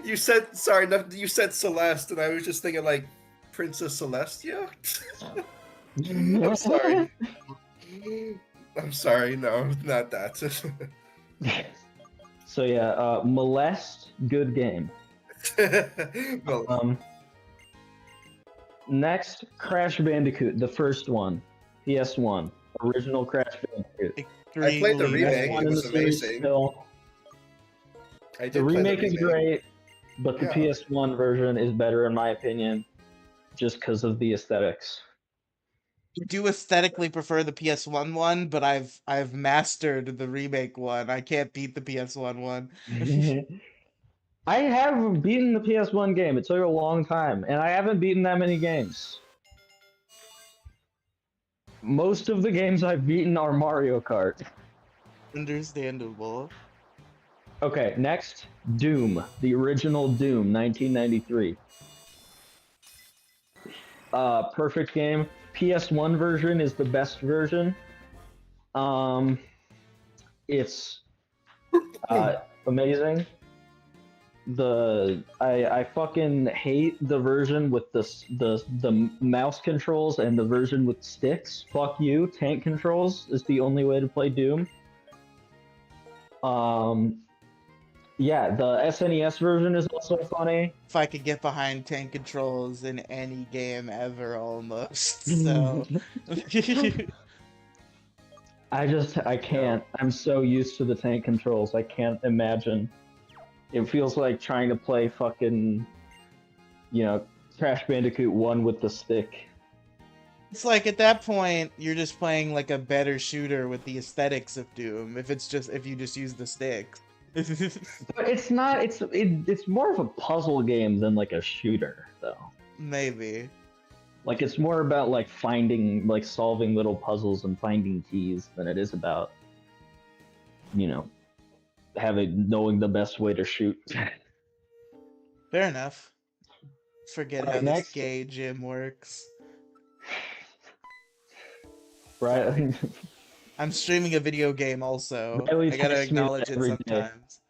you said Celeste, and I was just thinking like Princess Celestia. I'm sorry. I'm sorry. No, not that. So yeah, Molest, good game. Well, Next, Crash Bandicoot, the first one, PS1, original Crash Bandicoot. I played the remake. One It in was the series amazing. still. I did The play remake is great, but the Yeah. PS1 version is better in my opinion, just because of the aesthetics. I do aesthetically prefer the PS1 one, but I've mastered the remake one. I can't beat the PS1 one. I have beaten the PS1 game. It took a long time, and I haven't beaten that many games. Most of the games I've beaten are Mario Kart. Understandable. Okay, next, Doom, the original Doom, 1993. Perfect game. PS1 version is the best version. It's amazing. I fucking hate the version with the mouse controls and the version with sticks. Fuck you. Tank controls is the only way to play Doom. Yeah, the SNES version is also funny. If I could get behind tank controls in any game ever, almost. So. I can't. I'm so used to the tank controls. I can't imagine. It feels like trying to play fucking, Crash Bandicoot 1 with the stick. It's like at that point you're just playing like a better shooter with the aesthetics of Doom. If you just use the sticks. But it's not. It's more of a puzzle game than like a shooter, though. Maybe. Like it's more about like solving little puzzles and finding keys than it is about, knowing the best way to shoot. Fair enough. Forget how Next. this gay gym works. Right. I'm streaming a video game also. Riley I gotta texts me acknowledge it every day. sometimes.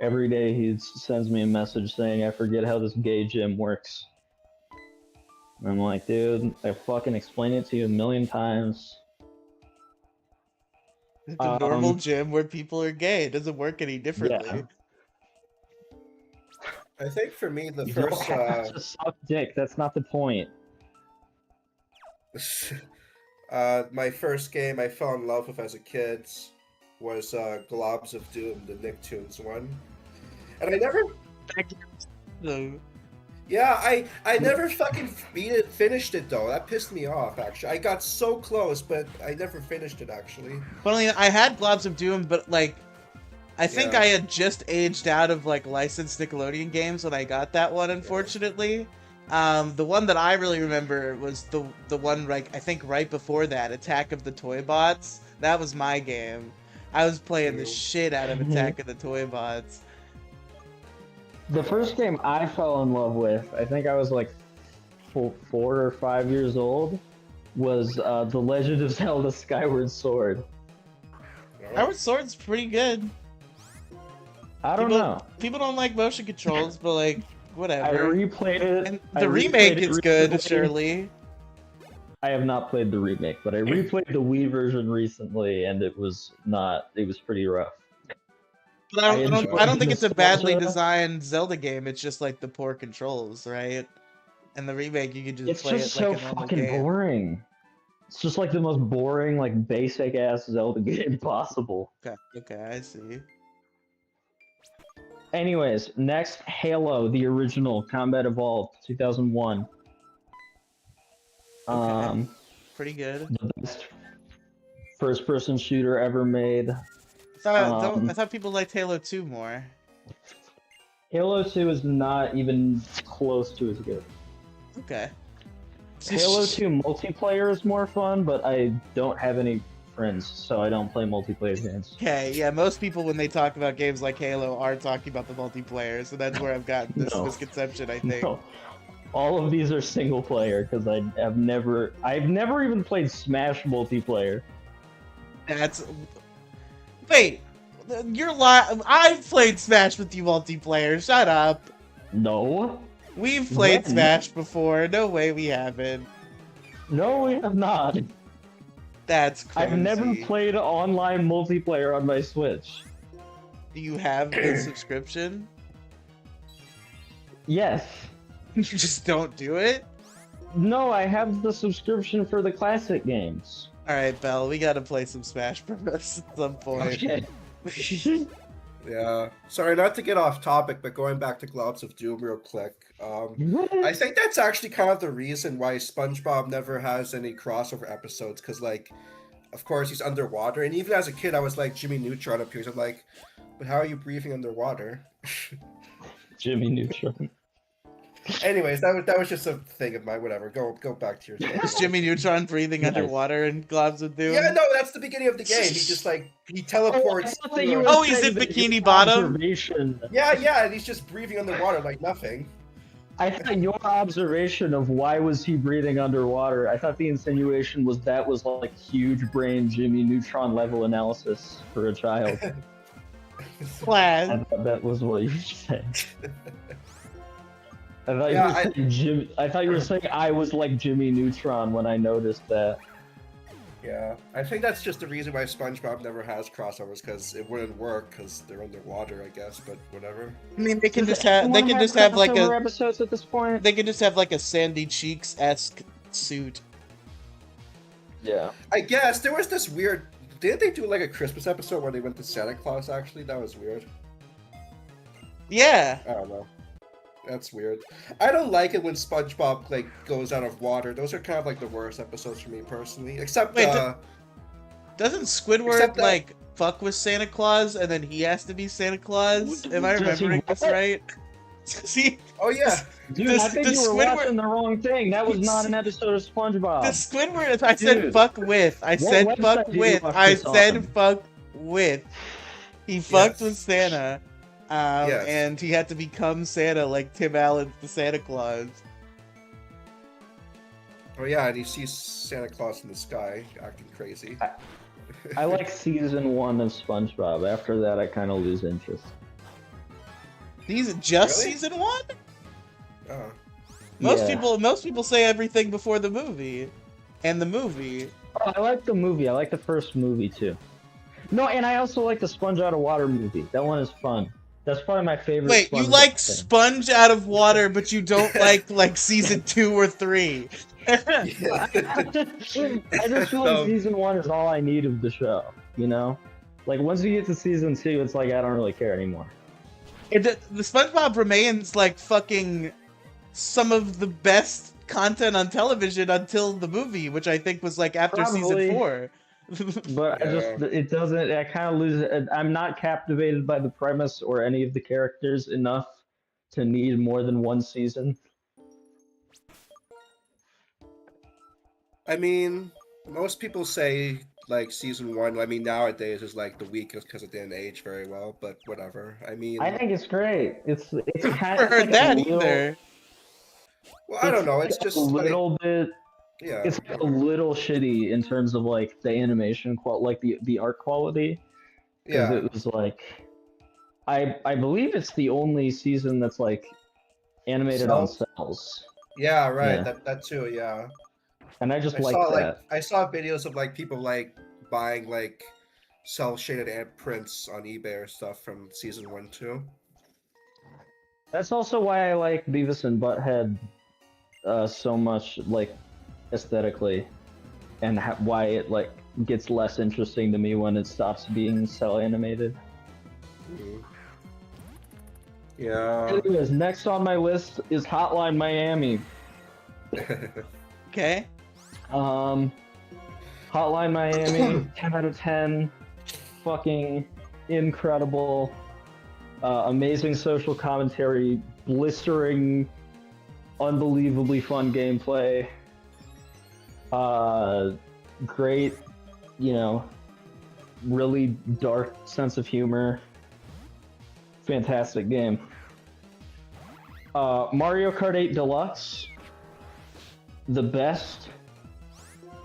Every day he sends me a message saying, I forget how this gay gym works. And I'm like, dude, I fucking explained it to you a million times. It's a normal gym where people are gay. It doesn't work any differently. Yeah. I think for me, the You first. don't have to suck dick. That's not the point. My first game I fell in love with as a kid was Globs of Doom, the Nicktoons one. And I never. So, Yeah, I never fucking finished it though. That pissed me off, actually. I got so close, but I never finished it, actually. funnily, I had Globs of Doom, but like, I think Yeah. I had just aged out of like licensed Nickelodeon games when I got that one, unfortunately. The one that I really remember was the one I think right before that, Attack of the Toy Bots. That was my game. I was playing the shit out of Attack of the Toy Bots. The first game I fell in love with, I think I was like 4 or 5 years old, was The Legend of Zelda Skyward Sword. Skyward Sword's pretty good. I don't know. People don't like motion controls, but like, I whatever. replayed it. And I the remake replayed it is good, recently. surely. I have not played the remake, but I replayed the Wii version recently, and it was pretty rough. But I I don't enjoyed think the it's a badly nostalgia. designed Zelda game. It's just like the poor controls, right? And the remake, you can just It's play just it like so a normal fucking game. boring. It's just like the most boring, like basic ass Zelda game possible. Okay, I see. Anyways, next, Halo, the original, Combat Evolved, 2001. Okay. Pretty good. The best first-person shooter ever made. I thought people liked Halo 2 more. Halo 2 is not even close to as good. Okay. Halo 2 multiplayer is more fun, but I don't have any friends, so I don't play multiplayer games. Okay, yeah, most people when they talk about games like Halo are talking about the multiplayer, so that's where I've gotten this No. misconception, I think. No. All of these are single player because I've never even played Smash multiplayer. That's... Wait! You're lying. I've played Smash with you multiplayer, shut up! No. We've played When? Smash before, no way we haven't. No, we have not. That's crazy. I've never played online multiplayer on my Switch. Do you have the subscription? Yes. You just don't do it? No, I have the subscription for the classic games. Alright, Belle, we gotta play some Smash Bros. At some point. Okay. Yeah. Sorry, not to get off topic, but going back to Globs of Doom real quick. I think that's actually kind of the reason why SpongeBob never has any crossover episodes, because, like, of course he's underwater, and even as a kid I was like, Jimmy Neutron appears. I'm like, but how are you breathing underwater? Jimmy Neutron. Anyways, that was just a thing of mine. Whatever. Go back to your. Is Jimmy Neutron breathing Nice. underwater in Globs of Doom? Yeah, no, that's the beginning of the game. He just like he teleports. I thought that you were Oh, he's saying in that Bikini your Bottom? observation- Yeah, and he's just breathing underwater like nothing. I thought your observation of why was he breathing underwater, I thought the insinuation was that was like huge brain Jimmy Neutron level analysis for a child. I Class. thought that was what you were saying. I thought you were saying I was like Jimmy Neutron when I noticed that. Yeah, I think that's just the reason why SpongeBob never has crossovers, because it wouldn't work because they're underwater, I guess. But whatever. I mean, they can Does just have anyone like crossover a episodes at this point? they can just have like a Sandy Cheeks-esque suit. Yeah. I guess there was this weird. Didn't they do like a Christmas episode where they went to Santa Claus? Actually, that was weird. Yeah. I don't know. That's weird. I don't like it when SpongeBob like goes out of water. Those are kind of like the worst episodes for me personally. Except Wait, doesn't Squidward Except that- like fuck with Santa Claus and then he has to be Santa Claus? Am I Does he remembering this what? right? See, oh yeah, Dude, Does- I think does you were Squidward- watching the wrong thing. That was not an episode of SpongeBob. the Squidward. I said Dude. fuck with. I said website fuck did you with. watch I this said on? fuck with. He fucked Yes. with Santa, Yes. and he had to become Santa like Tim Allen's the Santa Claus. oh yeah, and he sees Santa Claus in the sky acting crazy. I like season 1 of SpongeBob. After that, I kind of lose interest. These just Really? season 1. Oh. Most people say everything before the movie, and the movie. Oh, I like the movie. I like the first movie too. No, and I also like the Sponge Out of Water movie. That one is fun. That's probably my favorite. Wait, you SpongeBob like thing. Sponge Out of Water, but you don't like season 2 or 3. Yeah. I just feel like season 1 is all I need of the show. You know, like once you get to season 2, it's like I don't really care anymore. The SpongeBob remains like fucking some of the best content on television until the movie, which I think was like after Probably. season 4. But it doesn't. I kind of lose it. I'm not captivated by the premise or any of the characters enough to need more than one season. I mean, most people say like season 1. I mean, nowadays is like the weakest because it didn't age very well. But whatever. I mean, I think it's great. It's kind Never of heard like that a little, either. well, I don't know. It's just a little bit. yeah. It's a little shitty in terms of like the animation like the art quality. Because Yeah. it was like, I believe it's the only season that's like animated on cells, Yeah. Right. Yeah. That too. Yeah. and I just I like saw that. I saw videos of like people like buying like cell shaded ant prints on eBay or stuff from season 1 too. That's also why I like Beavis and Butthead so much, like aesthetically, and why it like gets less interesting to me when it stops being cell animated. Mhm. Yeah. Anyways, next on my list is Hotline Miami. Okay. Hotline Miami, 10 out of 10, fucking incredible, amazing social commentary, blistering, unbelievably fun gameplay, great, you know, really dark sense of humor, fantastic game. Mario Kart 8 Deluxe, the best.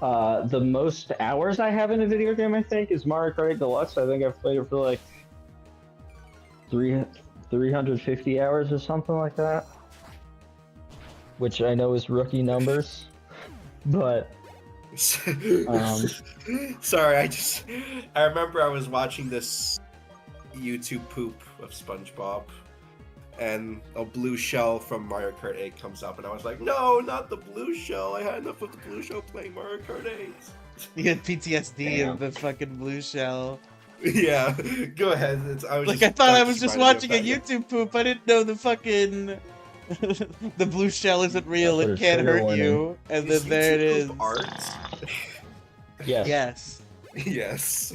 The most hours I have in a video game, I think, is Mario Kart 8 Deluxe. I think I've played it for like 350 hours or something like that, which I know is rookie numbers, but Sorry, I remember I was watching this YouTube poop of SpongeBob, and a blue shell from Mario Kart 8 comes up, and I was like, no, not the blue shell. I had enough of the blue shell playing Mario Kart 8. You get PTSD Damn. of the fucking blue shell. Yeah, go ahead. I thought I was just watching a YouTube poop. I didn't know the fucking the blue shell isn't real. That's It what can't a hurt trigger you. And then there it is. Art. yes. Yes. Yes.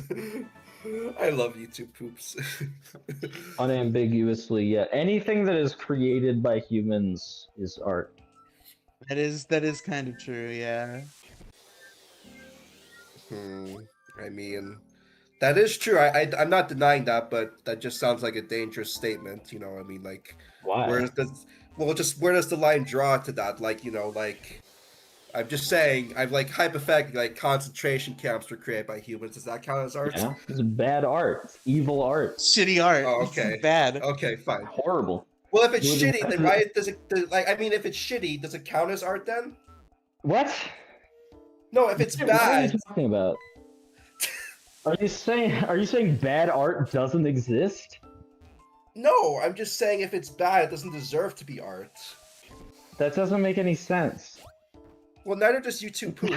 I love YouTube poops. Unambiguously, yeah. Anything that is created by humans is art. That is kind of true. Yeah. I mean, that is true. I'm not denying that, but that just sounds like a dangerous statement. You know, I mean, like, Why? where does the line draw to that? Like, you know, like, I'm just saying, I'm like hypothetically, like concentration camps were created by humans. Does that count as art? Yeah, it's bad art. It's evil art. Shitty art. Oh, okay. Bad. Okay, fine. Horrible. Well, if it's Well, shitty, then then- why does it? Like, I mean, if it's shitty, does it count as art then? What? No, if it's What are you bad. talking about? Are you saying bad art doesn't exist? No, I'm just saying if it's bad, it doesn't deserve to be art. That doesn't make any sense. Well, neither does YouTube poop.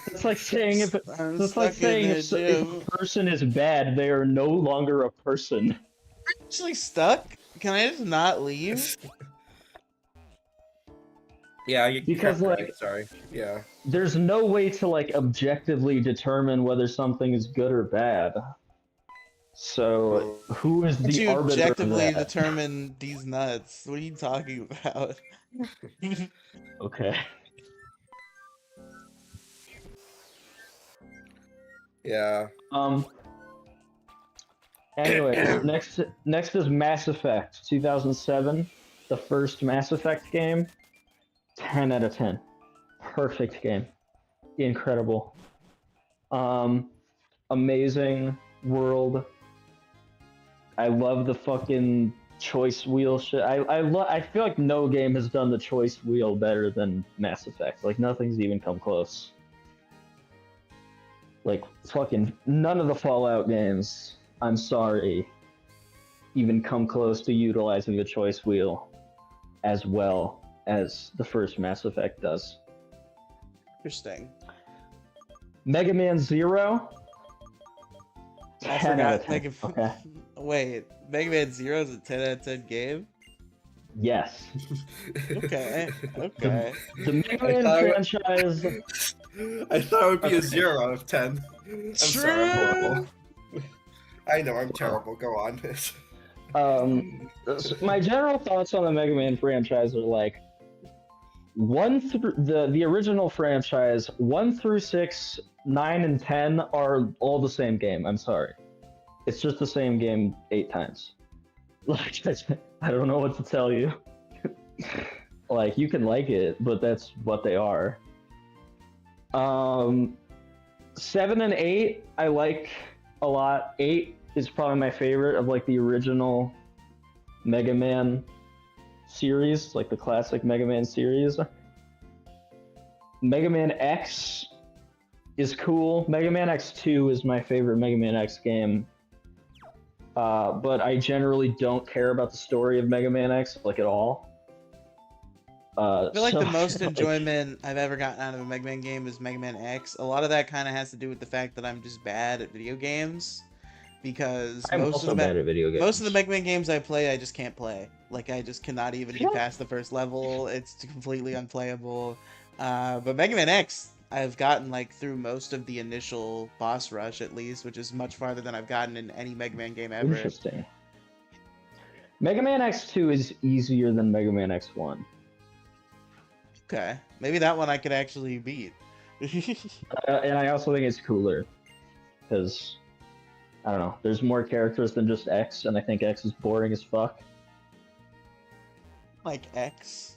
It's like saying I'm it's like stuck in saying a if gym. a person is bad, they are no longer a person. Actually stuck? Can I just not leave? Yeah, you Because, correct, like- sorry. Yeah. There's no way to like objectively determine whether something is good or bad. So who is Can't the you arbiter of objectively that? determine these nuts? What are you talking about? Okay. Yeah. Anyway, next is Mass Effect 2007, the first Mass Effect game. 10 out of 10. Perfect game. Incredible. Amazing world. I love the fucking choice wheel shit. I feel like no game has done the choice wheel better than Mass Effect. Like nothing's even come close. Like fucking none of the Fallout games, I'm sorry, even come close to utilizing the choice wheel as well as the first Mass Effect does. Interesting. Mega Man Zero. I 10 out of forgot 10. Mega Okay. Wait, Mega Man Zero is a 10 out of 10 game? Yes. Okay, okay. The Mega I Man thought- franchise. I thought it would be Okay. a 0 out of 10. I'm sorry, I'm horrible. I know, I'm terrible. Go on. My general thoughts on the Mega Man franchise are like one through the original franchise, 1 through 6, 9 and 10 are all the same game. I'm sorry. It's just the same game 8 times. Like I don't know what to tell you. Like you can like it, but that's what they are. 7 and 8 I like a lot. 8 is probably my favorite of like the original Mega Man series, like the classic Mega Man series. Mega Man X is cool. Mega Man X2 is my favorite Mega Man X game. But I generally don't care about the story of Mega Man X like at all. I feel like so, the most like, enjoyment I've ever gotten out of a Mega Man game is Mega Man X. A lot of that kind of has to do with the fact that I'm just bad at video games. Because I'm also bad at video games. most of the Mega Man games I play, I just can't play. Like, I just cannot even get past the first level. It's completely unplayable. But Mega Man X, I've gotten, like, through most of the initial boss rush, at least, which is much farther than I've gotten in any Mega Man game ever. Interesting. Mega Man X2 is easier than Mega Man X1. Okay. Maybe that one I could actually beat. And I also think it's cooler. Because, I don't know, there's more characters than just X, and I think X is boring as fuck. Like X.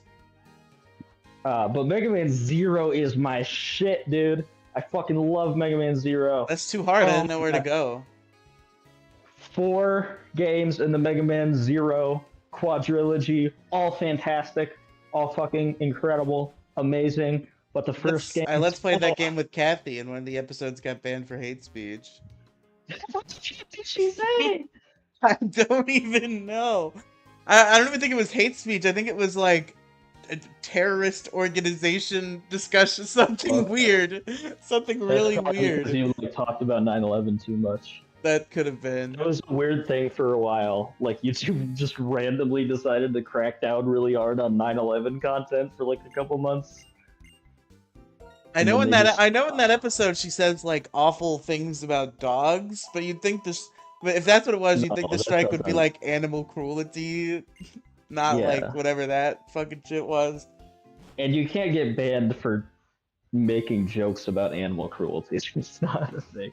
But Mega Man Zero is my shit, dude. I fucking love Mega Man Zero. That's too hard. I Oh didn't know where to my- go. 4 games in the Mega Man Zero quadrilogy, all fantastic, all fucking incredible, amazing. But the first game, I let's played that game with Kathy, and one of the episodes got banned for hate speech. What did she say? I don't even know. I don't even think it was hate speech. I think it was like a terrorist organization discussion, something Okay. weird, something really That's probably because weird. you like, talked about 9/11 too much. That could have been. It was a weird thing for a while. Like YouTube just randomly decided to crack down really hard on 9/11 content for like a couple months. I know in that episode she says like awful things about dogs, but you'd think this. But if that's what it was, you'd No, think the that strike would be doesn't. like animal cruelty, not Yeah. like whatever that fucking shit was. And you can't get banned for making jokes about animal cruelty. It's just not a thing.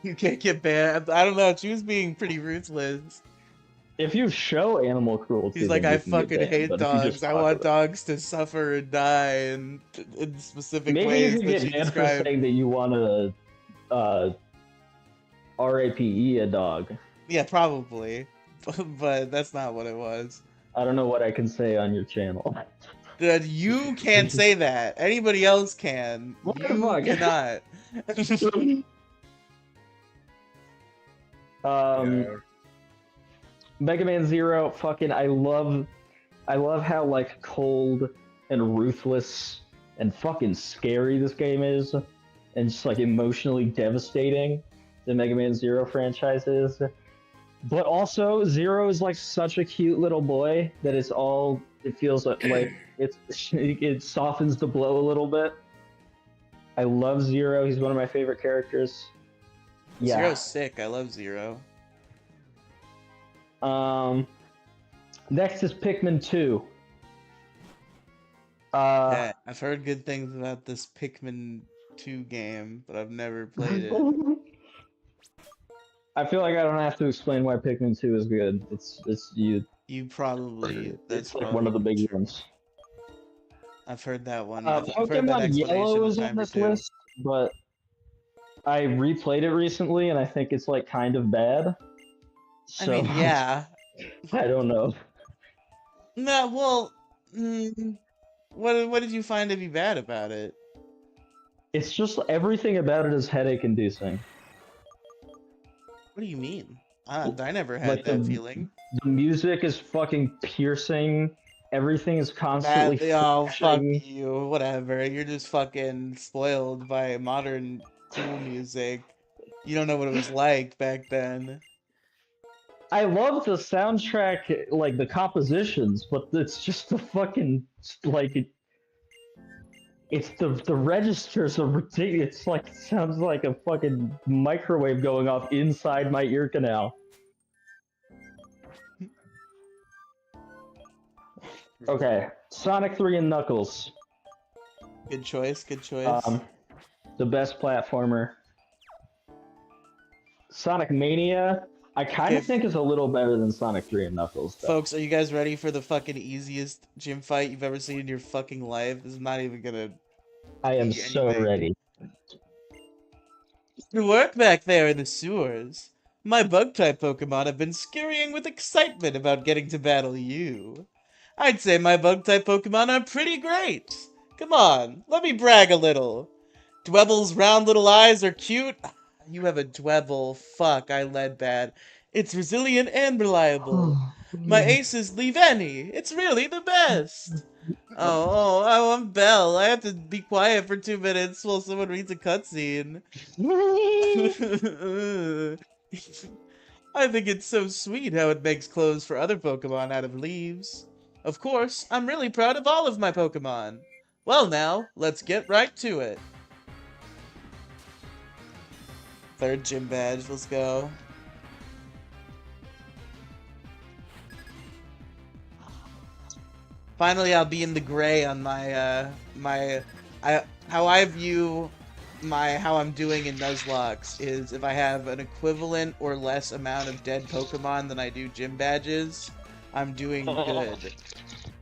You can't get banned. I don't know. She was being pretty ruthless. If you show animal cruelty, He's like, then I you can get fucking banned, hate but if you dogs. just I talk want about- dogs to suffer and die in specific Maybe ways you can that get she banned for described. saying that you want to RAPE a dog. Yeah, probably. But that's not what it was. I don't know what I can say on your channel. Dude, you can't say that. Anybody else can. What the You fuck? cannot. Yeah. Mega Man Zero, fucking, I love how like cold and ruthless and fucking scary this game is, and just like emotionally devastating the Mega Man Zero franchise is. But also, Zero is like such a cute little boy that it feels like it softens the blow a little bit. I love Zero. He's one of my favorite characters. Yeah. Zero's sick. I love Zero. Next is Pikmin 2. Yeah, I've heard good things about this Pikmin 2 game, but I've never played it. I feel like I don't have to explain why Pikmin 2 is good. It's You probably that's it's like probably one of the big true. ones. I've heard that one. I've heard that Pokemon Yellow explanation is a on time or this two. list, but I replayed it recently and I think it's like kind of bad. I So mean, yeah. I don't know. No, well, what did you find to be bad about it? It's just everything about it is headache inducing. What do you mean? I never had Like that feeling. The music is fucking piercing. Everything is constantly Oh, fuck flashing. you. Whatever. You're just fucking spoiled by modern cool music. You don't know what it was like back then. I love the soundtrack, like the compositions, but it's just the fucking like it's the registers are ridiculous. It's like it sounds like a fucking microwave going off inside my ear canal. Okay, Sonic 3 and Knuckles. Good choice, good choice. The best platformer. Sonic Mania, I kind of Okay. think is a little better than Sonic 3 and Knuckles. Though. Folks, are you guys ready for the fucking easiest gym fight you've ever seen in your fucking life? This is not even gonna I am be so anything. ready. Good work back there in the sewers. My bug-type Pokemon have been scurrying with excitement about getting to battle you. I'd say my bug-type Pokemon are pretty great. Come on, let me brag a little. Dwebble's round little eyes are cute. You have a Dwebble. Fuck, I led bad. It's resilient and reliable. My aces leave any. It's really the best. I'm Belle. I have to be quiet for 2 minutes while someone reads a cutscene. I think it's so sweet how it makes clothes for other Pokemon out of leaves. Of course, I'm really proud of all of my Pokemon. Well now, let's get right to it. Third gym badge, let's go. Finally, I'll be in the gray on my, how I view how I'm doing in Nuzlocke is if I have an equivalent or less amount of dead Pokemon than I do gym badges, I'm doing good.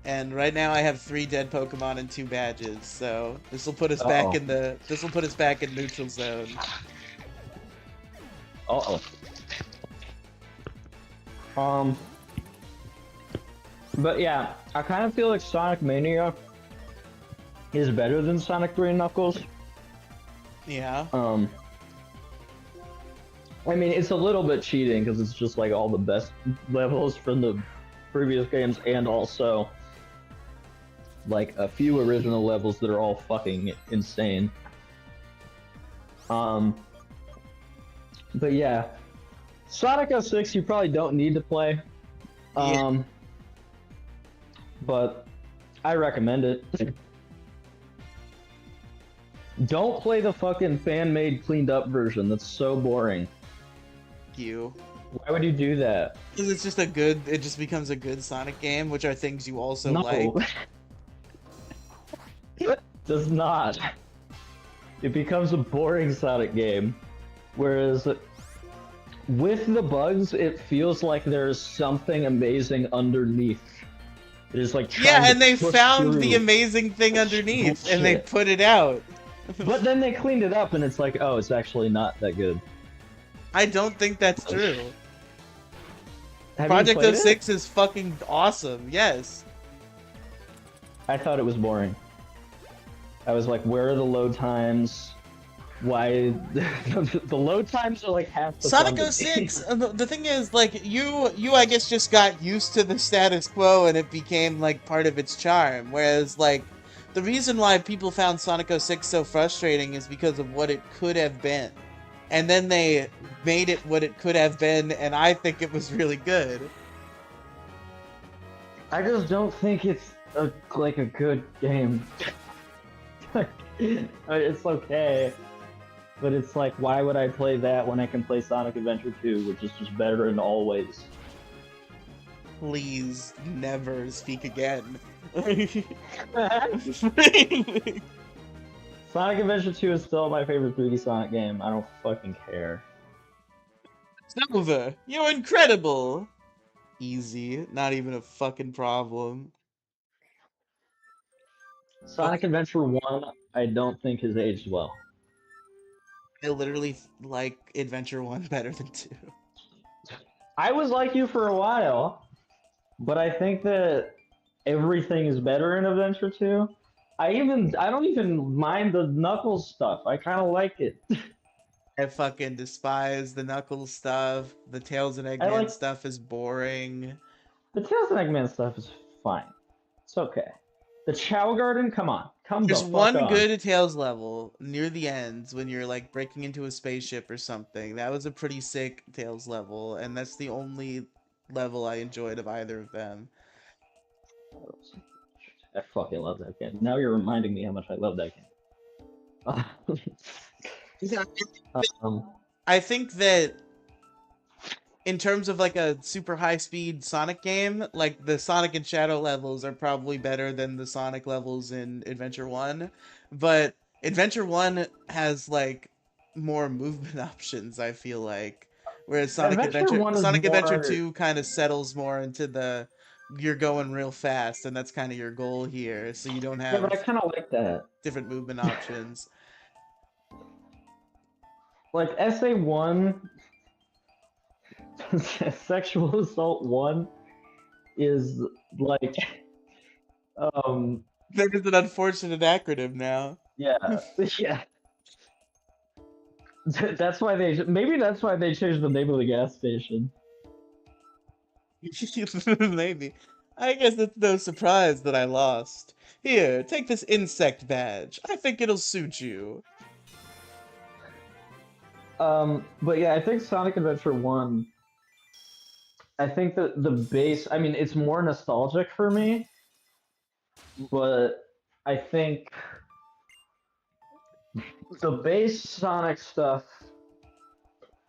And right now I have 3 dead Pokemon and 2 badges, so this will put us back in neutral zone. But yeah, I kind of feel like Sonic Mania is better than Sonic 3 and Knuckles. Yeah. I mean, it's a little bit cheating because it's just like all the best levels from the previous games and also like a few original levels that are all fucking insane. But yeah, Sonic 06 you probably don't need to play. But I recommend it. Don't play the fucking fan-made cleaned up version. That's so boring. You. Why would you do that? Because it's just it just becomes a good Sonic game, which are things you also like. It does not. It becomes a boring Sonic game. Whereas with the bugs, it feels like there's something amazing underneath. It is like and they found the amazing thing underneath, and they put it out. But then they cleaned it up, and it's like, oh, it's actually not that good. I don't think that's true. Have Project you played 06 is fucking awesome, yes. I thought it was boring. I was like, where are the load times? Why the load times are like half the Sonic fun to me. 06, the thing is, like, you I guess just got used to the status quo and it became, like, part of its charm, whereas, like, the reason why people found Sonic 06 so frustrating is because of what it could have been. And then they made it what it could have been, and I think it was really good. I just don't think it's like a good game. It's okay, but it's like, why would I play that when I can play Sonic Adventure 2, which is just better in all ways? Please never speak again. Sonic Adventure 2 is still my favorite 3D Sonic game. I don't fucking care. Silver, you're incredible! Easy, not even a fucking problem. Sonic Adventure 1, I don't think has aged well. I literally like Adventure 1 better than 2. I was like you for a while, but I think that everything is better in Adventure 2. I don't even mind the Knuckles stuff. I kind of like it. I fucking despise the Knuckles stuff. The Tails and I Eggman like stuff is boring. the Tails and Eggman stuff is fine. It's okay. The Chow Garden, come on, come There's the fuck one on. good Tails level near the ends when you're like breaking into a spaceship or something. That was a pretty sick Tails level, and that's the only level I enjoyed of either of them. I fucking love that game. Now you're reminding me how much I love that game. I think that in terms of like a super high speed Sonic game, like the Sonic and Shadow levels are probably better than the Sonic levels in Adventure 1, but Adventure 1 has like more movement options, I feel like. Whereas Sonic Adventure 2 kind of settles more into the you're going real fast and that's kind of your goal here, so you don't Yeah, but I have kind of like that. different movement options. Like SA1, Sexual Assault 1 is like, That is an unfortunate acronym now. yeah, yeah. That's why maybe that's why they changed the name of the gas station. Maybe. I guess it's no surprise that I lost. Here, take this insect badge. I think it'll suit you. But yeah, I think Sonic Adventure 1, I think that the base, I mean, it's more nostalgic for me, but I think the base Sonic stuff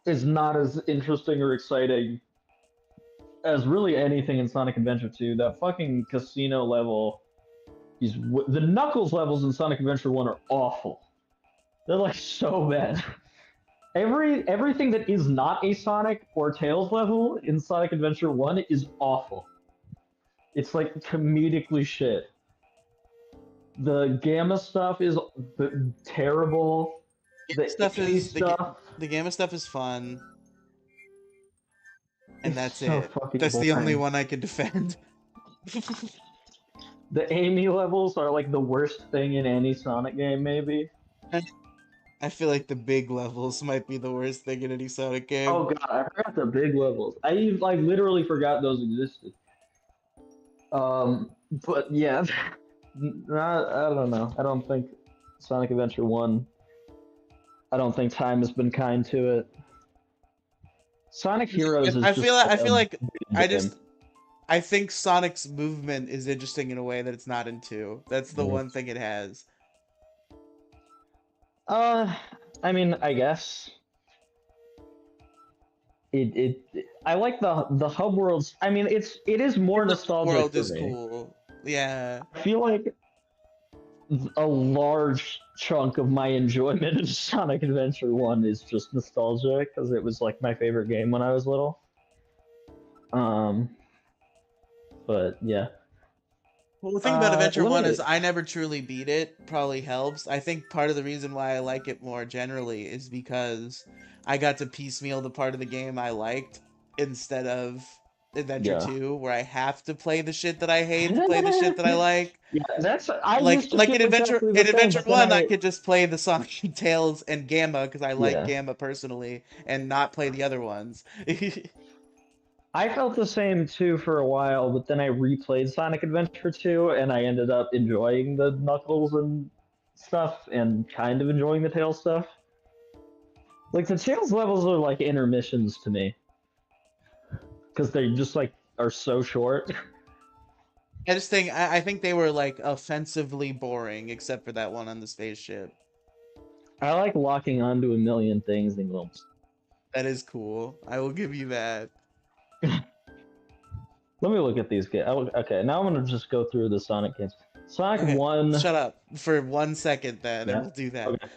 is not as interesting or exciting as really anything in Sonic Adventure 2. That fucking casino level, the Knuckles levels in Sonic Adventure 1 are awful. They're like so bad. Everything that is not a Sonic or Tails level in Sonic Adventure 1 is awful. It's like comedically shit. The Gamma stuff is terrible. The Gamma stuff is fun. And that's so it. fucking That's the boring. only one I can defend. The Amy levels are like the worst thing in any Sonic game, maybe. I feel like the big levels might be the worst thing in any Sonic game. Oh god, I forgot the big levels. I literally forgot those existed. But yeah, I don't know. I don't think Sonic Adventure 1. I don't think time has been kind to it. Sonic Heroes is I think Sonic's movement is interesting in a way that it's not in 2. That's the one thing it has. I mean, I guess I like the hub worlds. I mean, it is more nostalgic. World is cool. Yeah. I feel like a large chunk of my enjoyment of Sonic Adventure 1 is just nostalgia because it was like my favorite game when I was little. But yeah. Well, the thing about Adventure 1 is I never truly beat it. Probably helps. I think part of the reason why I like it more generally is because I got to piecemeal the part of the game I liked instead of Adventure Yeah. 2, where I have to play the shit that I hate to play the shit that I like. Yeah, I used to Like feel in Adventure exactly the same, but then 1, I could just play the Sonic and Tails and Gamma because I like Yeah. Gamma personally, and not play the other ones. I felt the same too for a while, but then I replayed Sonic Adventure 2 and I ended up enjoying the Knuckles and stuff and kind of enjoying the Tails stuff. Like the Tails levels are like intermissions to me. Because they just like are so short. I think they were like offensively boring, except for that one on the spaceship. I like locking onto a million things and going. That is cool. I will give you that. Let me look at these games. Okay, now I'm gonna just go through the Sonic games. Sonic Okay, 1. shut up for 1 second then, Yeah? and we'll do that. Okay.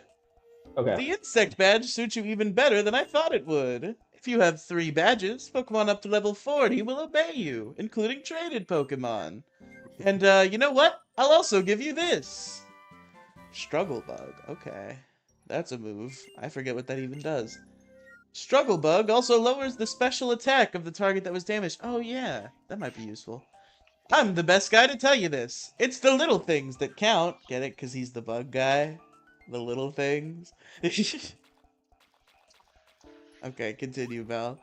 Okay. The insect badge suits you even better than I thought it would. If you have 3 badges, Pokemon up to level 40 will obey you, including traded Pokemon. And you know what? I'll also give you this. Struggle Bug. Okay. That's a move. I forget what that even does. Struggle Bug also lowers the special attack of the target that was damaged. Oh yeah, that might be useful. I'm the best guy to tell you this. It's the little things that count. Get it? Because he's the bug guy? The little things? Okay, continue, Val.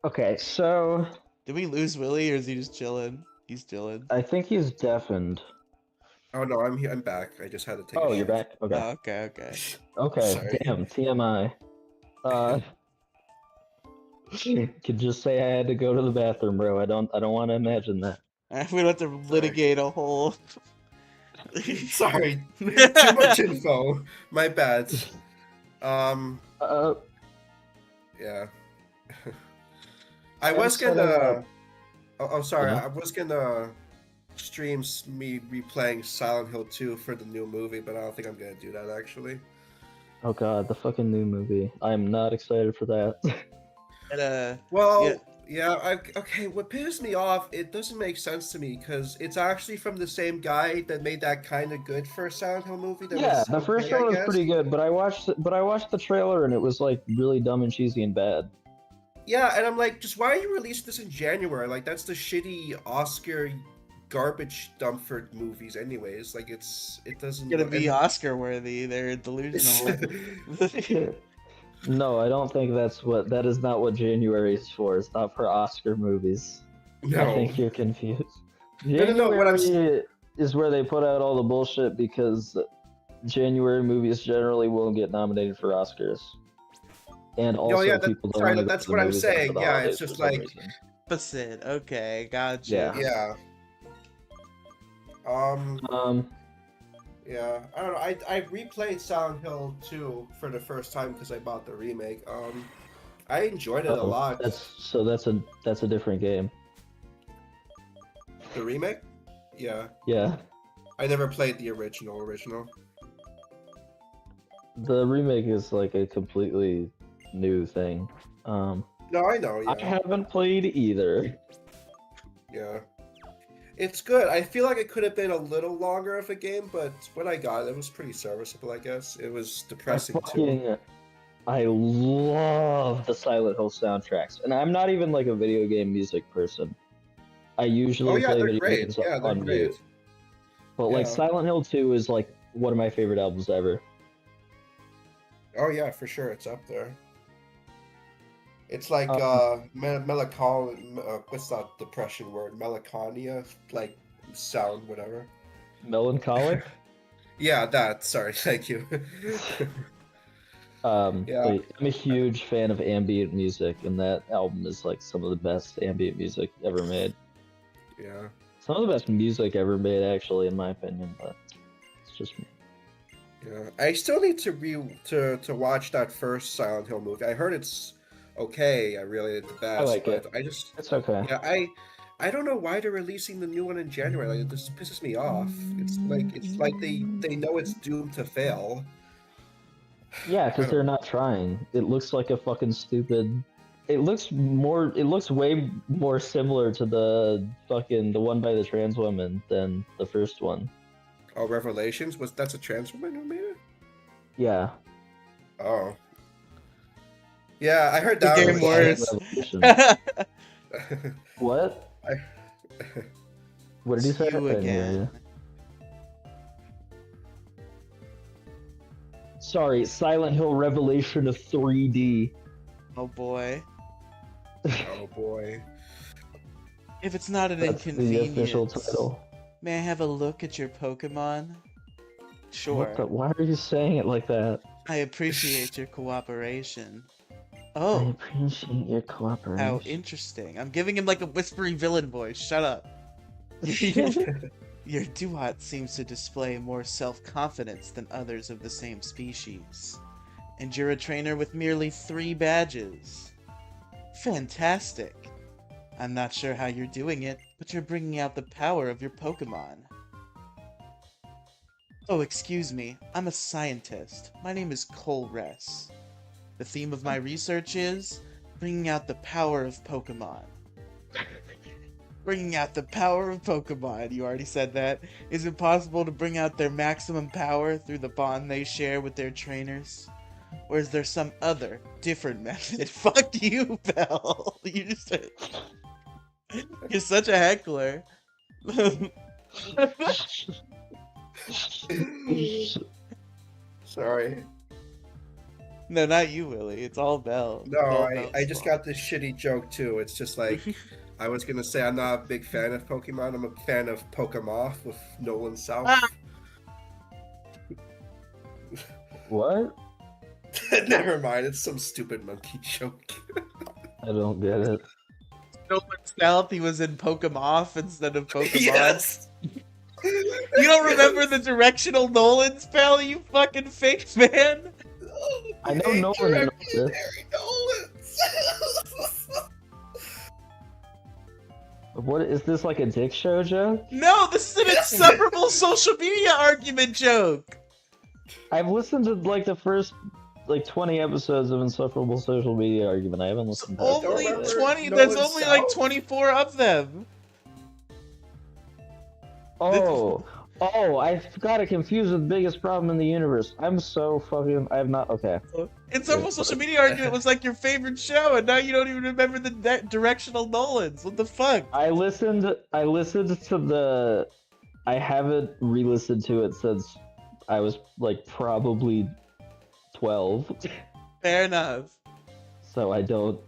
Okay, so Did we lose Willie, or is he just chilling? He's chilling. I think he's deafened. Oh no, I'm here. I'm back. I just had to take. Oh, a you're shit. back? Okay. Oh, okay, okay. Okay, Sorry. damn, TMI. Could just say I had to go to the bathroom, bro. I don't want to imagine that. We don't have to litigate a whole... Sorry, too much info. My bad. Yeah. I was gonna. Oh, sorry. Yeah. I was gonna stream me replaying Silent Hill 2 for the new movie, but I don't think I'm gonna do that actually. Oh god, the fucking new movie. I'm not excited for that. And, Well, yeah. Okay. What pisses me off? It doesn't make sense to me because it's actually from the same guy that made that kind of good first Silent Hill movie. That Yeah, was the first okay, I one was guess. pretty good, but I watched the trailer and it was like really dumb and cheesy and bad. Yeah, and I'm like, just why are you releasing this in January? Like, that's the shitty Oscar garbage dump for movies, anyways. Like, it doesn't. gonna be Oscar worthy. They're delusional. No, I don't think that is not what January is for. It's not for Oscar movies. No. I think you're confused. No, what I'm January is where they put out all the bullshit because January movies generally won't get nominated for Oscars. And also, yeah, people don't sorry, want to that's go to what the I'm movies saying. after the Yeah, holidays it's just for some like- reason. Opposite. Okay, gotcha. Yeah. Yeah. Yeah. I don't know. I replayed Silent Hill 2 for the first time because I bought the remake. I enjoyed it a lot. That's a different game. The remake? Yeah. Yeah. I never played the original. The remake is like a completely new thing. No, I know. I Yeah. haven't played either. Yeah. It's good. I feel like it could have been a little longer of a game, but what I got, it was pretty serviceable, I guess. It was depressing too. I love the Silent Hill soundtracks, and I'm not even like a video game music person. I usually Oh yeah, play they're video great. games Yeah, they're on great. mute. But like Yeah. Silent Hill 2 is like one of my favorite albums ever. Oh yeah, for sure, it's up there. It's like melancholy. What's that depression word? Melancholia, like sound, whatever. Melancholic? Yeah, that. Sorry, thank you. Yeah. I'm a huge fan of ambient music, and that album is like some of the best ambient music ever made. Yeah. Some of the best music ever made, actually, in my opinion, but it's just me. Yeah. I still need to watch that first Silent Hill movie. I heard it's okay. I really the best. I like but it. It's okay. Yeah, I don't know why they're releasing the new one in January. Like, this pisses me off. It's like they know it's doomed to fail. Yeah, because they're not trying. It looks like a fucking stupid. It looks way more similar to the one by the trans woman than the first one. Oh, Revelations? That's a trans woman who made it? Yeah. Oh. Yeah, I heard The that game was worse. What? I, What did he It's say? you I didn't hear again. you. Sorry, Silent Hill Revelation of 3D. Oh boy. oh boy. If it's not an That's the official inconvenience, title. may I have a look at your Pokemon? Sure. What the? Why are you saying it like that? I appreciate your cooperation. I Oh, appreciate your cooperation. how interesting. I'm giving him like a whispery villain voice. Shut up. Your Duat seems to display more self-confidence than others of the same species. And you're a trainer with merely 3 badges. Fantastic. I'm not sure how you're doing it, but you're bringing out the power of your Pokemon. Oh, excuse me. I'm a scientist. My name is Colress. The theme of my research is bringing out the power of Pokemon. Bringing out the power of Pokemon. You already said that. Is it possible to bring out their maximum power through the bond they share with their trainers? Or is there some other, different method? Fuck you, Bell. You're such a heckler. Sorry. No, not you, Willie. It's all Bell. No, All I Bell's just fault. got this shitty joke too. It's just like I was gonna say I'm not a big fan of Pokemon. I'm a fan of Pokemon with Nolan South. Ah. What? Never mind. It's some stupid monkey joke. I don't get it. No one's South, he was in Pokemon instead of Pokemon. yes. You don't remember the directional Nolans, pal, you fucking fake fan? I know Nolan knows this. What is this, like a dick show joke? No, this is an insufferable social media argument joke. I've listened to like the first 20 episodes of Insufferable Social Media Argument. I haven't listened to Don't Only remember 20, Nolan there's only like South? 24 of them. Oh, I got it confused with Biggest Problem in the Universe. I'm so fucking. I have not. Okay. Insufferable social media argument was like your favorite show, and now you don't even remember the directional Nolans. What the fuck? I listened to the. I haven't re-listened to it since I was like probably 12. Fair enough. So I don't.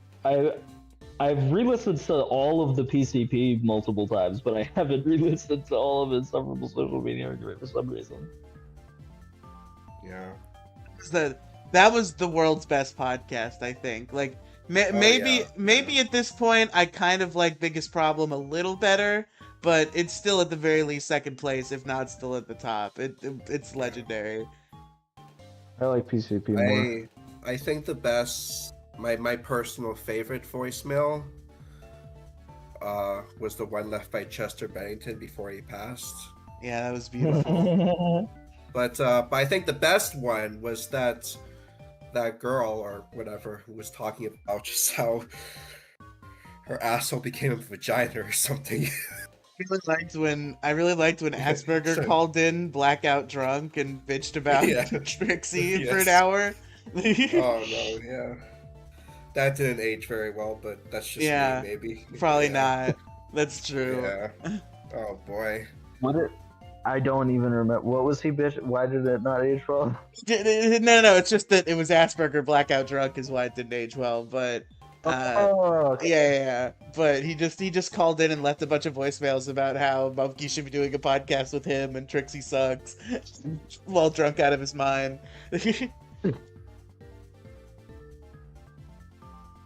I've re-listened to all of the PCP multiple times, but I haven't re-listened to all of Insufferable Social Media Argument for some reason. Yeah. That was the world's best podcast, I think. Like, maybe at this point, I kind of like Biggest Problem a little better, but it's still at the very least second place, if not still at the top. It's legendary. I like PCP more. I think the best, my personal favorite voicemail was the one left by Chester Bennington before he passed. Yeah, that was beautiful. But I think the best one was that girl or whatever who was talking about just how her asshole became a vagina or something. I really liked when Asperger Sorry. called in blackout drunk and bitched about Yeah. Trixie for Yes. an hour. Oh no, yeah. That didn't age very well, but that's just Yeah, me, maybe. Probably Yeah. not. That's true. Yeah. Oh boy. I don't even remember. What was he bitch? Why did it not age well? No. It's just that it was Asperger blackout drunk is why it didn't age well. But Okay. yeah. But he just called in and left a bunch of voicemails about how Monkey should be doing a podcast with him and Trixie sucks, while drunk out of his mind.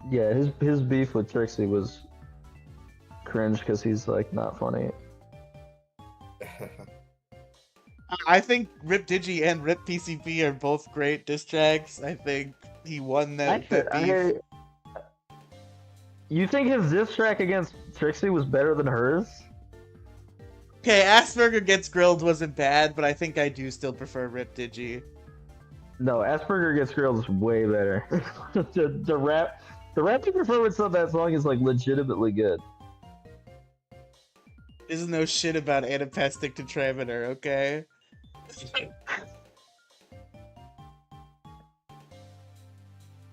Yeah, his beef with Trixie was cringe because he's like not funny. I think Rip Digi and Rip PCP are both great diss tracks. I think he won that beef. You think his diss track against Trixie was better than hers? Okay, Asperger Gets Grilled wasn't bad, but I think I do still prefer Rip Digi. No, Asperger Gets Grilled is way better. the rap you prefer with that song is like legitimately good. There's no shit about anapestic tetrameter, okay?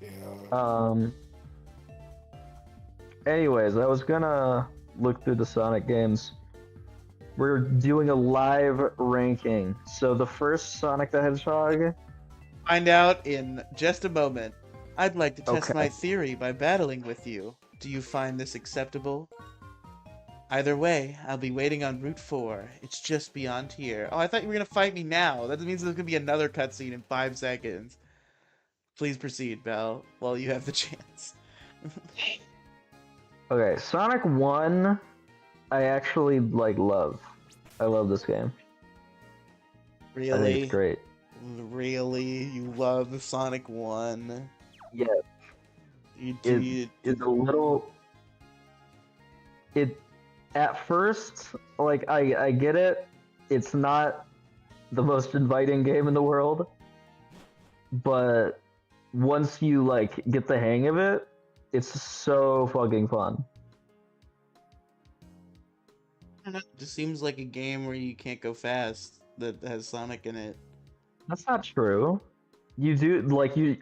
Yeah. Um. Anyways, I was gonna look through the Sonic games. We're doing a live ranking. So the first Sonic the Hedgehog. Find out in just a moment. I'd like to test Okay. my theory by battling with you. Do you find this acceptable? Either way, I'll be waiting on Route 4. It's just beyond here. Oh, I thought you were gonna fight me now. That means there's gonna be another cutscene in 5 seconds. Please proceed, Belle, while you have the chance. Okay, Sonic 1, I actually love. I love this game. I think Really? it's great. Really? You love Sonic 1? Yeah, You it, do. it's a little. It at first, I get it. It's not the most inviting game in the world, but once you get the hang of it, it's so fucking fun. I don't know, it just seems like a game where you can't go fast that has Sonic in it. That's not true. You do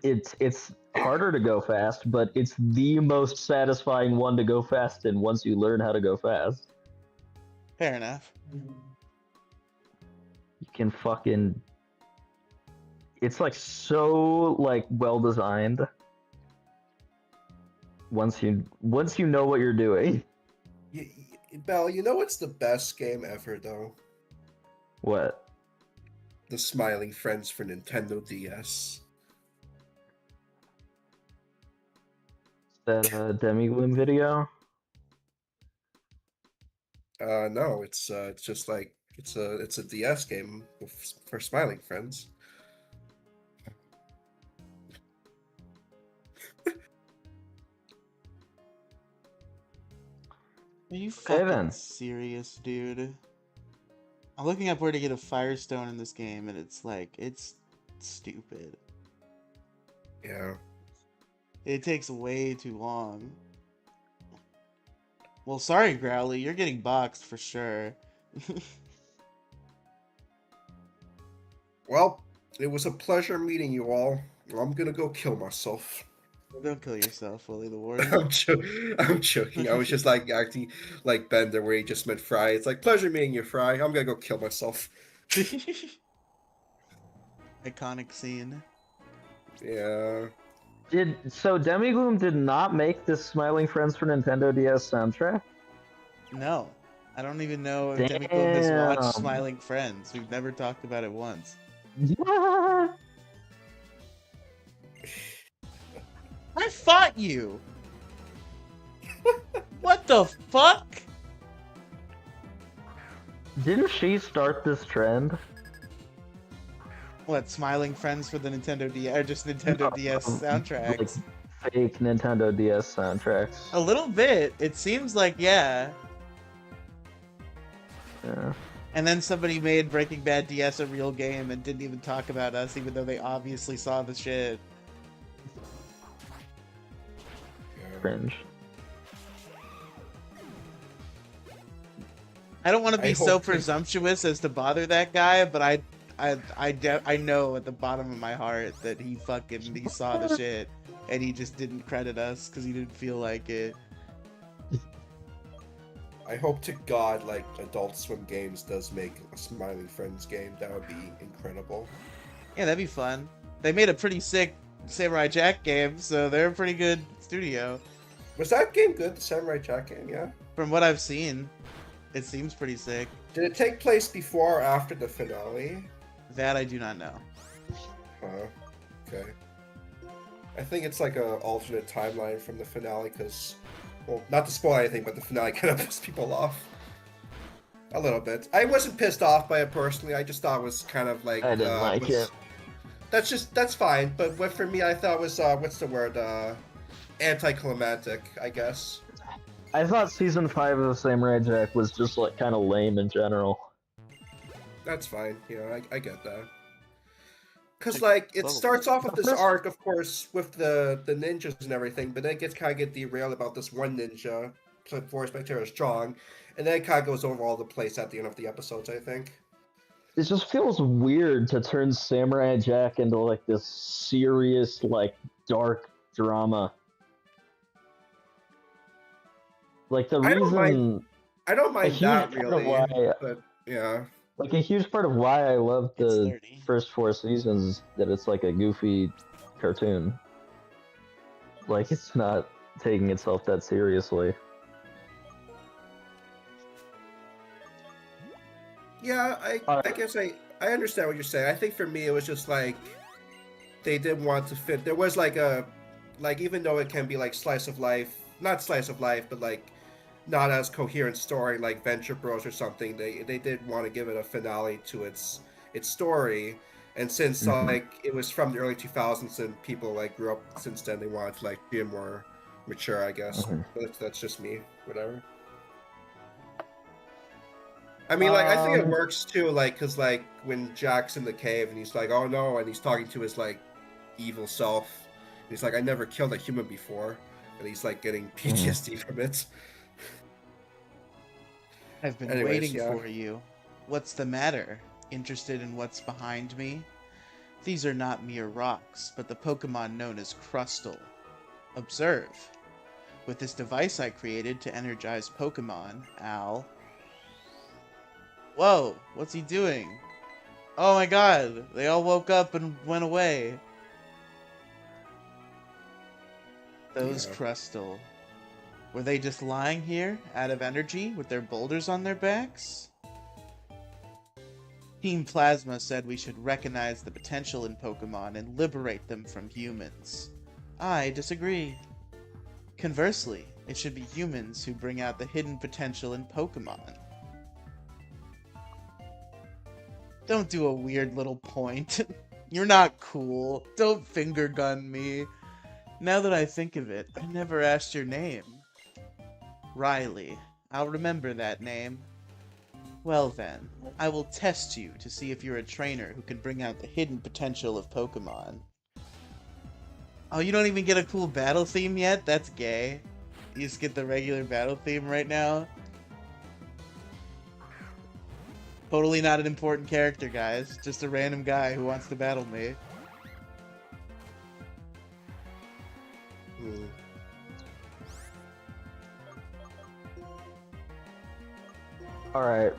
it's harder to go fast, but it's the most satisfying one to go fast in once you learn how to go fast. Fair enough. You can fucking it's so well designed. Once you know what you're doing. Belle, you know what's the best game ever, though? What? The Smiling Friends for Nintendo DS. The Demigloom video? No, it's just it's a DS game for Smiling Friends. Are you fucking then. serious, dude? I'm looking up where to get a Firestone in this game, and it's stupid. Yeah. It takes way too long. Well, sorry, Growly, you're getting boxed for sure. Well, it was a pleasure meeting you all. I'm gonna go kill myself. Don't kill yourself, Willie the Warrior. I'm joking. I was just acting like Bender, where he just meant Fry. It's pleasure meeting you, Fry. I'm gonna go kill myself. Iconic scene. Yeah. Demigloom did not make this Smiling Friends for Nintendo DS soundtrack? No. I don't even know if Damn. Demigloom has watched Smiling Friends. We've never talked about it once. I fought you! What the fuck? Didn't she start this trend? What, Smiling Friends for the Nintendo DS, or just Nintendo DS soundtracks? Fake Nintendo DS soundtracks. A little bit. It seems like, yeah. Yeah. And then somebody made Breaking Bad DS a real game and didn't even talk about us, even though they obviously saw the shit. Cringe. I don't want to be so hope- presumptuous as to bother that guy, but I know at the bottom of my heart that he saw the shit and he just didn't credit us because he didn't feel like it. I hope to God Adult Swim Games does make a Smiling Friends game. That would be incredible. Yeah, that'd be fun. They made a pretty sick Samurai Jack game, so they're a pretty good studio. Was that game good? The Samurai Jack game, yeah. From what I've seen, it seems pretty sick. Did it take place before or after the finale? That I do not know. Huh. Okay. I think it's like a alternate timeline from the finale because, well, not to spoil anything, but the finale kind of pissed people off. A little bit. I wasn't pissed off by it personally. I just thought it was kind of I didn't like it. That's fine. But what for me, I thought was what's the word? Anticlimactic, I guess. I thought season 5 of Samurai Jack was just kind of lame in general. That's fine. Yeah, I get that. Because it starts off with this arc, of course, with the ninjas and everything, but then it gets kind of derailed about this one ninja, Force Spectator Strong, and then it kind of goes over all the place at the end of the episodes, I think. It just feels weird to turn Samurai Jack into this serious, dark drama. Like the I don't reason, mind- I don't a mind huge that part of really, why, but yeah. like a huge part of why I love It's the 30. first 4 seasons is that it's like a goofy cartoon. Like it's not taking itself that seriously. Yeah, I guess I understand what you're saying. I think for me it was just like they didn't want to fit. There was like a even though it can be like slice of life, not slice of life, but like not as coherent story like Venture Bros or something. They did want to give it a finale to its story. And since Mhm. like it was from the early 2000s and people like grew up since then, they wanted to like be more mature, I guess. Mhm. But that's just me. Whatever. I mean, like, I think it works too, like, because, like, when Jack's in the cave and he's like, oh no, and he's talking to his, like, evil self, and he's like, I never killed a human before, and he's, like, getting PTSD from it. I've been Anyways, waiting yeah. for you. What's the matter? Interested in what's behind me? These are not mere rocks, but the Pokemon known as Crustal. Observe. With this device I created to energize Pokemon, Al. Whoa, what's he doing? Oh my god, they all woke up and went away. Those Yeah. Crustal. Were they just lying here, out of energy, with their boulders on their backs? Team Plasma said we should recognize the potential in Pokemon and liberate them from humans. I disagree. Conversely, it should be humans who bring out the hidden potential in Pokemon. Don't do a weird little point. You're not cool. Don't finger gun me. Now that I think of it, I never asked your name. Riley. I'll remember that name. Well then, I will test you to see if you're a trainer who can bring out the hidden potential of Pokemon. Oh, you don't even get a cool battle theme yet? That's gay. You just get the regular battle theme right now? Totally not an important character, guys. Just a random guy who wants to battle me. Hmm. Alright.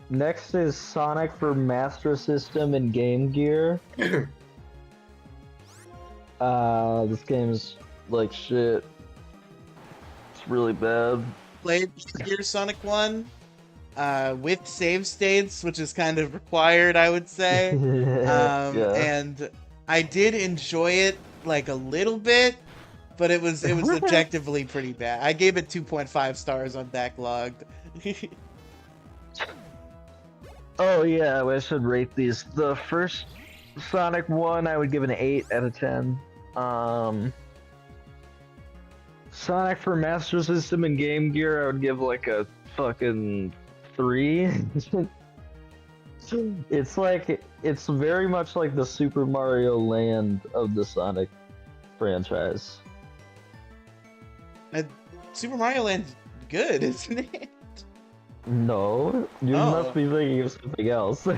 Next is Sonic for Master System and Game Gear. This game is like shit. It's really bad. Played Gear Sonic 1 with save states, which is kind of required, I would say. Yeah. And I did enjoy it like a little bit, but it was objectively pretty bad. I gave it 2.5 stars on Backlogged. Oh yeah, I should rate these. The first Sonic 1, I would give an 8 out of 10. Sonic for Master System and Game Gear, I would give like a fucking 3. It's very much like the Super Mario Land of the Sonic franchise. Super Mario Land's good, isn't it? No, you Oh. must be thinking of something else. I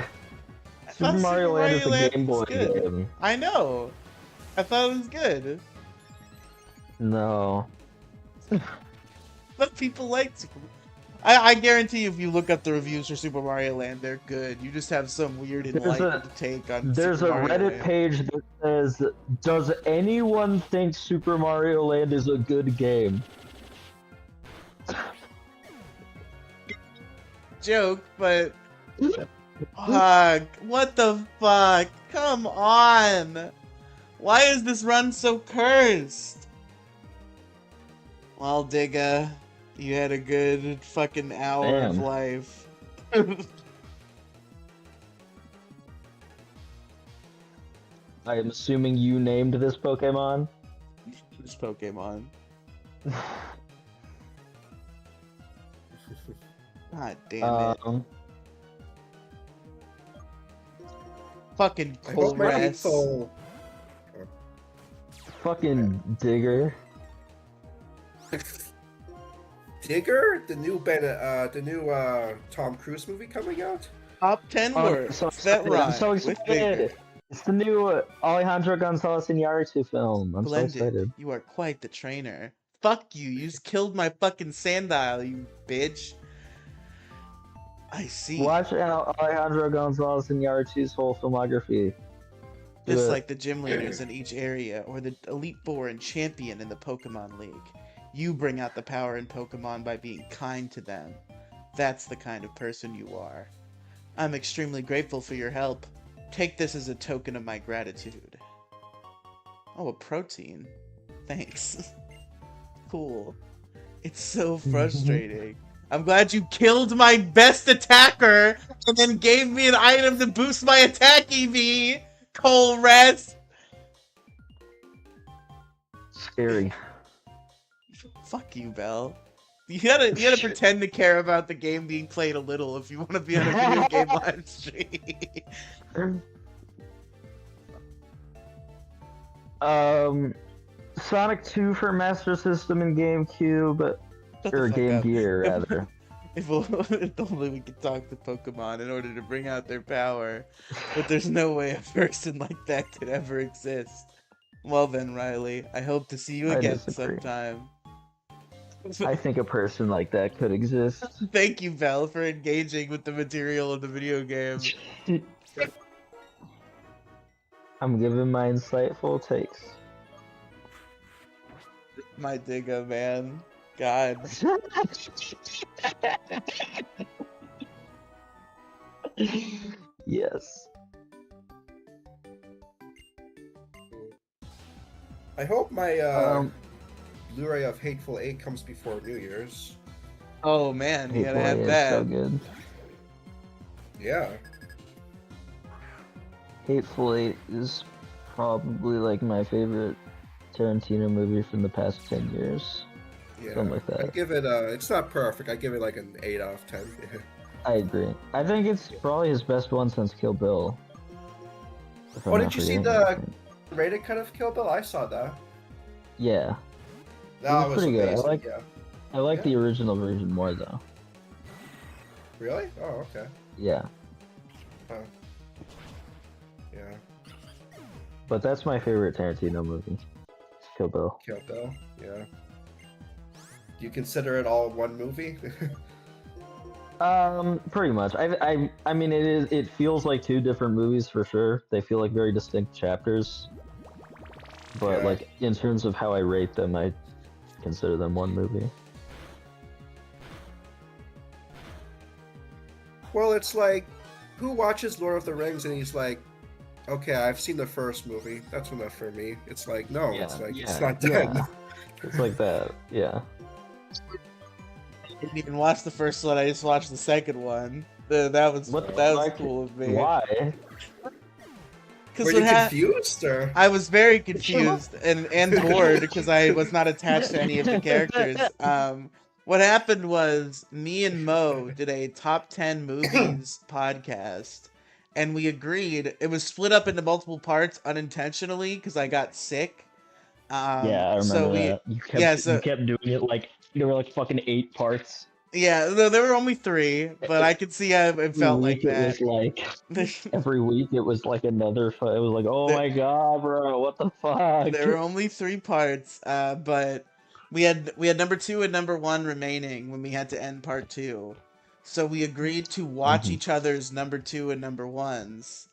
thought Super Mario Land is a Game Boy was good. game. I know. I thought it was good. No. But people like Super I guarantee you if you look up the reviews for Super Mario Land, they're good. You just have some weird enlightened take on There's Super a Mario Reddit Land. page that says, does anyone think Super Mario Land is a good game? Joke, but what the fuck? Come on! Why is this run so cursed? Well, Digga, you had a good fucking hour of Damn. life. I am assuming you named this Pokemon? This Pokemon. God damn it. Fucking I hope my Colress. info. Fucking Digger. Digger, the new Tom Cruise movie coming out. Top 10 words I'm that rhyme so with excited. Digger. It's the new Alejandro Gonzalez Iñárritu film. I'm so Splendid. excited. You are quite the trainer. Fuck you. You just killed my fucking Sandile, you bitch. I see. Watch Alejandro Gonzalez Iñárritu's whole filmography. Just Do it. like the gym leaders in each area, or the Elite Four and champion in the Pokemon League. You bring out the power in Pokemon by being kind to them. That's the kind of person you are. I'm extremely grateful for your help. Take this as a token of my gratitude. Oh, a protein. Thanks. Cool. It's so frustrating. I'm glad you killed my best attacker and then gave me an item to boost my attack EV! Cole Rest! Scary. Fuck you, Bell. You gotta pretend to care about the game being played a little if you want to be on a video game live stream. Sonic 2 for Master System and GameCube, or Game Gear rather. If only we could talk to Pokemon in order to bring out their power, but there's no way a person like that could ever exist. Well then, Riley, I hope to see you I again disagree. sometime. I think a person like that could exist. Thank you, Bell, for engaging with the material of the video game. I'm giving my insightful takes. My digga, man. God. Yes. I hope my Blu-ray of Hateful Eight comes before New Year's. Oh man, you gotta Hateful have Eight is that. so good. Yeah. Hateful Eight is probably like my favorite Tarantino movie from the past 10 years. Yeah. Something like that. I give it it's not perfect. I give it like an 8 out of 10. I agree. I think it's probably his best one since Kill Bill. If I'm Oh, not did you see forgetting the anything. rated cut of Kill Bill? I saw that. Yeah. That was was pretty good. I amazing. like- Yeah. I like Yeah. the original version more though. Really? Oh, okay. Yeah. Yeah. But that's my favorite Tarantino movie. Kill Bill. Kill Bill. Yeah. Do you consider it all one movie? Pretty much. I mean, it feels like two different movies for sure. They feel like very distinct chapters. But Yeah. like in terms of how I rate them, I consider them one movie. Well, it's like, who watches Lord of the Rings and he's like, okay, I've seen the first movie. That's enough for me. It's like, no, it's like, it's not done. yeah. It's like that. Yeah. I didn't even watch the first one, I just watched the second one. That was What the fuck? cool of me. Why? Because Were you confused or? I was very confused and bored because I was not attached to any of the characters. What happened was me and Mo did a top 10 movies podcast, and we agreed it was split up into multiple parts unintentionally because I got sick. Yeah, I remember so that. You kept, yeah, you kept doing it like there were like fucking 8 parts. Yeah, no, there were only 3, but I could see how it felt like that. It was like every week it was like another. It was like, oh There- my god, bro, what the fuck? There were only 3 parts, but we had number 2 and number 1 remaining when we had to end part 2. So we agreed to watch each other's number 2 and number 1s.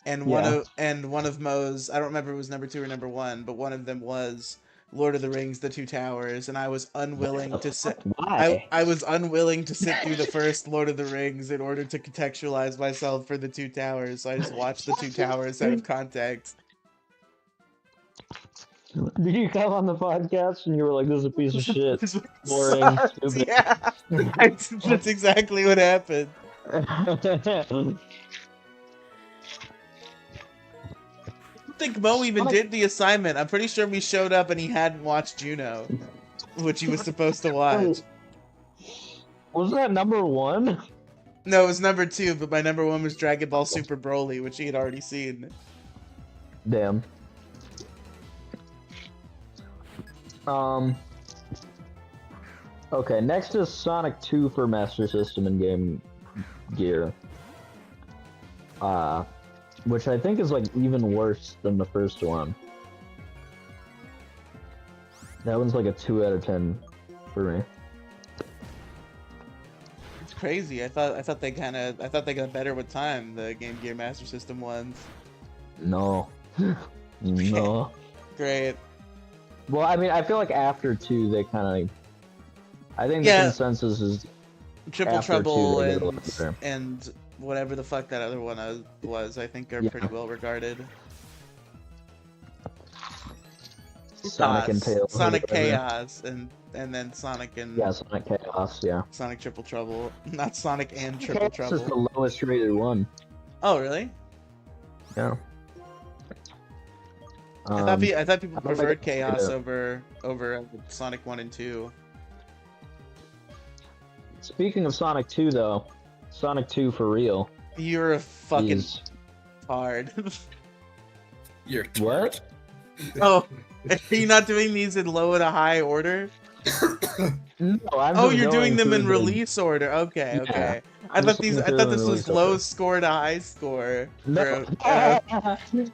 And one of Mo's, I don't remember if it was number 2 or number 1, but one of them was Lord of the Rings: The Two Towers, and I was unwilling to sit. Why? I was unwilling to sit through the first Lord of the Rings in order to contextualize myself for The Two Towers, so I just watched The Two Towers out of context. Did you come on the podcast and you were like, "This is a piece of shit, This boring, sucks, stupid"? yeah, that's exactly what happened. I think Mo even did the assignment. I'm pretty sure we showed up and he hadn't watched Juno, which he was supposed to watch. Was that number 1? No, it was number 2, but my number 1 was Dragon Ball Super Broly, which he had already seen. Damn. Okay, next is Sonic 2 for Master System and Game Gear. which I think is like even worse than the first one. That one's like a 2 out of 10 for me. It's crazy. I thought they got better with time, the Game Gear Master System ones. No. No. Great. Well, I mean, I feel like after 2, they kind of. I think the consensus is Triple after Trouble 2, they get a lot better. and whatever the fuck that other one was, I think are pretty well regarded. Sonic and Tails. Sonic Chaos and then Sonic and Sonic Chaos, yeah. Sonic Triple Trouble, not Sonic and Triple Chaos Trouble. is the lowest rated one. Oh really? Yeah. I thought people preferred Chaos yeah. over Sonic 1 and 2. Speaking of Sonic 2, though, Sonic 2 for real. You're a fucking hard. You're what? Oh, are you not doing these in low and a high order? No, I'm oh, just you're doing going them in through the- release order. Okay, Yeah. okay. I I'm thought just looking through this them in was release low order. score to high score. No. No.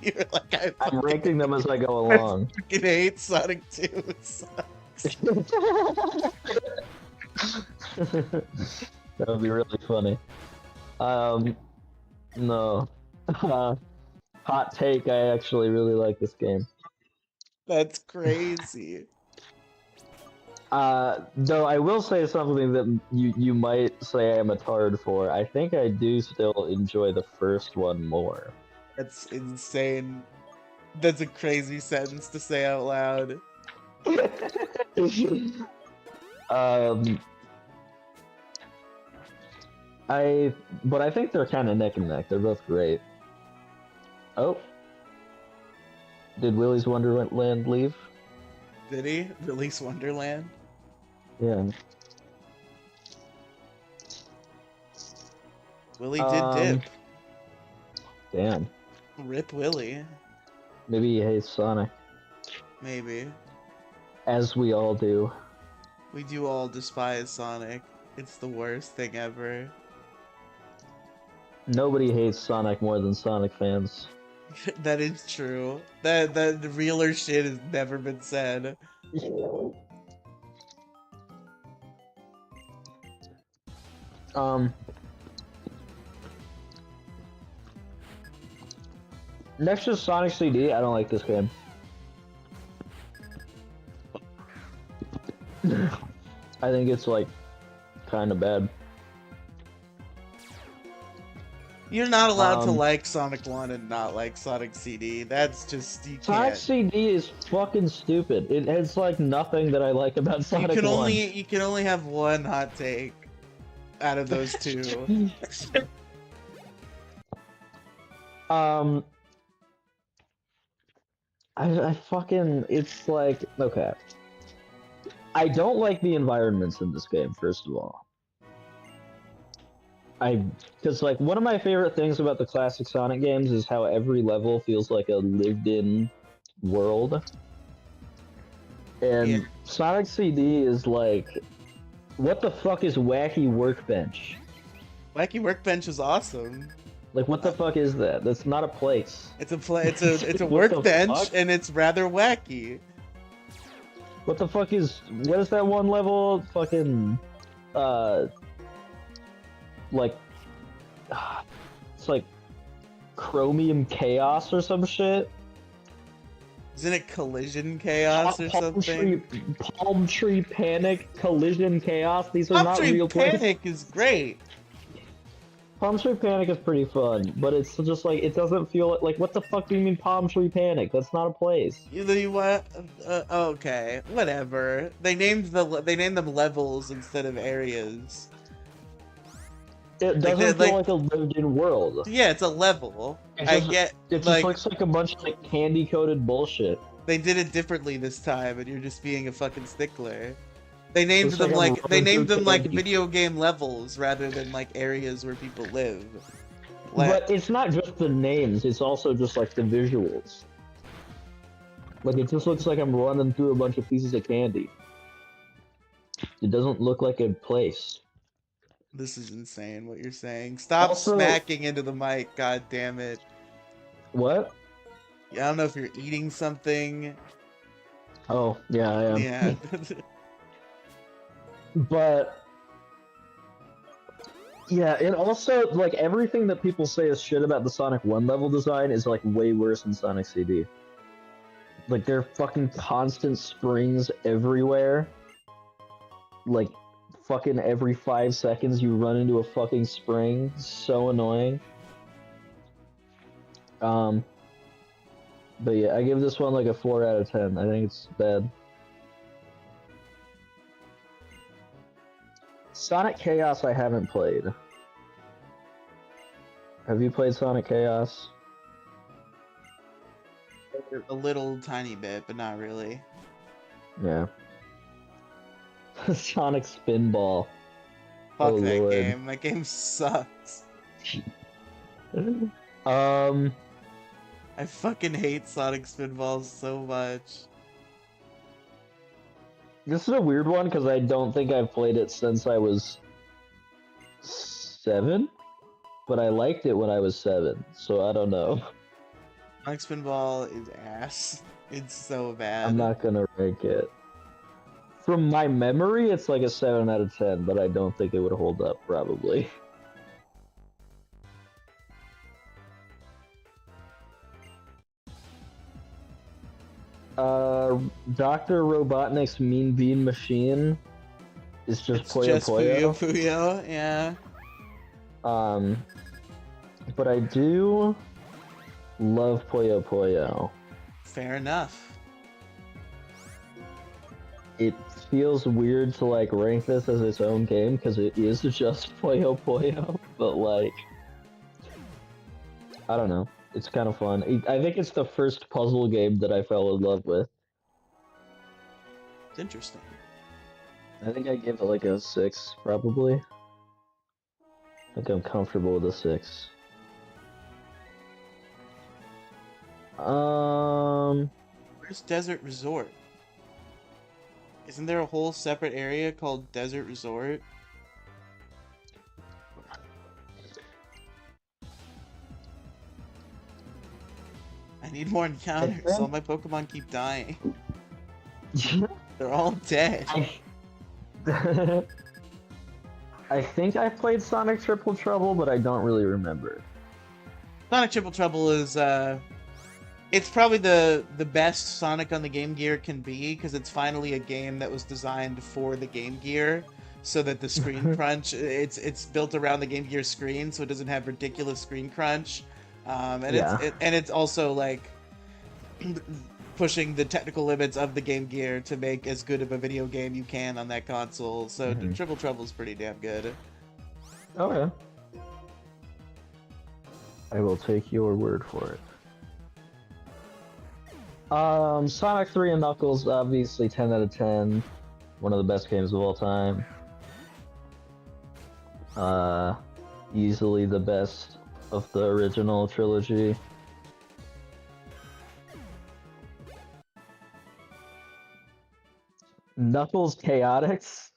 You're like I'm ranking them as I go along. I fucking hate Sonic 2. It sucks. That would be really funny. No. Hot take, I actually really like this game. That's crazy. Though I will say something that you might say I'm a tard for. I think I do still enjoy the first one more. That's insane. That's a crazy sentence to say out loud. But I think they're kind of neck and neck. They're both great. Oh. Did Willy's Wonderland leave? Did he? Release Wonderland? Yeah. Willy did dip. Damn. Rip Willy. Maybe he hates Sonic. Maybe. As we all do. We do all despise Sonic. It's the worst thing ever. Nobody hates Sonic more than Sonic fans. That is true. That the realer shit has never been said. Next to Sonic CD, I don't like this game. I think it's like kind of bad. You're not allowed to like Sonic 1 and not like Sonic CD. That's just, you Sonic can't. CD is fucking stupid. It has like nothing that I like about Sonic 1. You can only have one hot take out of those two. I fucking, it's like, okay. I don't like the environments in this game, first of all. Because like, one of my favorite things about the classic Sonic games is how every level feels like a lived-in world. And Sonic CD is like, what the fuck is Wacky Workbench? Wacky Workbench is awesome. Like, what the fuck is that? That's not a place. It's a What the workbench, fuck? and it's rather wacky. What the fuck is... What is that one level? Fucking... Like... It's like... Chromium Chaos or some shit? Isn't it Collision Chaos or something? Palm Tree Panic, Collision Chaos, these are not real places. Panic is great. Palm Tree Panic is pretty fun, but it's just like, it doesn't feel like what the fuck do you mean Palm Tree Panic? That's not a place. You what? Okay, whatever. They named them levels instead of areas. It doesn't feel like a lived-in world. Yeah, it's a level. It just like, looks like a bunch of like candy-coated bullshit. They did it differently this time, and you're just being a fucking stickler. They named Looks them like I'm like they running named through them like candy. video game levels rather than like areas where people live. But it's not just the names, it's also just like the visuals. Like, it just looks like I'm running through a bunch of pieces of candy. It doesn't look like a place. This is insane what you're saying. Stop Also- smacking into the mic, god damn it. What? Yeah, I don't know if you're eating something. Oh, yeah, I am. Yeah. But yeah, it also like everything that people say is shit about the Sonic 1 level design is like way worse in Sonic CD. Like there are fucking constant springs everywhere. Like fucking every 5 seconds you run into a fucking spring. So annoying. But yeah, I give this one like a 4 out of 10. I think it's bad. Sonic Chaos I haven't played. Have you played Sonic Chaos? A little tiny bit, but not really. Yeah. Sonic Spinball. Fuck Oh, that Lord. game. That game sucks. I fucking hate Sonic Spinballs so much. This is a weird one because I don't think I've played it since I was 7, but I liked it when I was 7, so I don't know. Sonic Spinball is ass. It's so bad. I'm not gonna rank it. From my memory, it's like a 7 out of 10, but I don't think it would hold up, probably. Dr. Robotnik's Mean Bean Machine is just It's Puyo just Puyo. Puyo, yeah. But I do love Puyo Puyo. Fair enough. It feels weird to like rank this as its own game because it is just Puyo Puyo, but like, I don't know. It's kind of fun. I think it's the first puzzle game that I fell in love with. It's interesting. I think I give it like a 6, probably. I think I'm comfortable with a 6. Where's Desert Resort? Isn't there a whole separate area called Desert Resort? I need more encounters. All my Pokemon keep dying. They're all dead. I think I played Sonic Triple Trouble, but I don't really remember. Sonic Triple Trouble is it's probably the best Sonic on the Game Gear can be, because it's finally a game that was designed for the Game Gear, so that the screen crunch, it's built around the Game Gear screen, so it doesn't have ridiculous screen crunch, and Yeah. it's also like pushing the technical limits of the Game Gear to make as good of a video game you can on that console. So Triple Trouble's pretty damn good. Okay. I will take your word for it. Sonic 3 and Knuckles, obviously 10 out of 10. One of the best games of all time. Easily the best of the original trilogy. Knuckles Chaotix?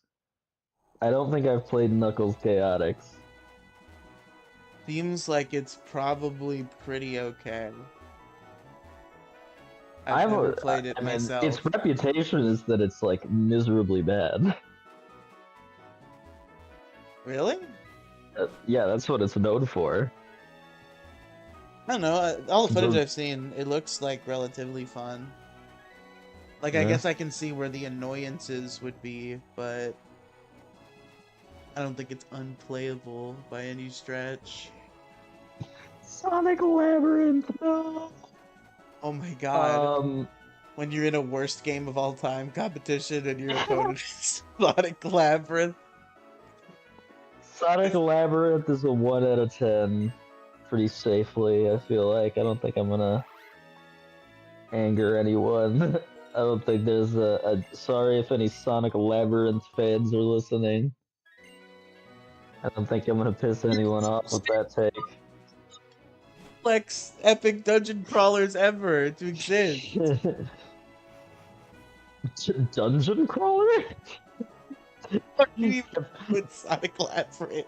I don't think I've played Knuckles Chaotix. Seems like it's probably pretty okay. I've never played it I mean, myself. its reputation is that it's like miserably bad. Really? Yeah, that's what it's known for. I don't know. All the footage The- I've seen, it looks like relatively fun. Like, I Yeah. guess I can see where the annoyances would be, but I don't think it's unplayable by any stretch. Sonic Labyrinth, no! Oh my god. Um, When you're in a worst game of all time competition and your opponent is Sonic Labyrinth. Sonic Labyrinth is a 1 out of 10. Pretty safely, I feel like. I don't think I'm gonna anger anyone. I don't think there's a sorry if any Sonic Labyrinth fans are listening. I don't think I'm gonna piss anyone off with that take. Complex epic dungeon crawlers ever to exist. Dungeon crawler? You put Sonic Lab for it.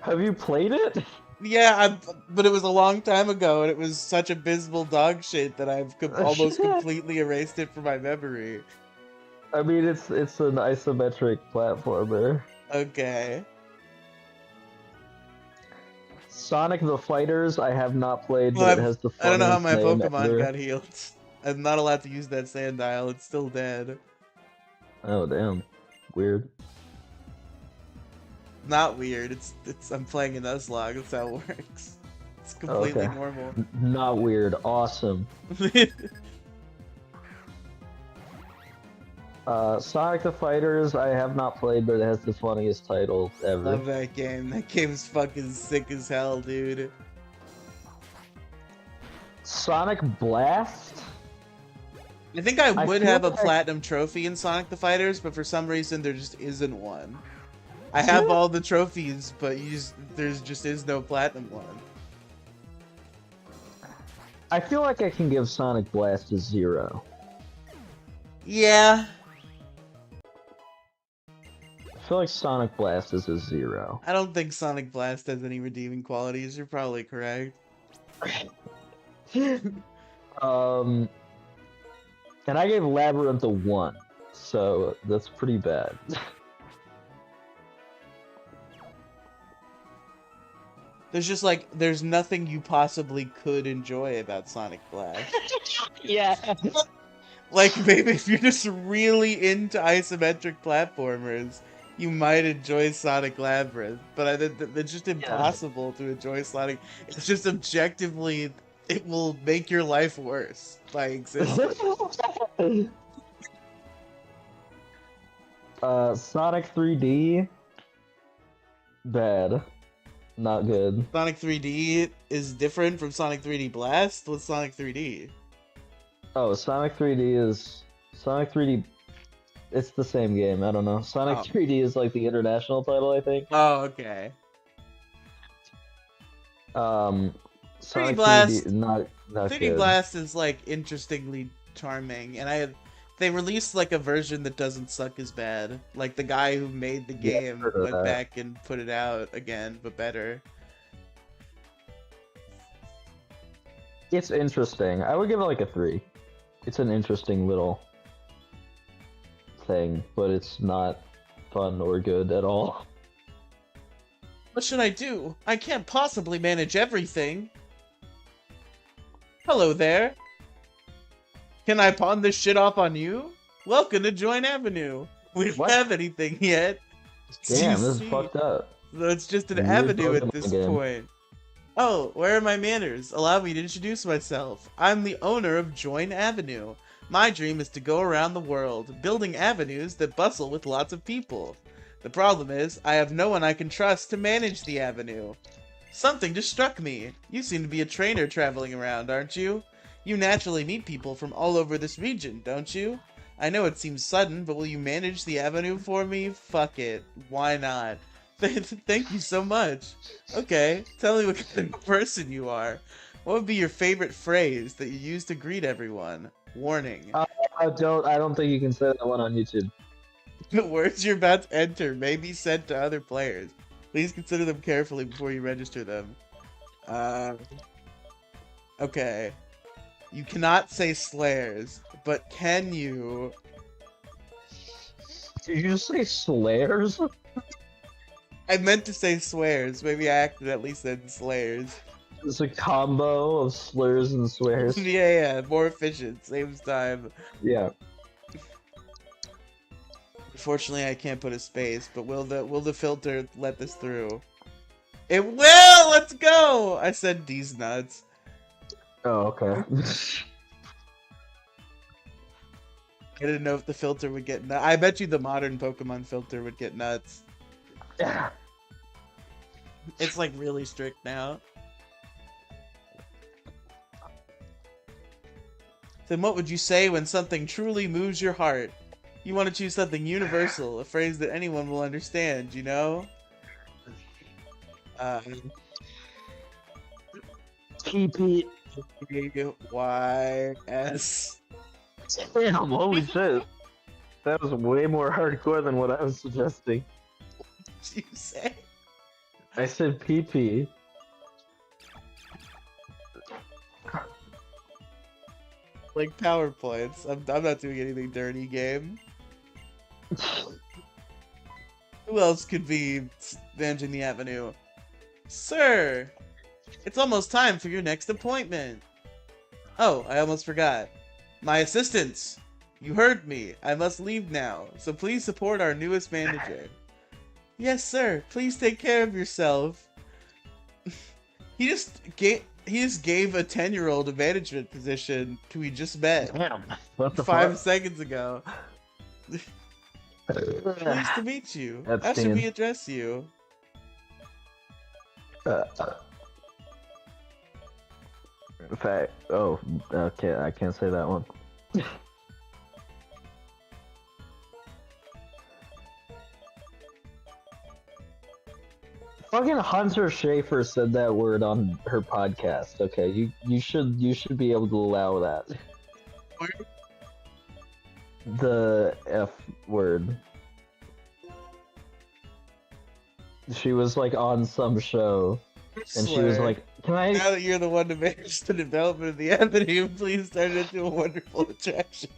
Have you played it? Yeah, but it was a long time ago, and it was such abysmal dog shit that I've almost completely erased it from my memory. I mean, it's an isometric platformer. Okay. Sonic the Fighters, I have not played, Well, but it has the I don't know how funniest my name Pokemon ever. got healed. I'm not allowed to use that sand dial. It's still dead. Oh damn, weird. Not weird. It's. I'm playing a Nuzlocke. That's how it works. It's completely Okay. normal. Not weird. Awesome. Sonic the Fighters, I have not played, but it has the funniest title ever. Love that game. That game's fucking sick as hell, dude. Sonic Blast? I think I would feel have a like platinum trophy in Sonic the Fighters, but for some reason there just isn't one. I have all the trophies, but there just is no platinum one. I feel like I can give Sonic Blast a 0. Yeah. I feel like Sonic Blast is a 0. I don't think Sonic Blast has any redeeming qualities. You're probably correct. And I gave Labyrinth a 1, so that's pretty bad. There's nothing you possibly could enjoy about Sonic Blast. Yeah. Like, maybe if you're just really into isometric platformers, you might enjoy Sonic Labyrinth, but it's just impossible to enjoy Sonic. It's just objectively, it will make your life worse by existing. Sonic 3D, bad. Not good. Sonic 3D is different from Sonic 3D Blast? What's Sonic 3D? Oh, Sonic 3D, it's the same game, I don't know. Sonic 3D is like the international title, I think. Oh, okay. Sonic Blast, 3D, not 3D good. Blast is like interestingly charming, and they released like a version that doesn't suck as bad. Like the guy who made the game went back and put it out again, but better. It's interesting. I would give it like a 3. It's an interesting little thing, but it's not fun or good at all. What should I do? I can't possibly manage everything. Hello there. Can I pawn this shit off on you? Welcome to Join Avenue. We don't have anything yet. Damn, this is fucked up. So it's just an avenue at this point. Oh, where are my manners? Allow me to introduce myself. I'm the owner of Join Avenue. My dream is to go around the world, building avenues that bustle with lots of people. The problem is, I have no one I can trust to manage the avenue. Something just struck me. You seem to be a trainer traveling around, aren't you? You naturally meet people from all over this region, don't you? I know it seems sudden, but will you manage the avenue for me? Fuck it. Why not? Thank you so much. Okay, tell me what kind of person you are. What would be your favorite phrase that you use to greet everyone? Warning. I don't think you can say that one on YouTube. The words you're about to enter may be sent to other players. Please consider them carefully before you register them. Okay. You cannot say slares, but can you... Did you just say slares? I meant to say swears. Maybe I accidentally said slayers. It's a combo of slurs and swears. Yeah, more efficient. Saves time. Yeah. Unfortunately, I can't put a space, but will the filter let this through? It will! Let's go! I said these nuts. Oh, okay. I didn't know if the filter would get nuts. I bet you the modern Pokemon filter would get nuts. Yeah. It's like really strict now. Then what would you say when something truly moves your heart? You want to choose something universal, a phrase that anyone will understand, you know? TPYS. Damn, holy shit. That was way more hardcore than what I was suggesting. What did you say? I said PP. Like PowerPoints. I'm not doing anything dirty, game. Who else could be managing the avenue? Sir! It's almost time for your next appointment. Oh, I almost forgot. My assistants! You heard me. I must leave now, so please support our newest manager. Yes, sir. Please take care of yourself. He just gave a 10-year-old a management position who he just met Damn. What the 5 seconds ago. Pleased to meet you. How should we address you? In fact, oh, okay, I can't say that one. Fucking Hunter Schafer said that word on her podcast. Okay, you should be able to allow that. The F word. She was like on some show, and she was like, "Can I?" Now that you're the one to manage the development of the avenue, please turn it into a wonderful attraction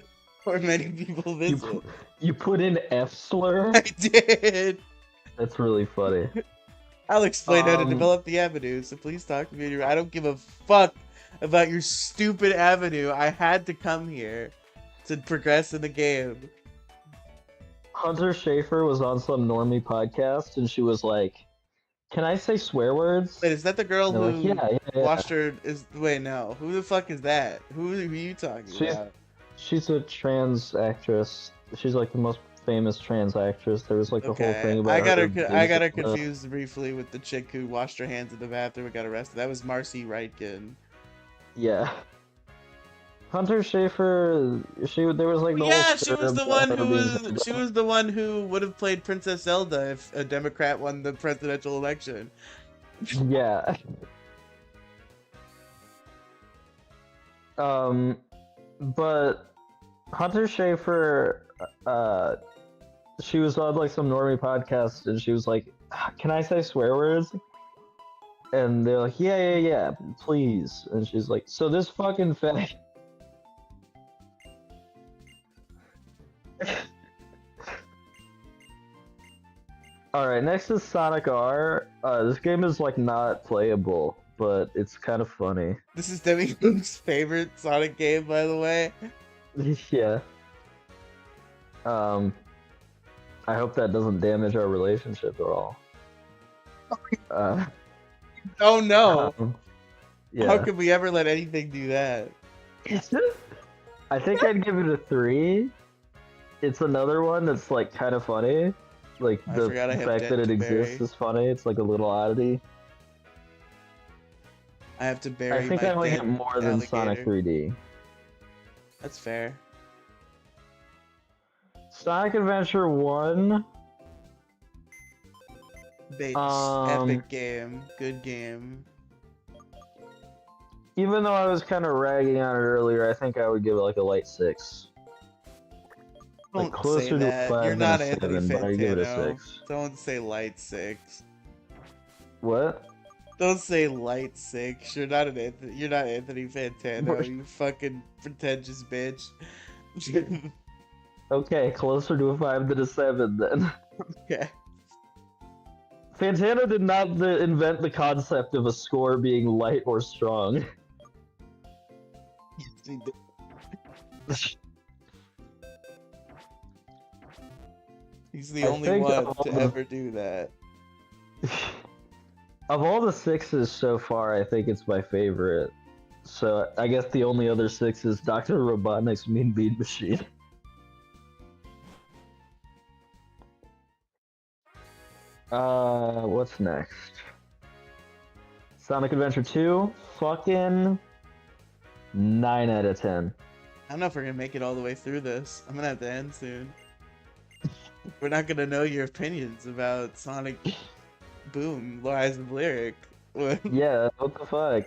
where many people visit. You put in F slur? I did. That's really funny. I'll explain how to develop the avenue, so please talk to me. I don't give a fuck about your stupid avenue. I had to come here to progress in the game. Hunter Schafer was on some normie podcast, and she was like, "Can I say swear words?" Wait, is that the girl who like, yeah. watched her? Wait, no. Who the fuck is that? Who are you talking about? She's a trans actress. She's like the most famous trans actress. There was like a whole thing about I got her confused briefly with the chick who washed her hands in the bathroom and got arrested. That was Marcy Reitgen. Yeah. Hunter Schafer, there was like the whole she was the one who would have played Princess Zelda if a Democrat won the presidential election. Yeah. But Hunter Schafer, she was on like some normie podcast, and she was like, "Can I say swear words?" And they're like, yeah, please. And she's like, "So this fucking fag." Alright, next is Sonic R. This game is like not playable, but it's kind of funny. This is Demi's favorite Sonic game, by the way. Yeah. I hope that doesn't damage our relationship at all. Oh no! Yeah. How could we ever let anything do that? I think I'd give it a 3. It's another one that's like kind of funny. Like the fact that it exists is funny. It's like a little oddity. I have to bury. I think I like it more than Sonic 3D. That's fair. Sonic Adventure 1. Epic game. Good game. Even though I was kind of ragging on it earlier, I think I would give it like a light 6. Don't closer say to that. 5 You're not than a Anthony 7, but I give it a Fantano. 6. Don't say light 6. What? Don't say light 6. You're not Anthony Fantano. You fucking pretentious bitch. Okay, closer to a 5 than a 7 then. Okay. Fantano did not invent the concept of a score being light or strong. Yes, he did. He's the only one to ever do that. Of all the 6s so far, I think it's my favorite. So I guess the only other 6 is Dr. Robotnik's Mean Bean Machine. What's next? Sonic Adventure 2? Fucking 9 out of 10. I don't know if we're gonna make it all the way through this. I'm gonna have to end soon. We're not gonna know your opinions about Sonic Boom, Rise of Lyric. Yeah, what the fuck?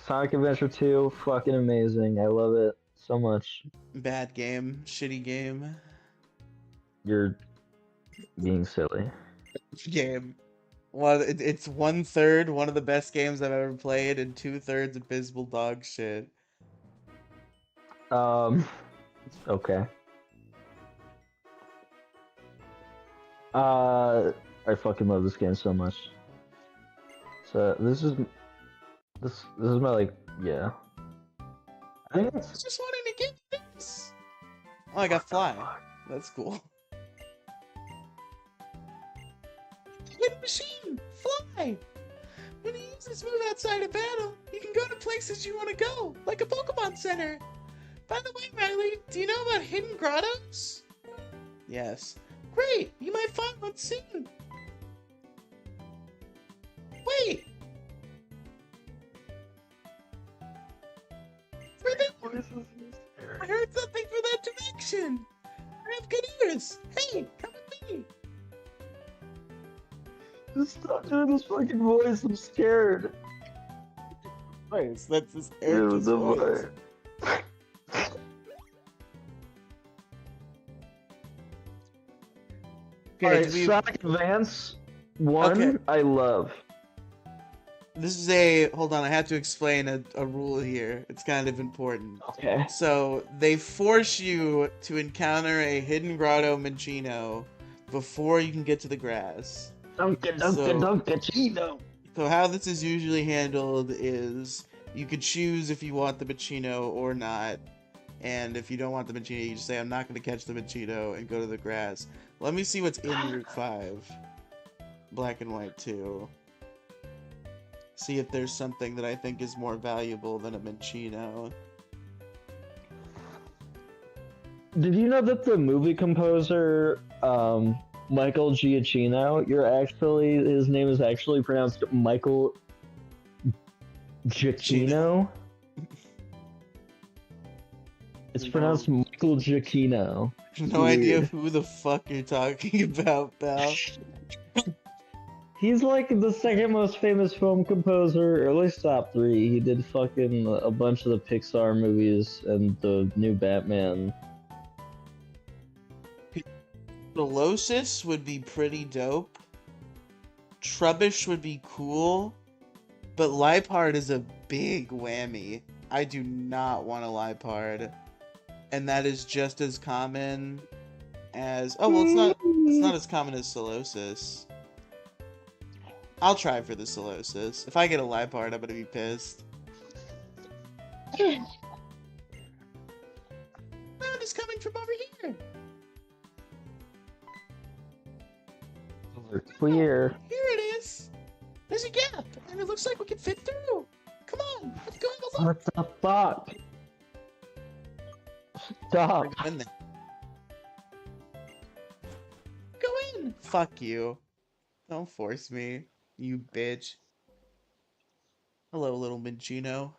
Sonic Adventure 2, fucking amazing. I love it so much. Bad game. Shitty game. You're being silly. Game. Well, it's 1/3 one of the best games I've ever played, and 2/3 abysmal dog shit. Okay. I fucking love this game so much. So this is my like, yeah. I think I it's just wanted to get this. Oh, I got fly. That's cool. Hidden machine, fly. When you use this move outside of battle, you can go to places you want to go, like a Pokemon Center. By the way, Riley, do you know about hidden grottos? Yes. Great, you might find one soon. Wait. For that, I heard something for that direction. I have good ears. Hey, come with me. stop doing this fucking voice. I'm scared. Voice. That's his Eric's voice. Alright, do we- Sonic Advance 1, Okay. I love. This is a hold on. I have to explain a rule here. It's kind of important. Okay. So they force you to encounter a hidden grotto Minccino before you can get to the grass. Dunka, Chino. So how this is usually handled is you could choose if you want the Minccino or not. And if you don't want the Minccino, you just say, I'm not going to catch the Minccino and go to the grass. Let me see what's in Route 5. Black and White 2. See if there's something that I think is more valuable than a Minccino. Did you know that the movie composer, Michael Giacchino, his name is actually pronounced Michael Giacchino? It's pronounced Michael Giacchino. No idea Weird. who the fuck you're talking about, pal. He's like the second most famous film composer, or at least top 3. He did fucking a bunch of the Pixar movies and the new Batman. Solosis would be pretty dope. Trubbish would be cool. But Lipard is a big whammy. I do not want a Lipard. And that is just as common as... Oh, well, it's not as common as Solosis. I'll try for the Solosis. If I get a Lipard, I'm gonna be pissed. Sound is coming from over here. Clear. Here it is. There's a gap, and it looks like we can fit through. Come on, let's go have a look. What the fuck? Stop. Go in there. Go in. Fuck you. Don't force me, you bitch. Hello, little Minccino.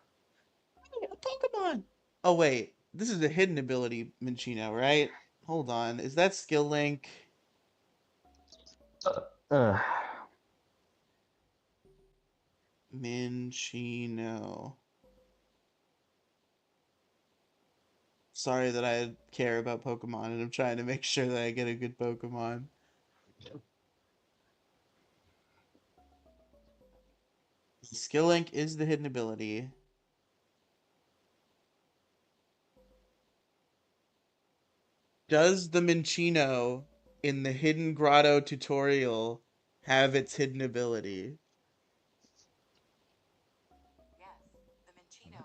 Hey, a Pokemon. Oh wait, this is a hidden ability Minccino, right? Hold on, is that skill link? Minccino. Sorry that I care about Pokemon and I'm trying to make sure that I get a good Pokemon. Skill link is the hidden ability. Does the Minccino in the Hidden Grotto tutorial have its hidden ability?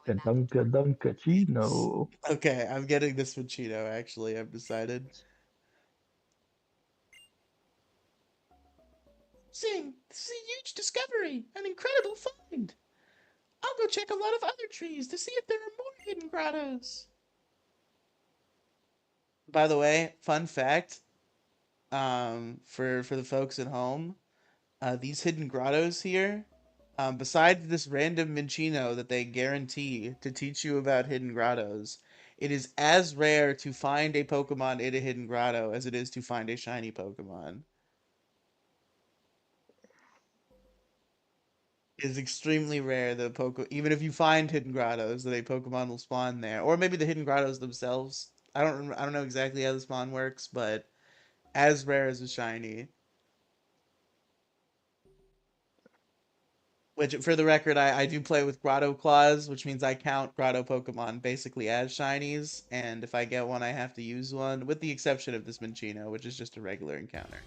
Dunka, Chino. Okay, I'm getting this Minccino, actually, I've decided. Zing! This is a huge discovery! An incredible find! I'll go check a lot of other trees to see if there are more hidden grottos. By the way, fun fact, for the folks at home, these hidden grottos here, besides this random Minccino that they guarantee to teach you about hidden grottos, it is as rare to find a Pokemon in a hidden grotto as it is to find a shiny Pokemon. is extremely rare. Even if you find hidden grottos, that a Pokemon will spawn there, or maybe the hidden grottos themselves. I don't know exactly how the spawn works, but as rare as a shiny. Which, for the record, I do play with Grotto Claws, which means I count Grotto Pokemon basically as shinies, and if I get one, I have to use one, with the exception of this Minccino, which is just a regular encounter.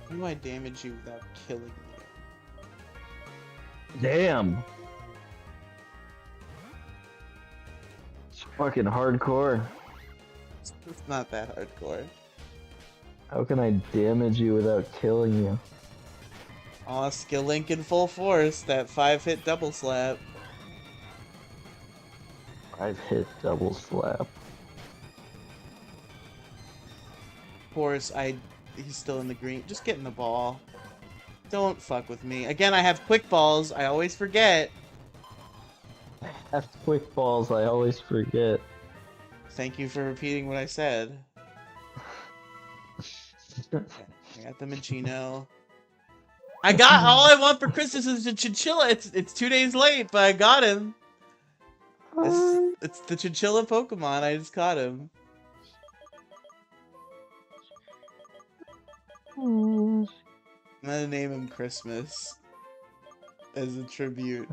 How do I damage you without killing you? Damn. It's fucking hardcore. It's not that hardcore. How can I damage you without killing you? Aw, skill link in full force, that 5-hit double slap. I've hit double slap. Of course, he's still in the green. Just get in the ball. Don't fuck with me. Again, I have quick balls. I always forget. I have quick balls, I always forget. Thank you for repeating what I said. Okay, I got the Minccino. I got all I want for Christmas is a chinchilla. It's 2 days late, but I got him. It's the chinchilla Pokemon. I just caught him. I'm gonna name him Christmas as a tribute.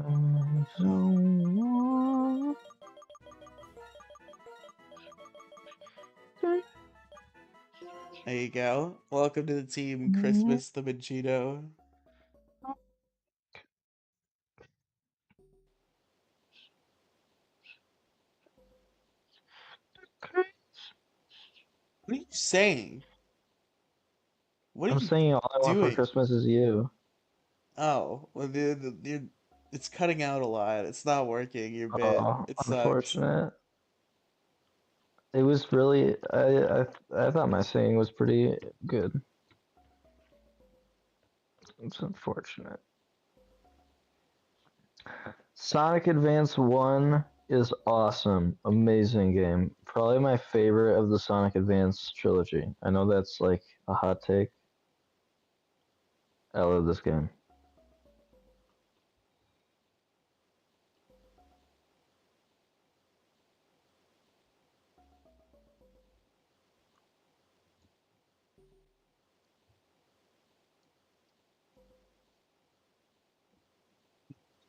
There you go. Welcome to the team, Christmas the Minccino. What are you saying? What are I'm you saying all I want for doing? Christmas is you. Oh, well, it's cutting out a lot. It's not working. Your bit. Oh, It sucks. unfortunate. It was really I thought my singing was pretty good. It's unfortunate. Sonic Advance 1 is awesome. Amazing game. Probably my favorite of the Sonic Advance trilogy. I know that's like a hot take. I love this game.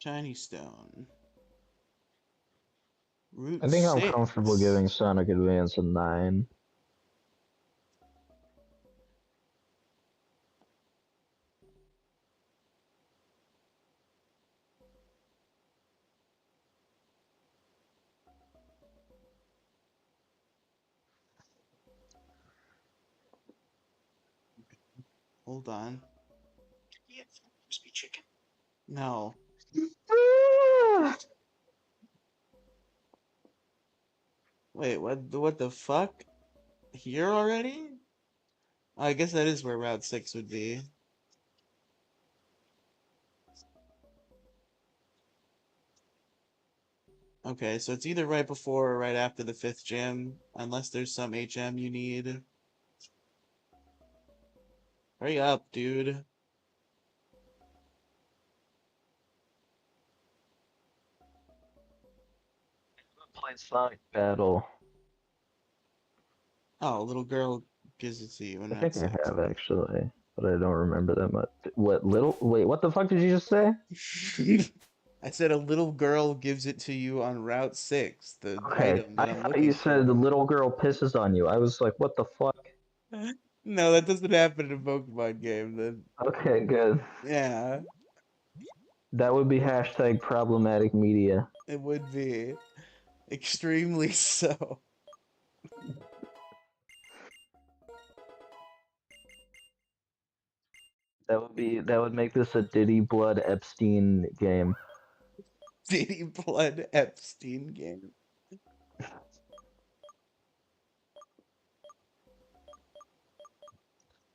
Shiny Stone. Route I think I'm comfortable 6. giving Sonic Advance a 9. Hold on. Crispy chicken? No. Wait, what the fuck? Here already? I guess that is where Route 6 would be. Okay, so it's either right before or right after the 5th gym, unless there's some HM you need. Hurry up, dude. I'm playing Sonic Battle. Oh, little girl gives it to you in I Route think I 6. have actually, but I don't remember that much. What little? Wait, what the fuck did you just say? I said a little girl gives it to you on Route 6, the Okay, item that I I'm thought you looking said the for. little girl pisses on you. I was like, what the fuck? No, that doesn't happen in a Pokemon game. Then, Okay, good. yeah, That would be hashtag problematic media. it would be extremely so. That would make this a Diddy Blood Epstein game. Diddy Blood Epstein game.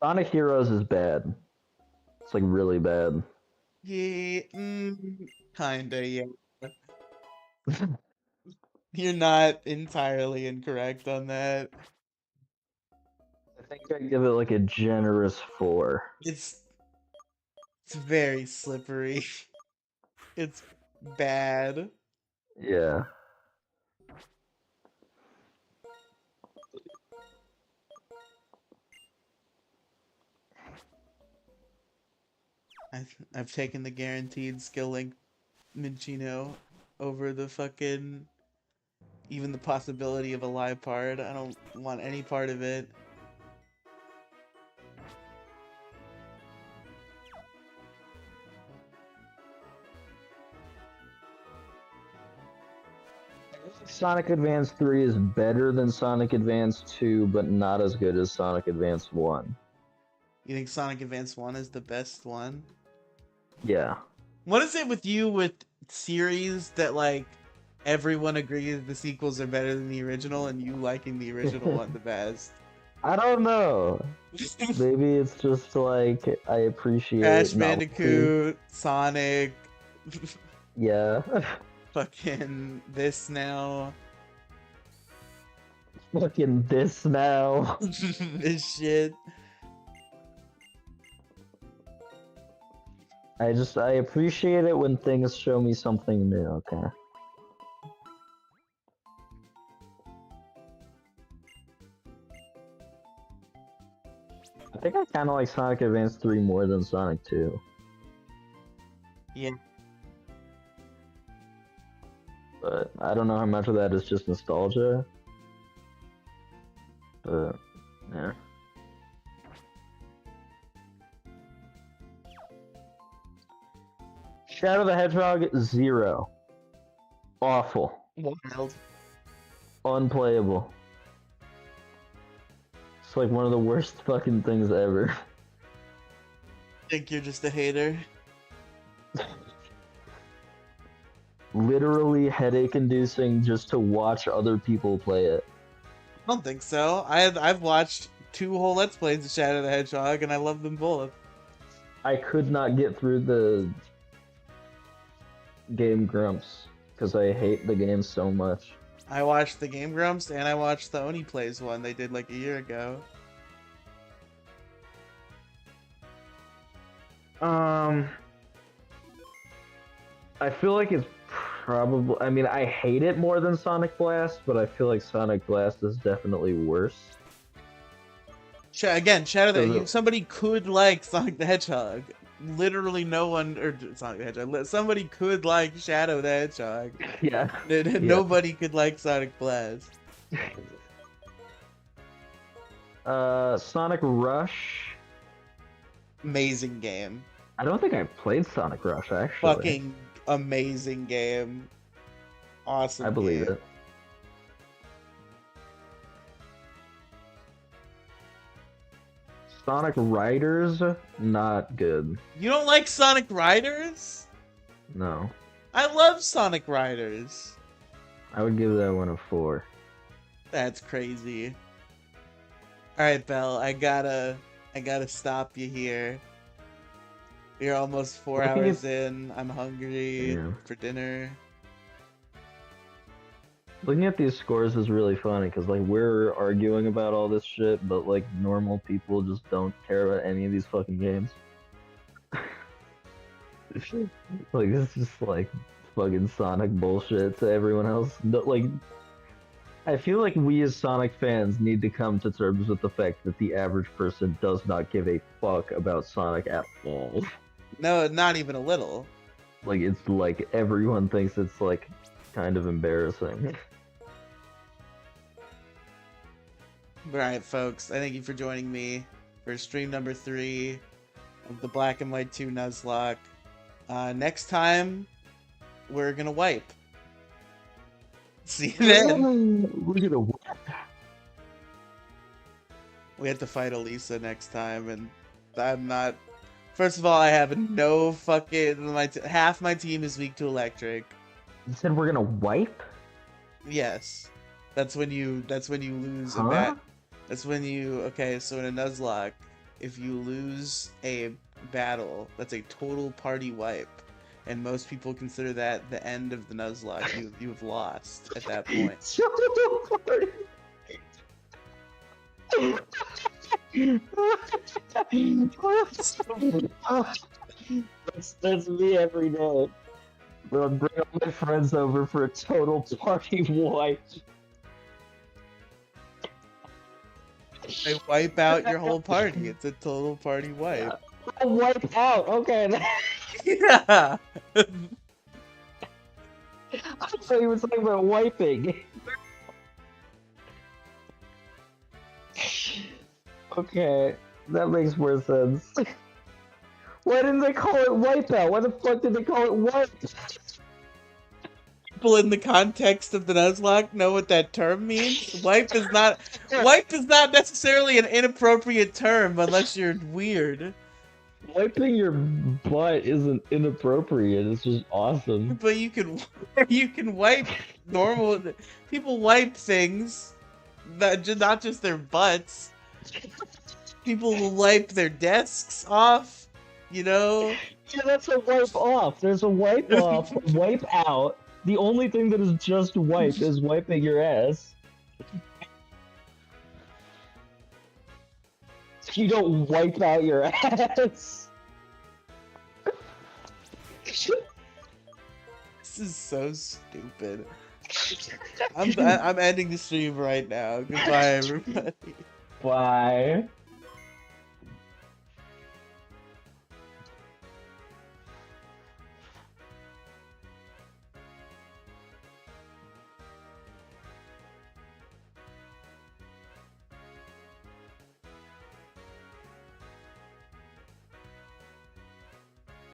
Sonic Heroes is bad. It's like really bad. Yeah, kinda, yeah. You're not entirely incorrect on that. I think I give it like a generous 4. It's very slippery. It's bad. Yeah. I've taken the guaranteed skill link Minchino over the fucking even the possibility of a live part. I don't want any part of it. Sonic Advance 3 is better than Sonic Advance 2, but not as good as Sonic Advance 1. You think Sonic Advance 1 is the best one? Yeah. What is it with you with series that like everyone agrees the sequels are better than the original and you liking the original one the best? I don't know. Maybe it's just like I appreciate Crash novelty. Bandicoot, Sonic, Yeah. fucking this now. Fucking this now. This shit. I appreciate it when things show me something new, okay? I think I kinda like Sonic Advance 3 more than Sonic 2. Yeah. But I don't know how much of that is just nostalgia. But yeah. Shadow the Hedgehog 0. Awful. Wild. Unplayable. It's like one of the worst fucking things ever. Think you're just a hater? Literally headache inducing just to watch other people play it. I don't think so. I've watched 2 whole Let's Plays of Shadow the Hedgehog and I love them both. I could not get through the Game Grumps because I hate the game so much. I watched the Game Grumps and I watched the Oni Plays one they did like a year ago. I feel like it's probably. I mean, I hate it more than Sonic Blast, but I feel like Sonic Blast is definitely worse. Again, So somebody could like Sonic the Hedgehog. Literally no one, or Sonic the Hedgehog. Somebody could like Shadow the Hedgehog. Yeah. Nobody could like Sonic Blast. Sonic Rush. Amazing game. I don't think I played Sonic Rush actually. Fucking amazing game. Awesome. I believe game. it. Sonic Riders, not good. You don't like Sonic Riders? No. I love Sonic Riders. I would give that one a 4. That's crazy. Alright, Belle, I gotta stop you here. We're almost 4 hours in. I'm hungry for dinner. Looking at these scores is really funny because like we're arguing about all this shit, but like normal people just don't care about any of these fucking games. Like it's just like fucking Sonic bullshit to everyone else. Like I feel like we as Sonic fans need to come to terms with the fact that the average person does not give a fuck about Sonic at all. No, not even a little. Like it's like everyone thinks it's like kind of embarrassing. Alright, folks, I thank you for joining me for stream number 3 of the Black and White 2 Nuzlocke. Next time, we're gonna wipe. See you then. We're gonna wipe. We have to fight Elisa next time, and I'm not... First of all, I have no fucking... half my team is weak to electric. You said we're gonna wipe? Yes. That's when you lose a Huh? bat. That's when you... Okay, so in a Nuzlocke, if you lose a battle, that's a total party wipe. And most people consider that the end of the Nuzlocke. You've lost at that point. That's me every day. Bro, bring all my friends over for a total party wipe. They wipe out your whole party. It's a total party wipe. Oh, wipe out. Okay. Yeah. I thought you were talking about wiping. Okay, that makes more sense. Why didn't they call it wipeout? Why the fuck did they call it wipe? People in the context of the Nuzlocke know what that term means. Wipe is not necessarily an inappropriate term unless you're weird. Wiping your butt isn't inappropriate. It's just awesome. But you can wipe normal people wipe things, not just their butts. People will wipe their desks off, you know? Yeah, that's a wipe off. There's a wipe off, wipe out. The only thing that is just wipe is wiping your ass. You don't wipe out your ass. This is so stupid. I'm ending the stream right now. Goodbye, everybody. Bye.